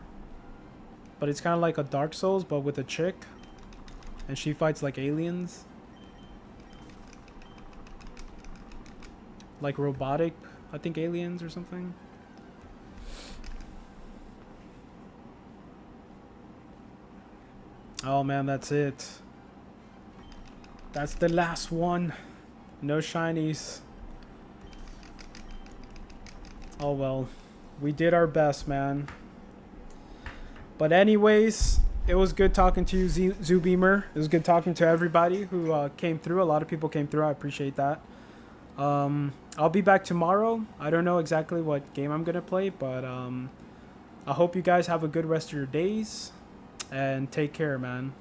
but it's kind of like a Dark Souls, but with a chick, and she fights like aliens, like robotic, I think, aliens or something. Oh man, that's it. That's the last one. No shinies. Oh well. We did our best, man. But anyways, it was good talking to you, Zubeamer. It was good talking to everybody who came through. A lot of people came through. I appreciate that. I'll be back tomorrow. I don't know exactly what game I'm gonna play, but I hope you guys have a good rest of your days, and take care, man.